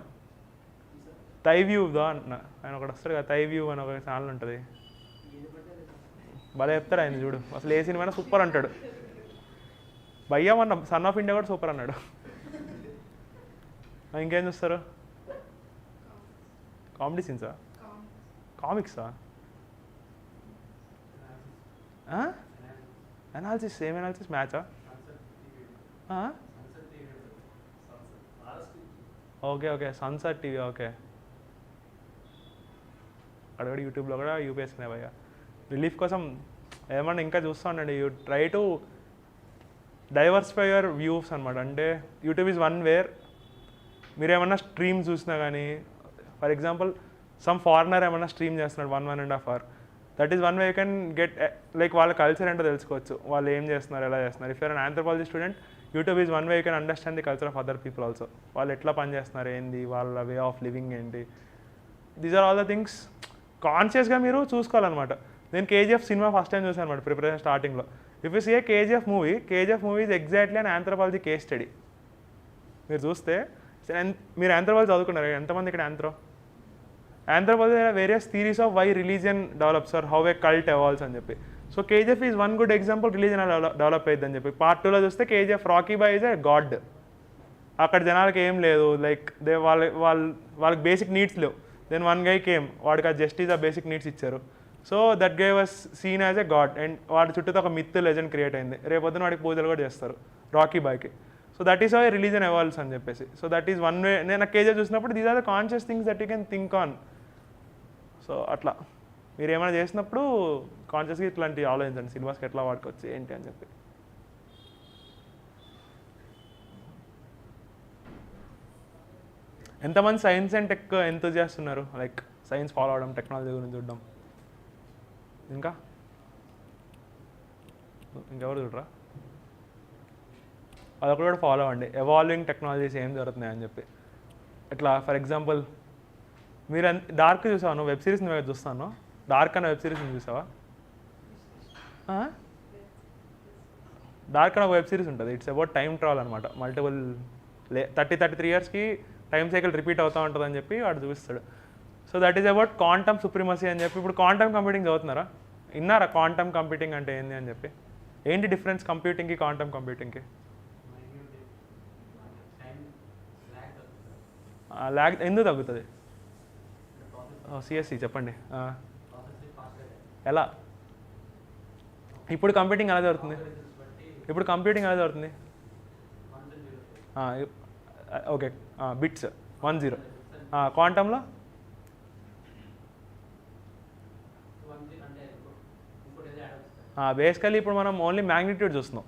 థైవ్యూదా అంటున్నా. ఆయన ఒకటి వస్తాడు కదా, థైవ్యూ అని ఒక ఛానల్ ఉంటుంది, భలే చెప్తాడు ఆయన. చూడు అసలు ఏ సినిమా సూపర్ అంటాడు. భయ్యా మన సన్ ఆఫ్ ఇండియా కూడా సూపర్ అన్నాడు. ఇంకేం చూస్తారు? కామెడీ సీన్సా? కామిక్సా? అనాలిసిస్? ఏం అనాలిసిస్? మ్యాచా? Okay okay, sunset TV. Okay, అక్కడ కూడా యూట్యూబ్లో కూడా యూపీఎస్సీ భయ్యా రిలీఫ్ కోసం ఏమన్నా ఇంకా చూస్తూ ఉండండి. You try to diversify your views అనమాట. అంటే యూట్యూబ్ ఈజ్ వన్ వేర్ మీరు ఏమన్నా స్ట్రీమ్ చూసినా కానీ, ఫర్ ఎగ్జాంపుల్ సమ్ ఫారినర్ ఏమన్నా స్ట్రీమ్ చేస్తున్నాడు 1.5 hour, that is one way you can get like వాళ్ళ కల్చర్ ఏంటో తెలుసుకోవచ్చు, వాళ్ళు ఏం చేస్తున్నారు, ఎలా చేస్తున్నారు. If you're an anthropology student, YouTube is one way you can understand the culture of other people also. వాళ్ళు ఎట్లా పనిచేస్తున్నారు, ఏంది వాళ్ళ వే ఆఫ్ లివింగ్ ఏంటి. These are all the things కాన్షియస్గా మీరు చూసుకోవాలన్నమాట. నేను కేజీఎఫ్ సినిమా ఫస్ట్ టైం చూసాను అనమాట ప్రిపరేషన్ స్టార్టింగ్లో. If you see a KGF movie is exactly an anthropology case study. మీరు చూస్తే మీరు ఆంథ్రోపాలజీ చదువుకున్నారు ఎంతమంది ఇక్కడ? Anthropology various theories of why religion develops or how a cult evolves అని చెప్పి. So KGF is one good example religion develop అయ్యింది అని చెప్పి. పార్ట్ 2లో చూస్తే KGF Rocky Bhai is a god. అక్కడ జనాలకి ఏం లేదు, లైక్ వాళ్ళకి బేసిక్ నీడ్స్ లేవు. దెన్ వన్ గై కేమ్, వాడికి ఆ జస్టిస్ ఆ బేసిక్ నీడ్స్ ఇచ్చారు. So that gave us seen as a god. And వాడి చుట్టూ ఒక మిత్ లెజెండ్ క్రియేట్ అయింది. రేపొద్దున వాడికి పూజలు కూడా చేస్తారు రాకీ బాయ్కి. So that is how religion evolves అని చెప్పేసి. So that is one way. నేను ఆ కేజీఎఫ్ చూసినప్పుడు these are the conscious things that you can think on. So అట్లా మీరు ఏమైనా చేసినప్పుడు కాన్షియస్గా ఇట్లాంటివి ఆలోచించండి, సిలబస్కి ఎట్లా వాడుకోవచ్చు ఏంటి అని చెప్పి. ఎంతమంది science and tech enthusiast, like science follow అవడం, టెక్నాలజీ గురించి చూడడం? ఇంకెవరు చూడరా? అదొకటి కూడా ఫాలో అవ్వండి, ఎవాల్వింగ్ టెక్నాలజీస్ ఏం జరుగుతున్నాయి అని చెప్పి. ఇట్లా ఫర్ ఎగ్జాంపుల్ మీరు డార్క్ చూసావు, వెబ్ సిరీస్ నువ్వు చూస్తాను. డార్క్ అనే వెబ్ సిరీస్ నువ్వు చూసావా? డార్క్ అనే ఒక వెబ్ సిరీస్ ఉంటుంది. ఇట్స్ అబౌట్ టైం ట్రావెల్ అనమాట. మల్టిపుల్ 33 yearsకి టైం సైకిల్ రిపీట్ అవుతూ ఉంటుంది అని చెప్పి వాడు చూపిస్తాడు. So that is about quantum supremacy అని చెప్పి. ఇప్పుడు క్వాంటమ్ కంప్యూటింగ్ చదువుతున్నారా? విన్నారా క్వాంటమ్ కంప్యూటింగ్ అంటే ఏంది అని చెప్పి? ఏంటి డిఫరెన్స్ కంప్యూటింగ్కి క్వాంటమ్ కంప్యూటింగ్కి? ల్యాగ్ ఎందుకు తగ్గుతుంది? సిఎస్సి చెప్పండి. ఎలా ఇప్పుడు కంప్యూటింగ్ ఎలా జరుగుతుంది? ఇప్పుడు కంప్యూటింగ్ ఎలా జరుగుతుంది? Okay, bits 1 0. క్వాంటంలో బేసికలీ ఇప్పుడు మనం ఓన్లీ మ్యాగ్నిట్యూడ్ చూస్తున్నాం.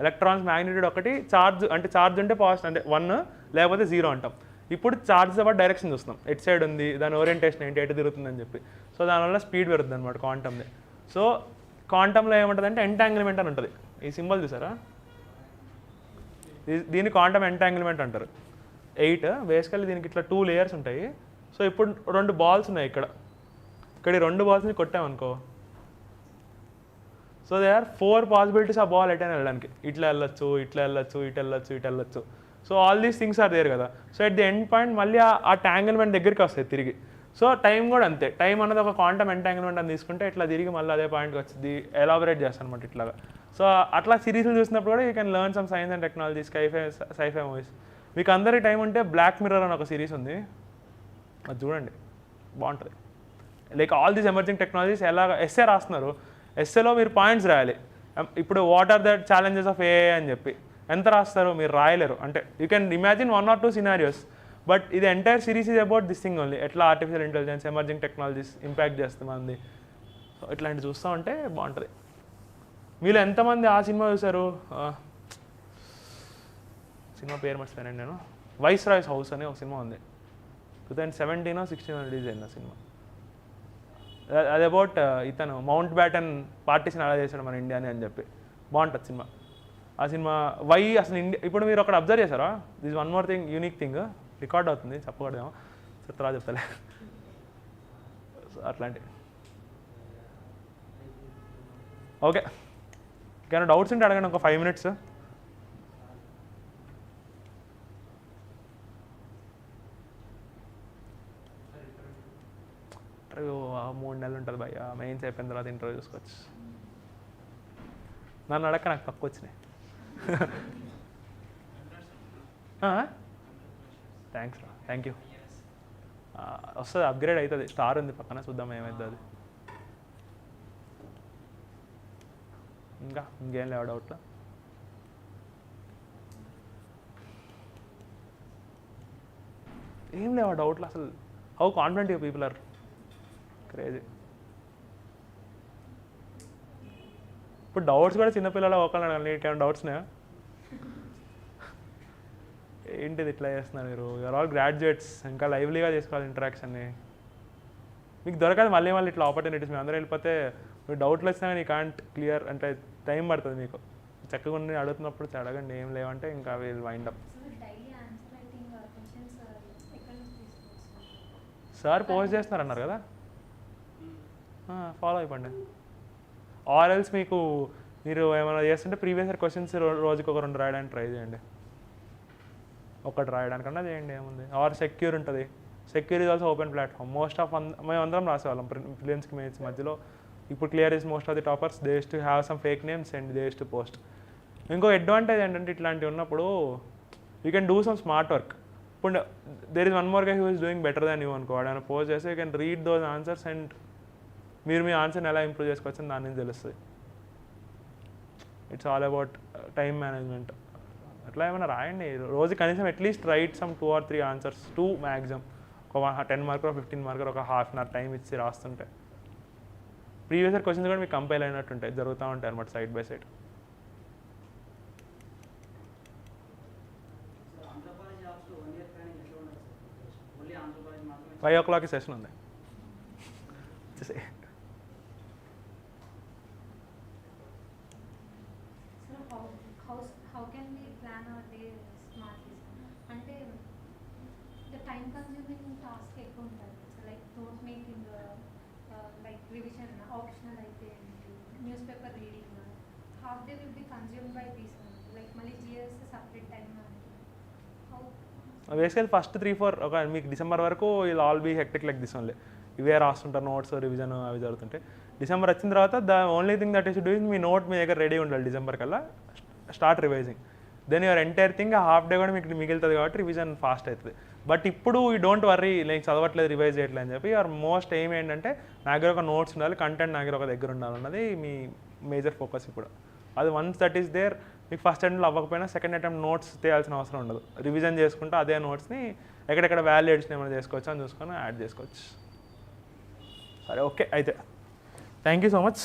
ఎలక్ట్రాన్స్ మ్యాగ్నిట్యూడ్ ఒకటి, ఛార్జ్ అంటే ఛార్జ్ ఉంటే పాజిటివ్ అంటే 1 లేకపోతే 0 అంటాం. ఇప్పుడు ఛార్జ్ అబౌట్ డైరెక్షన్ చూస్తున్నాం, ఎట్ సైడ్ ఉంది, దాని ఓరియంటేషన్ ఏంటి, ఎటు తిరుగుతుందని చెప్పి. సో దానివల్ల స్పీడ్ పెరుగుతుంది అనమాట క్వాంటమ్ది. సో క్వాంటంలో ఏముంటుంది అంటే ఎంటాంగిల్మెంట్ అని ఉంటుంది. ఈ సింబల్ చూసారా? దీన్ని క్వాంటమ్ ఎంటాంగిల్మెంట్ అంటారు. 8 బేసికల్లీ దీనికి ఇట్లా 2 layers ఉంటాయి. సో ఇప్పుడు 2 balls ఉన్నాయి ఇక్కడ ఈ 2 balls కొట్టామనుకో, సో దే ఆర్ 4 possibilities ఆ బాల్ ఎటైనా వెళ్ళడానికి. ఇట్లా వెళ్ళొచ్చు, ఇట్లా వెళ్ళొచ్చు, ఇటు వెళ్ళొచ్చు, ఇటు వెళ్ళొచ్చు. So all these things are there కదా. So at the end point మళ్ళీ ఆ టాంగిల్మెంట్ దగ్గరికి వస్తాయి తిరిగి. సో టైం కూడా అంతే. టైం అన్నది ఒక క్వాంటమ్ ఎంటాంగిల్మెంట్ అని తీసుకుంటే ఇట్లా తిరిగి మళ్ళీ అదే పాయింట్కి వచ్చింది. ఎలాబరేట్ చేస్తాను అనమాట ఇట్లాగా. సో అట్లా సిరీస్లు చూసినప్పుడు కూడా you can learn some science and technology, scifi movies. మీకు అందరికీ టైం ఉంటే బ్లాక్ మిర్రర్ అని ఒక సిరీస్ ఉంది, అది చూడండి, బాగుంటుంది. Like all these emerging technologies ఎలా ఎస్ఏ రాస్తున్నారు. ఎస్ఏలో మీరు పాయింట్స్ రాయాలి. ఇప్పుడు what are the challenges of AI అని చెప్పి ఎంత రాస్తారు? మీరు రాయలేరు. అంటే you can imagine 1 or 2 scenarios, but ఇది entire series is about this thing only. ఎట్లా artificial intelligence, emerging technologies impact చేస్తుంది. సో ఇట్లాంటివి చూస్తూ ఉంటే బాగుంటుంది. మీరు ఎంతమంది ఆ సినిమా చూసారు? సినిమా పేరు మర్చిపోయానండి నేను. వైస్ రాయ్స్ హౌస్ అనే ఒక సినిమా ఉంది. 2017 or 16 రిలీజ్ అయింది ఆ సినిమా. అది అబౌట్ ఇతను మౌంట్ బ్యాటన్ పార్టీషన్ అలా చేశాడు మన ఇండియాని అని చెప్పి, బాగుంటుంది సినిమా. ఆ సినిమా వై అసలు ఇండియా, ఇప్పుడు మీరు ఒకటి అబ్జర్వ్ చేశారా, this one more thing unique thing, record అవుతుంది చెప్పకూడదేమో, సరే తర్వాత చెప్తాలే. అట్లాంటి ఓకే, ఇంకేమైనా డౌట్స్ ఉంటే అడగండి, ఒక 5 minutes. ఇంటర్వ్యూ 3 నెలలు ఉంటుంది భయ్య, మెయిన్స్ అయిపోయిన తర్వాత ఇంటర్వ్యూ చూసుకోవచ్చు. నన్ను అడగక నాకు తక్కువ వచ్చినాయి. థ్యాంక్స్ రా, థ్యాంక్ యూ. వస్తుంది, అప్గ్రేడ్ అవుతుంది, స్టార్ ఉంది పక్కన, చూద్దాం ఏమైంది అది. ఇంకేం లేవు డౌట్లో. ఏం లేవా డౌట్లు అసలు. How confident you people are, crazy. ఇప్పుడు డౌట్స్ కూడా చిన్నపిల్లల ఒకళ్ళు అడగాలి, నీకేమైనా డౌట్స్ ఉన్నాయా? ఏంటిది ఇట్లా చేస్తున్నారు మీరు, యూఆర్ ఆల్ గ్రాడ్యుయేట్స్, ఇంకా లైవ్లీగా చేసుకోవాలి ఇంటరాక్షన్ని. మీకు దొరకదు మళ్ళీ ఇట్లా ఆపర్చునిటీస్, మేము అందరూ వెళ్ళిపోతే మీరు డౌట్లు వచ్చినా కానీ కాంట్ క్లియర్, అంటే టైం పడుతుంది మీకు. చక్కగా ఉండి అడుగుతున్నప్పుడు అడగండి, ఏం లేవంటే ఇంకా వీళ్ళు వైండ్ అప్. సార్ పోస్ట్ చేస్తున్నారన్నారు కదా, ఫాలో అయిపోండి. ఆర్ ఎల్స్ మీకు మీరు ఏమైనా చేస్తుంటే ప్రీవియస్ ఇయర్ క్వశ్చన్స్ రోజుకి ఒక 2 రాయడానికి ట్రై చేయండి, ఒకటి రాయడానికన్నా చేయండి, ఏముంది. ఆర్ సెక్యూర్ ఉంటుంది, secure is also open platform. Most of మేము అందరం రాసేవాళ్ళం ప్రిలిమ్స్కి మెయిన్స్ మధ్యలో. ఇప్పుడు clear is most of the toppers they use to have some fake names and they use to post. ఇంకో అడ్వాంటేజ్ ఏంటంటే ఇట్లాంటివి ఉన్నప్పుడు you can do some smart work. ఇప్పుడు there is one more guy who is doing better than you అనుకో, వాడు post చేస్తే you can read those answers and మీరు మీ ఆన్సర్ని ఎలా ఇంప్రూవ్ చేసుకోవచ్చు అని దాని నుంచి తెలుస్తుంది. It's all about time management. అట్లా ఏమైనా రాయండి, రోజు కనీసం at least write some 2 or 3 answers, 2 maximum. ఒక 10 మార్కర్ 15 మార్కర్ ఒక ½ hour టైం ఇచ్చి రాస్తుంటే ప్రీవియస్ ఇయర్ క్వశ్చన్స్ కూడా మీకు కంపైల్ అయినట్టు ఉంటాయి, జరుగుతూ ఉంటాయి అనమాట సైడ్ బై సైడ్. ఫైవ్ ఓ క్లాక్కి సెషన్ ఉంది. How can we plan our day smartly? అంటే the time consuming task ఎక్కువ ఉంటుంది. So like note making, like revision, optional అయితే newspaper reading, half day will be consumed by this one. Like మళ్ళీ GS separate time. Basically first 3-4 ఒక మీకు December వరకు ఇలా all be hectic like this only, ఇవే రాస్తుంటారు నోట్స్, రివిజన్ అవి జరుగుతుంటాయి. డిసెంబర్ వచ్చిన తర్వాత the only thing that is do is మీ నోట్ మీ దగ్గర రెడీ ఉండాలి డిసెంబర్ కల్లా, start revising. Then your entire thing ½ day కూడా మీకు మిగులుతుంది కాబట్టి రివిజన్ ఫాస్ట్ అవుతుంది. బట్ ఇప్పుడు ఈ డోంట్ వర్రీ లైక్ చదవట్లేదు రివైజ్ చేయట్లేదు అని చెప్పి యువర్ మోస్ట్ ఎయిమ్ ఏంటంటే నా దగ్గర ఒక నోట్స్ ఉండాలి, కంటెంట్ నా దగ్గర ఒక దగ్గర ఉండాలన్నది మీ మేజర్ ఫోకస్ ఇప్పుడు. అది వన్స్ దట్ ఈస్ దేర్ మీకు ఫస్ట్ అటెంప్ట్లో అవ్వకపోయినా సెకండ్ అటెంప్ట్ నోట్స్ తేయాల్సిన అవసరం ఉండదు, రివిజన్ చేసుకుంటూ అదే నోట్స్ని ఎక్కడెక్కడ వాల్యూ ఎడిషన్ ఏమైనా చేసుకోవచ్చు అని చూసుకొని యాడ్ చేసుకోవచ్చు. సరే ఓకే అయితే థ్యాంక్ యూ సో మచ్.